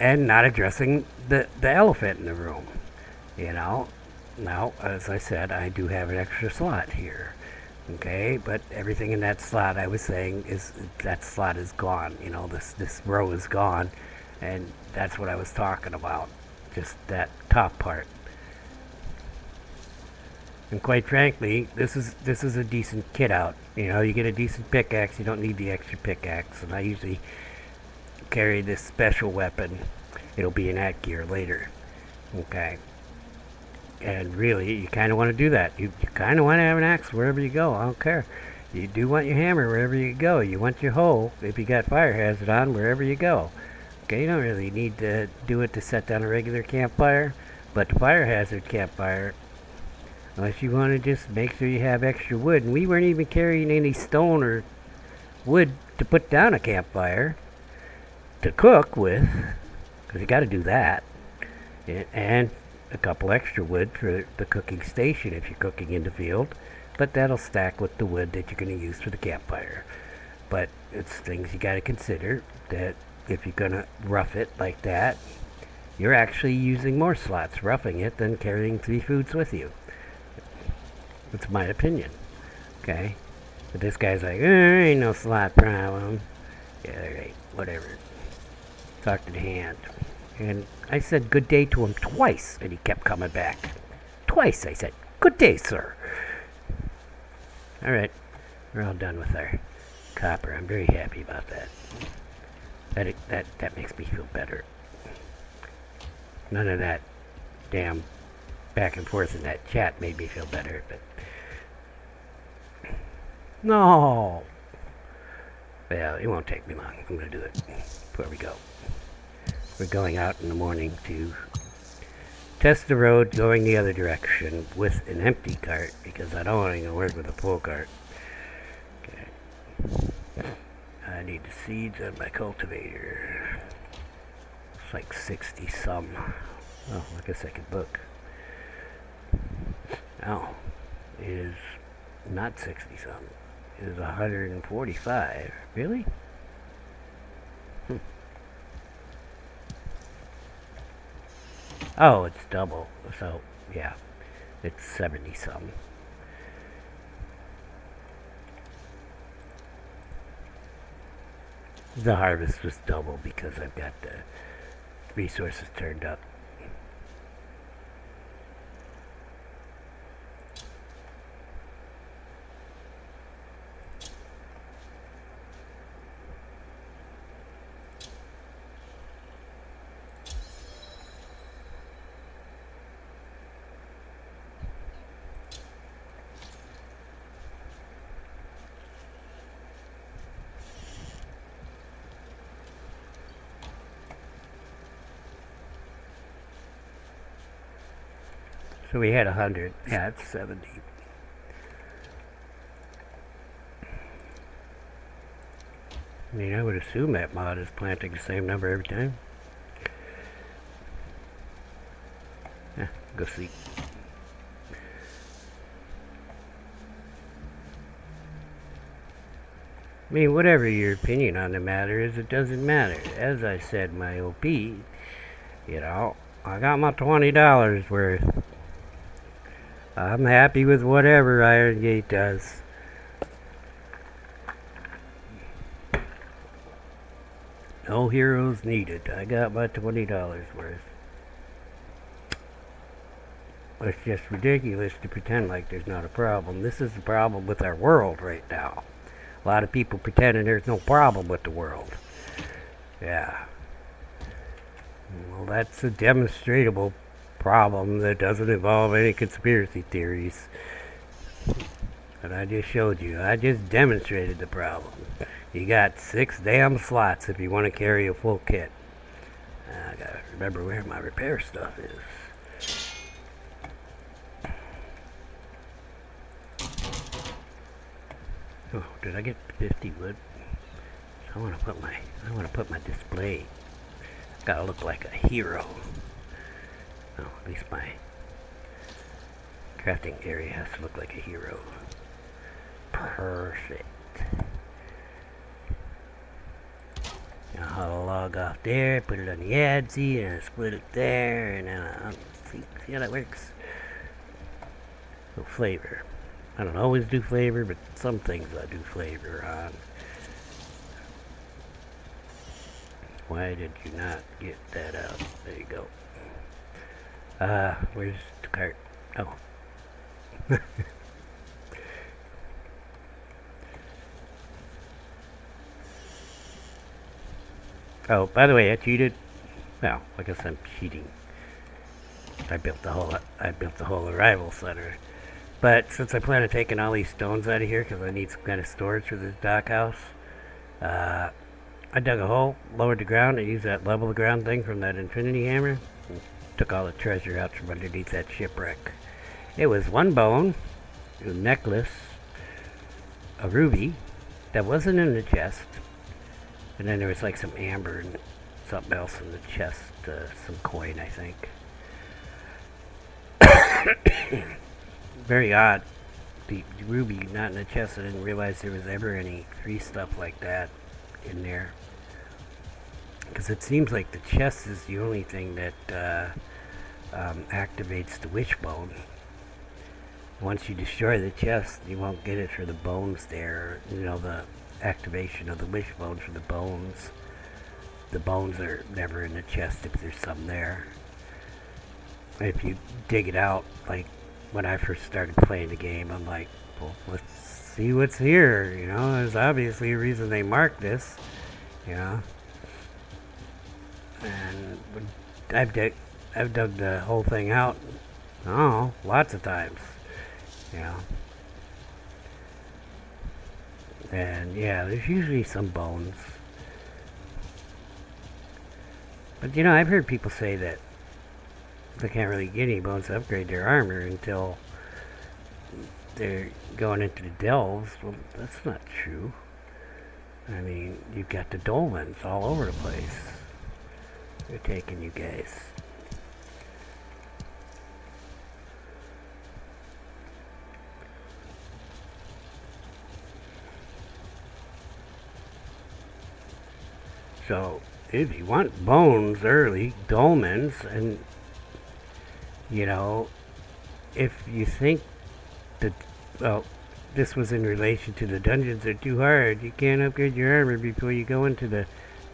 not addressing the elephant in the room, Now, as I said, I do have an extra slot here. Okay, but everything in that slot, I was saying, is that slot is gone. This row is gone, and that's what I was talking about. Just that top part. And quite frankly, this is a decent kit out. You get a decent pickaxe. You don't need the extra pickaxe. And I usually carry this special weapon. It'll be in that gear later. Okay. And really, you kind of want to do that. You kind of want to have an axe wherever you go. I don't care. You do want your hammer wherever you go. You want your hoe, if you got fire hazard on, wherever you go. Okay, you don't really need to do it to set down a regular campfire. But the fire hazard campfire, unless you want to just make sure you have extra wood. And we weren't even carrying any stone or wood to put down a campfire to cook with, because you got to do that. And a couple extra wood for the cooking station if you're cooking in the field, but that'll stack with the wood that you're going to use for the campfire. But it's things you got to consider, that if you're going to rough it like that, you're actually using more slots roughing it than carrying 3 foods with you. That's my opinion. Okay, but this guy's like, there ain't no slot problem. Yeah, there ain't. Whatever. Talk to the hand. And I said good day to him twice, and he kept coming back. Twice I said, good day, sir. Alright, we're all done with our copper. I'm very happy about that. That makes me feel better. None of that damn back and forth in that chat made me feel better, but no. Well, it won't take me long. I'm gonna do it before we go. We're going out in the morning to test the road going the other direction with an empty cart because I don't want to work with a full cart. Okay. I need the seeds on my cultivator. It's like 60 some. Oh, I guess I could book. Oh, it is not 60 some. It is 145. Really? Oh, it's double. So, yeah. It's 70 some. The harvest was double because I've got the resources turned up. So we had 100. Yeah, it's 70. I mean, I would assume that mod is planting the same number every time. Yeah, go see. I mean, whatever your opinion on the matter is, it doesn't matter. As I said, my OP, you know, I got my $20 worth. I'm happy with whatever Iron Gate does. No heroes needed. I got my $20 worth. It's just ridiculous to pretend like there's not a problem. This is the problem with our world right now. A lot of people pretending there's no problem with the world. Yeah. Well, that's a demonstrable problem that doesn't involve any conspiracy theories. And I just showed you. I just demonstrated the problem. You got 6 damn slots if you want to carry a full kit. I gotta remember where my repair stuff is. Oh, did I get 50 wood? I want to put my display. Gotta look like a hero. Oh, at least my crafting area has to look like a hero. Perfect. I'll log off there, put it on the ADSI, and I split it there, and then see how that works. So flavor. I don't always do flavor, but some things I do flavor on. Why did you not get that out? There you go. Where's the cart? Oh. Oh, by the way, I cheated. Well, I guess I'm cheating. I built the whole arrival center. But since I plan on taking all these stones out of here because I need some kind of storage for this dock house, I dug a hole, lowered the ground, and used that level the ground thing from that infinity hammer. And took all the treasure out from underneath that shipwreck. It was one bone, a necklace, a ruby that wasn't in the chest, and then there was like some amber and something else in the chest, some coin, I think. Very odd. The ruby not in the chest. I didn't realize there was ever any free stuff like that in there. Because it seems like the chest is the only thing that activates the wishbone. Once you destroy the chest, you won't get it for the bones there. You know, the activation of the wishbone for the bones. The bones are never in the chest if there's some there. If you dig it out, like when I first started playing the game, I'm like, well, let's see what's here. You know, there's obviously a reason they marked this. You know, and I've dug the whole thing out. Oh, lots of times. You know, and yeah, there's usually some bones. But you know, I've heard people say that they can't really get any bones to upgrade their armor until they're going into the delves. Well, that's not true. I mean, you've got the dolmens all over the place. They're taking you guys. So, if you want bones early, dolmens, and you know, if you think that, well, this was in relation to the dungeons are too hard, you can't upgrade your armor before you go into the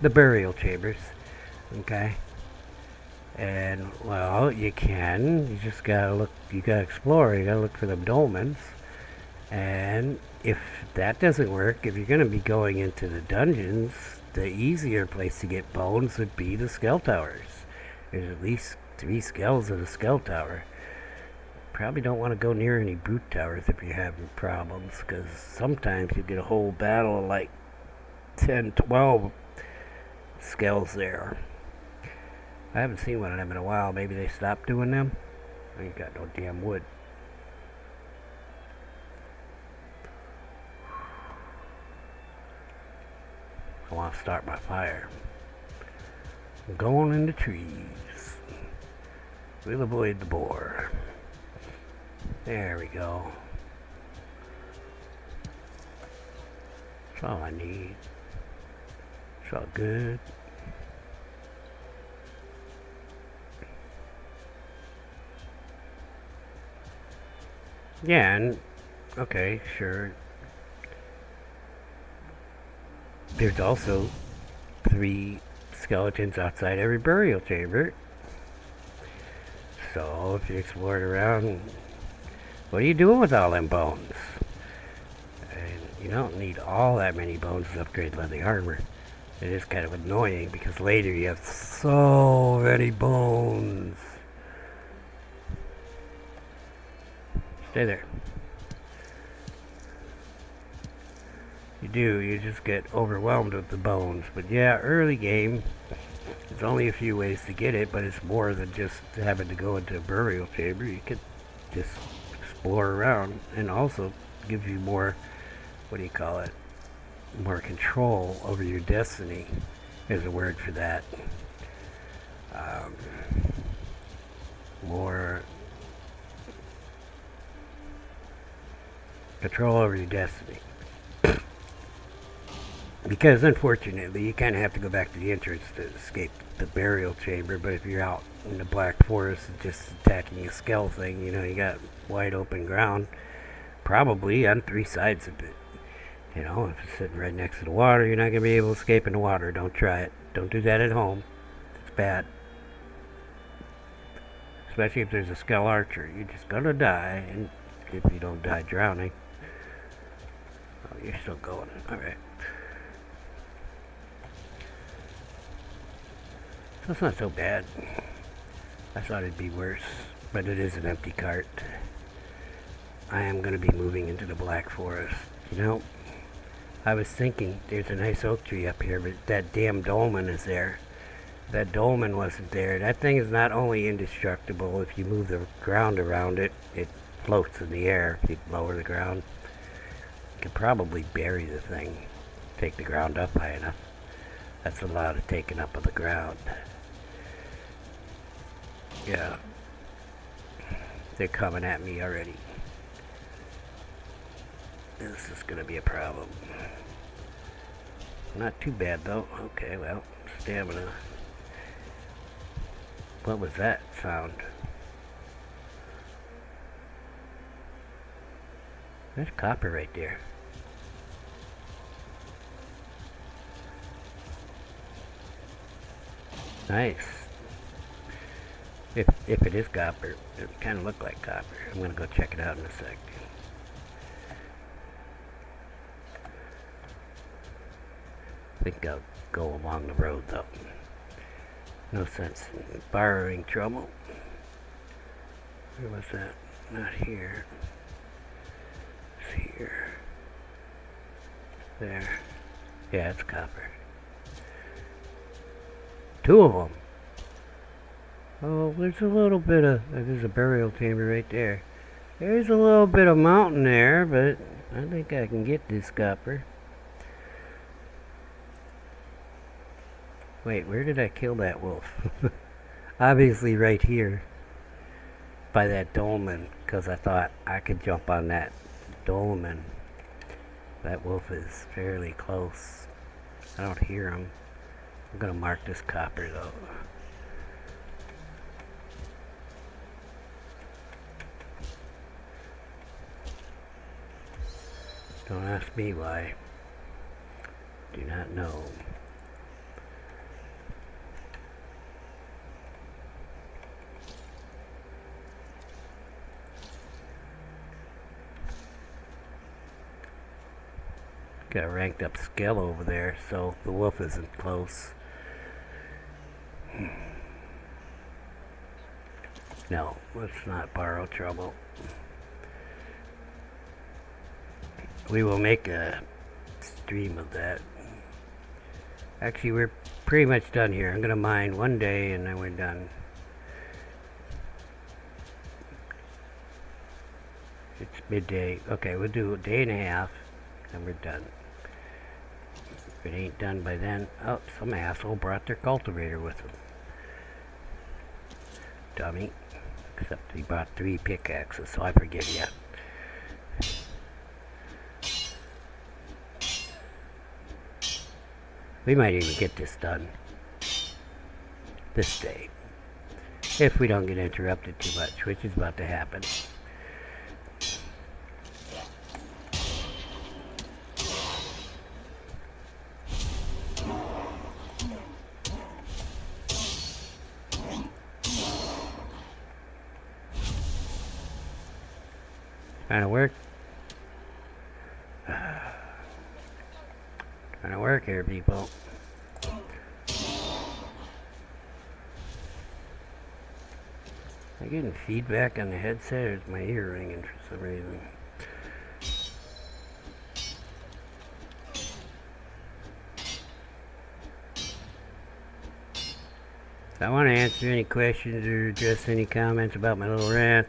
burial chambers. Okay? And, well, you can. You just gotta look, you gotta explore, you gotta look for them dolmens. And if that doesn't work, if you're gonna be going into the dungeons, the easier place to get bones would be the Skell Towers. There's at least 3 skells in a Skell Tower. Probably don't want to go near any brute towers if you're having problems, because sometimes you get a whole battle of like 10, 12 skells there. I haven't seen one of them in a while. Maybe they stopped doing them. I ain't got no damn wood. I want to start my fire. I'm going in the trees. We'll avoid the boar. There we go. That's all I need. It's all good. Yeah, and okay, sure. There's also 3 skeletons outside every burial chamber. So if you explore it around, what are you doing with all them bones? And you don't need all that many bones to upgrade leather armor. It is kind of annoying because later you have so many bones. Stay there. You do, you just get overwhelmed with the bones. But yeah, early game, there's only a few ways to get it, but it's more than just having to go into a burial chamber. You could just explore around, and also gives you more, what do you call it, more control over your destiny. There's a word for that. More control over your destiny. Because unfortunately, you kind of have to go back to the entrance to escape the burial chamber, but if you're out in the Black Forest and just attacking a skell thing, you know, you got wide open ground, probably on 3 sides of it. You know, if it's sitting right next to the water, you're not going to be able to escape in the water. Don't try it. Don't do that at home. It's bad. Especially if there's a skell archer. You're just going to die, and if you don't die drowning. Oh, you're still going. Alright. So it's not so bad. I thought it'd be worse, but it is an empty cart. I am going to be moving into the Black Forest. You know, I was thinking there's a nice oak tree up here, but that damn dolmen is there. That dolmen wasn't there. That thing is not only indestructible, if you move the ground around it, it floats in the air if you lower the ground. You could probably bury the thing, take the ground up high enough. That's a lot of taking up of the ground. Yeah. They're coming at me already. This is gonna be a problem. Not too bad though. Okay, well, stamina. What was that sound? There's copper right there. Nice. If it is copper, it kind of look like copper. I'm gonna go check it out in a sec. I think I'll go along the road though. No sense in borrowing trouble. Where was that? Not here. It's here. There. Yeah, it's copper. Two of them. Oh, there's a little bit of... there's a burial chamber right there. There's a little bit of mountain there, but I think I can get this copper. Wait, where did I kill that wolf? Obviously right here. By that dolmen, because I thought I could jump on that dolmen. That wolf is fairly close. I don't hear him. I'm going to mark this copper though. Don't ask me why. Do not know. Got a ranked up skill over there, so the wolf isn't close. No, let's not borrow trouble. We will make a stream of that. Actually, we're pretty much done here. I'm gonna mine one day and then we're done. It's midday. Okay, we'll do a day and a half and we're done. If it ain't done by then, oh, some asshole brought their cultivator with them. Dummy. Except he brought 3 pickaxes, so I forgive you. We might even get this done this day, if we don't get interrupted too much, which is about to happen. Trying to work. Trying to work here, people. Am I getting feedback on the headset, or is my ear ringing for some reason? If I want to answer any questions or address any comments about my little rant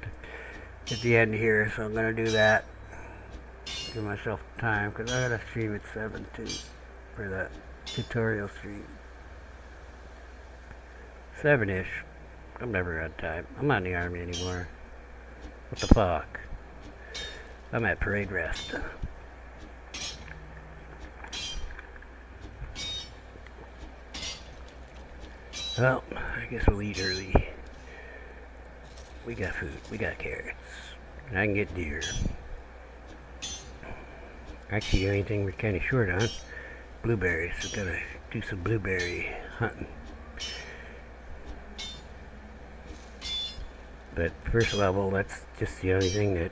at the end here, so I'm going to do that. Give myself time, because I got to stream at 7 too, for that tutorial stream. 7-ish. I'm never on time. I'm not in the army anymore. What the fuck? I'm at parade rest. Well, I guess we'll eat early. We got food. We got carrots. And I can get deer. Actually, the only thing we're kind of short on, blueberries. We're gonna do some blueberry hunting. But first level, that's just the only thing that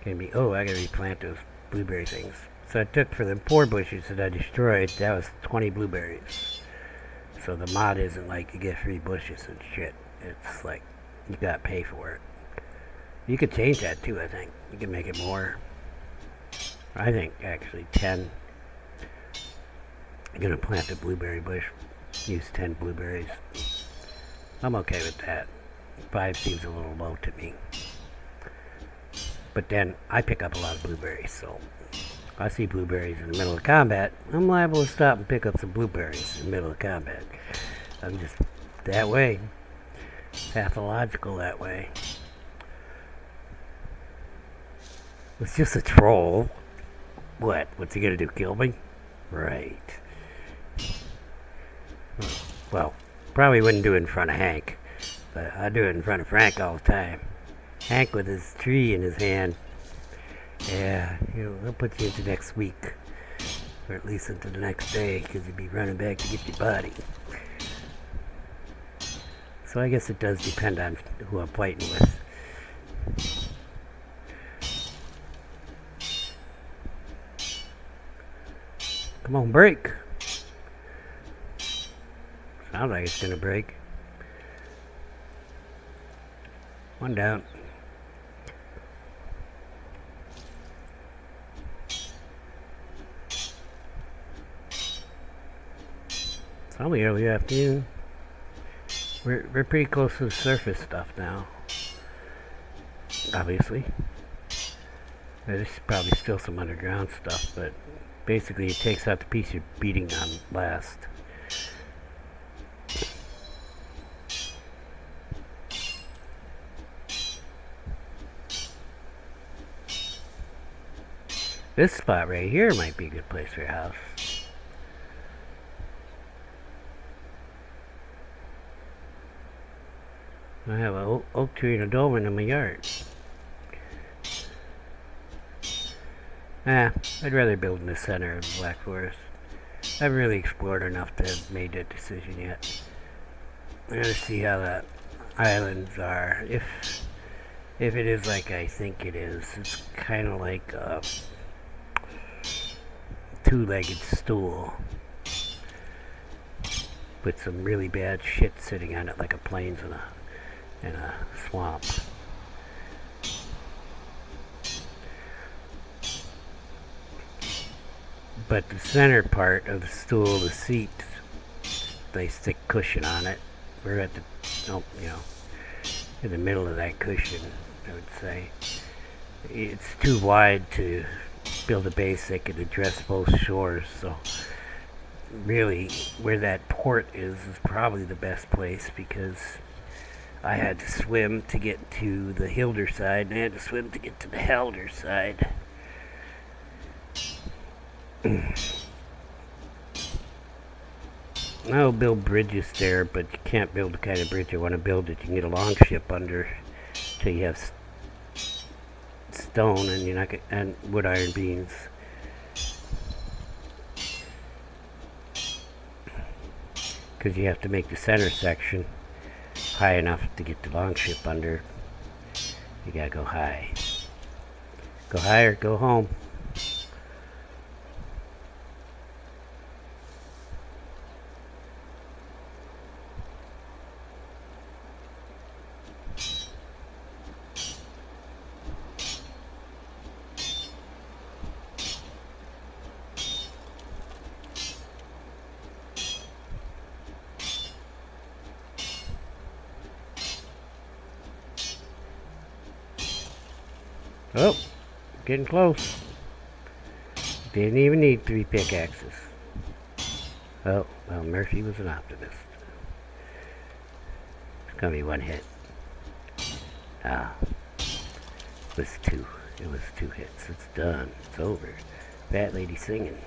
can be. Oh, I gotta replant those blueberry things. So I took for them 4 bushes that I destroyed. That was 20 blueberries. So the mod isn't like you get free bushes and shit. It's like you gotta pay for it. You could change that too, I think. You can make it more. I think actually 10. I'm gonna plant a blueberry bush. Use 10 blueberries. I'm okay with that. 5 seems a little low to me. But then I pick up a lot of blueberries, so I see blueberries in the middle of combat, I'm liable to stop and pick up some blueberries in the middle of combat. I'm just that way. Pathological that way. It's just a troll. What? What's he gonna do? Kill me? Right. Well, probably wouldn't do it in front of Hank, but I do it in front of Frank all the time. Hank with his tree in his hand. Yeah, I'll put you into next week, or at least into the next day, because you'll be running back to get your body. So I guess it does depend on who I'm fighting with. Come on, break. Sounds like it's gonna break. One down. It's probably early afternoon. We're pretty close to the surface stuff now. Obviously. There's probably still some underground stuff, but basically it takes out the piece you're beating on last. This spot right here might be a good place for your house. I have an oak tree and a dolmen in my yard. I'd rather build in the center of the Black Forest. I haven't really explored enough to have made that decision yet. I'm gonna see how the islands are. If it is like I think it is, it's kind of like a two-legged stool with some really bad shit sitting on it, like a plains in a swamp. But the center part of the stool, the seat, they stick cushion on it. We're at the, in the middle of that cushion, I would say. It's too wide to build a base that could address both shores, so really where that port is probably the best place, because I had to swim to get to the Hilder side, and I had to swim to get to the Helder side. I'll build bridges there, but you can't build the kind of bridge I want to build that you can get a longship under till you have stone and and wood iron beams. Because you have to make the center section high enough to get the longship under. You gotta go high. Go higher, go home. Oh, getting close. Didn't even need 3 pickaxes. Oh, well, Murphy was an optimist. It's gonna be 1 hit. It was 2. It was 2 hits. It's done. It's over. Fat lady singing.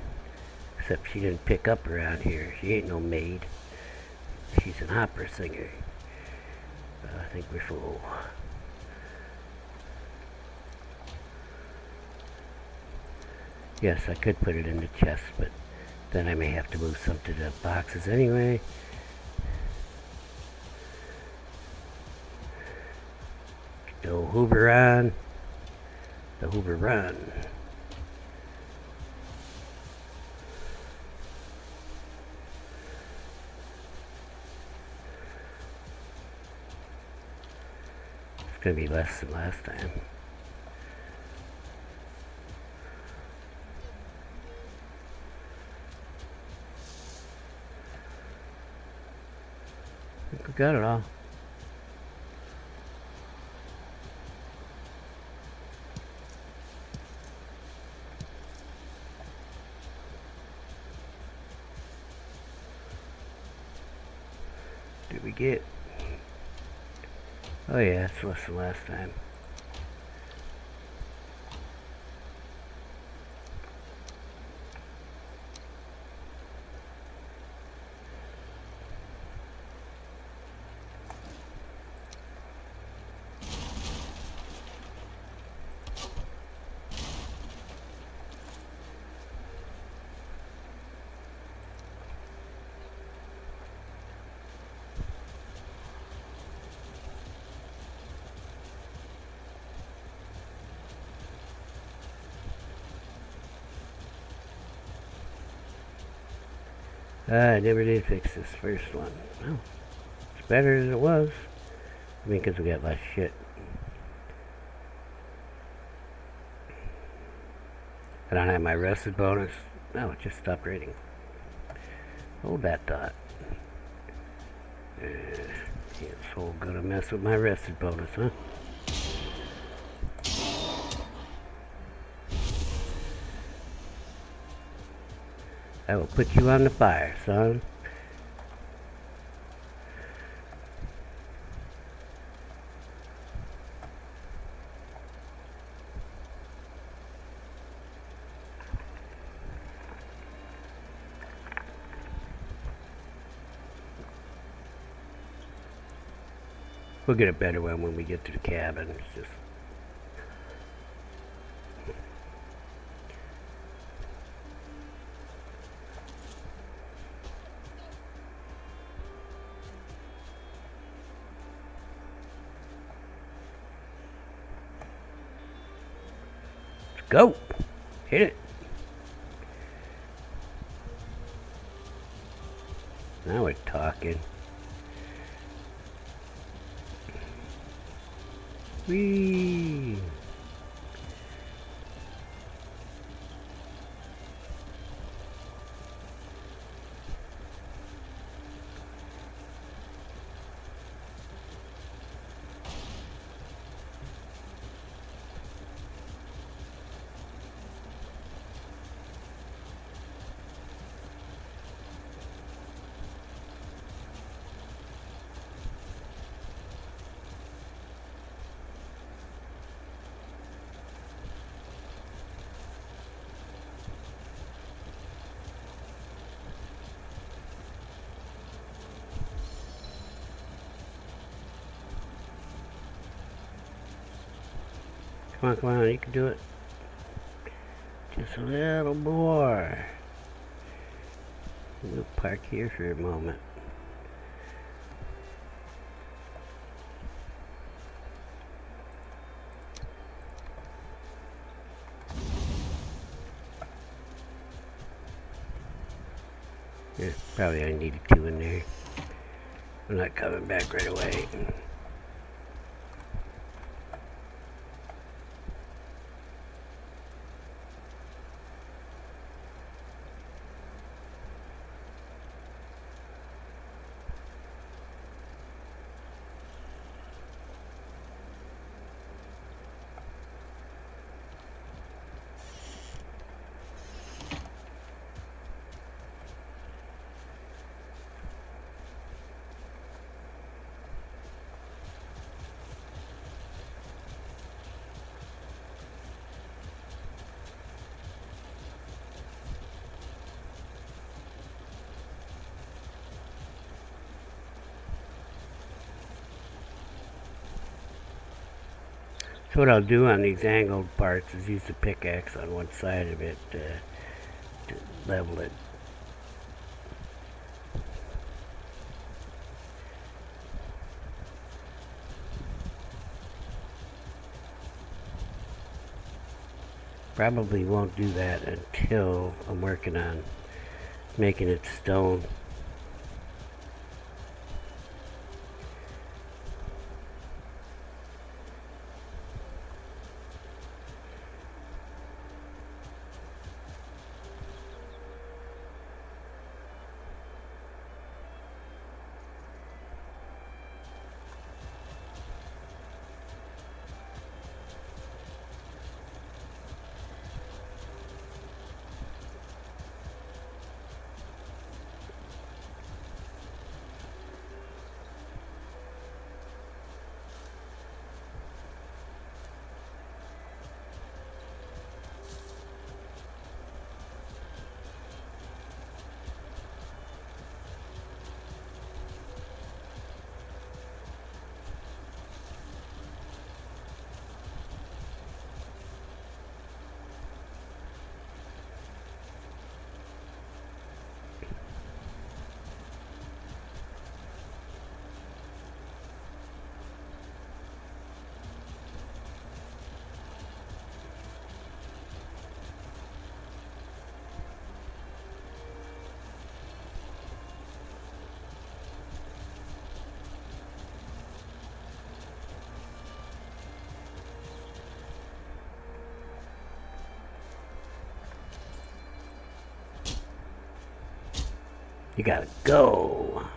Except she didn't pick up around here. She ain't no maid. She's an opera singer. I think we're full. Yes, I could put it in the chest, but then I may have to move some to the boxes anyway. The Hoover on. The Hoover run. It's going to be less than last time. I think we got it all. Did we get? Oh yeah, it's less than last time. I never did fix this first one. Well, it's better as it was. I mean, because we got less shit. I don't have my rested bonus. No, it just stopped reading. Hold that thought. Can't so gonna mess with my rested bonus, huh? I will put you on the fire, son. We'll get a better one when we get to the cabin. It's just let's go. Hit it. Now we're talking. Whee! Come on, you can do it. Just a little more. We'll park here for a moment. Yeah, probably I needed two in there. I'm not coming back right away. So what I'll do on these angled parts is use the pickaxe on one side of it to level it. Probably won't do that until I'm working on making it stone. You gotta go.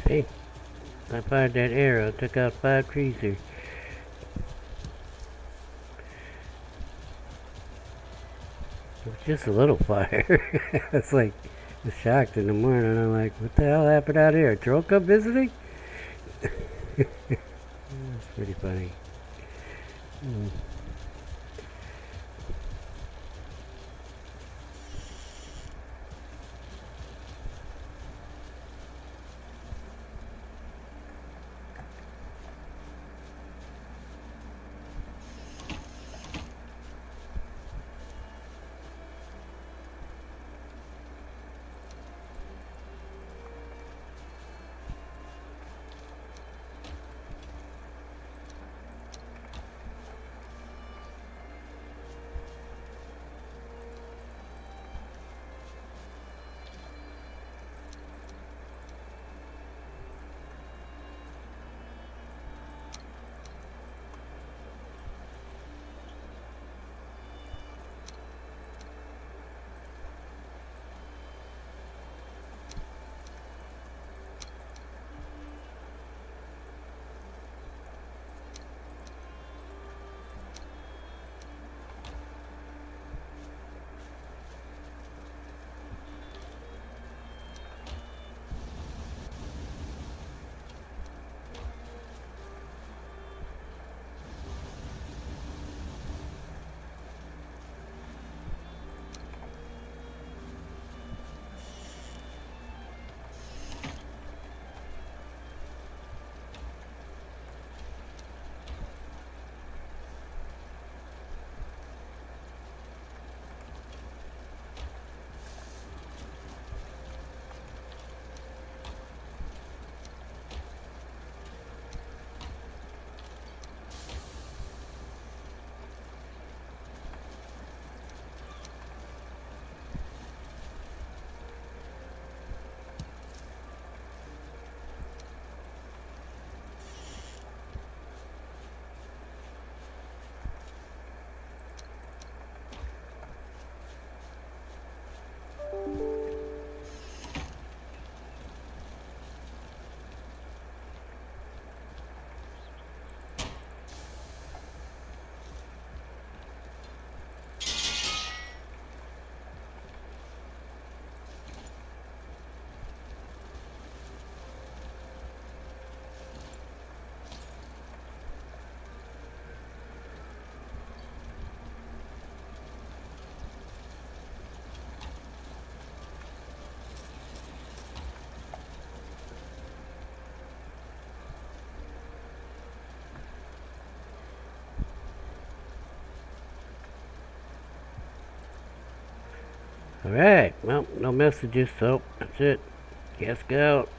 See? I fired that arrow, took out 5 trees here. It was just a little fire. It's like, I was shocked in the morning. I'm like, what the hell happened out here? A troll come visiting? That's pretty funny. Mm. Alright, well, no messages, so that's it. Casca out.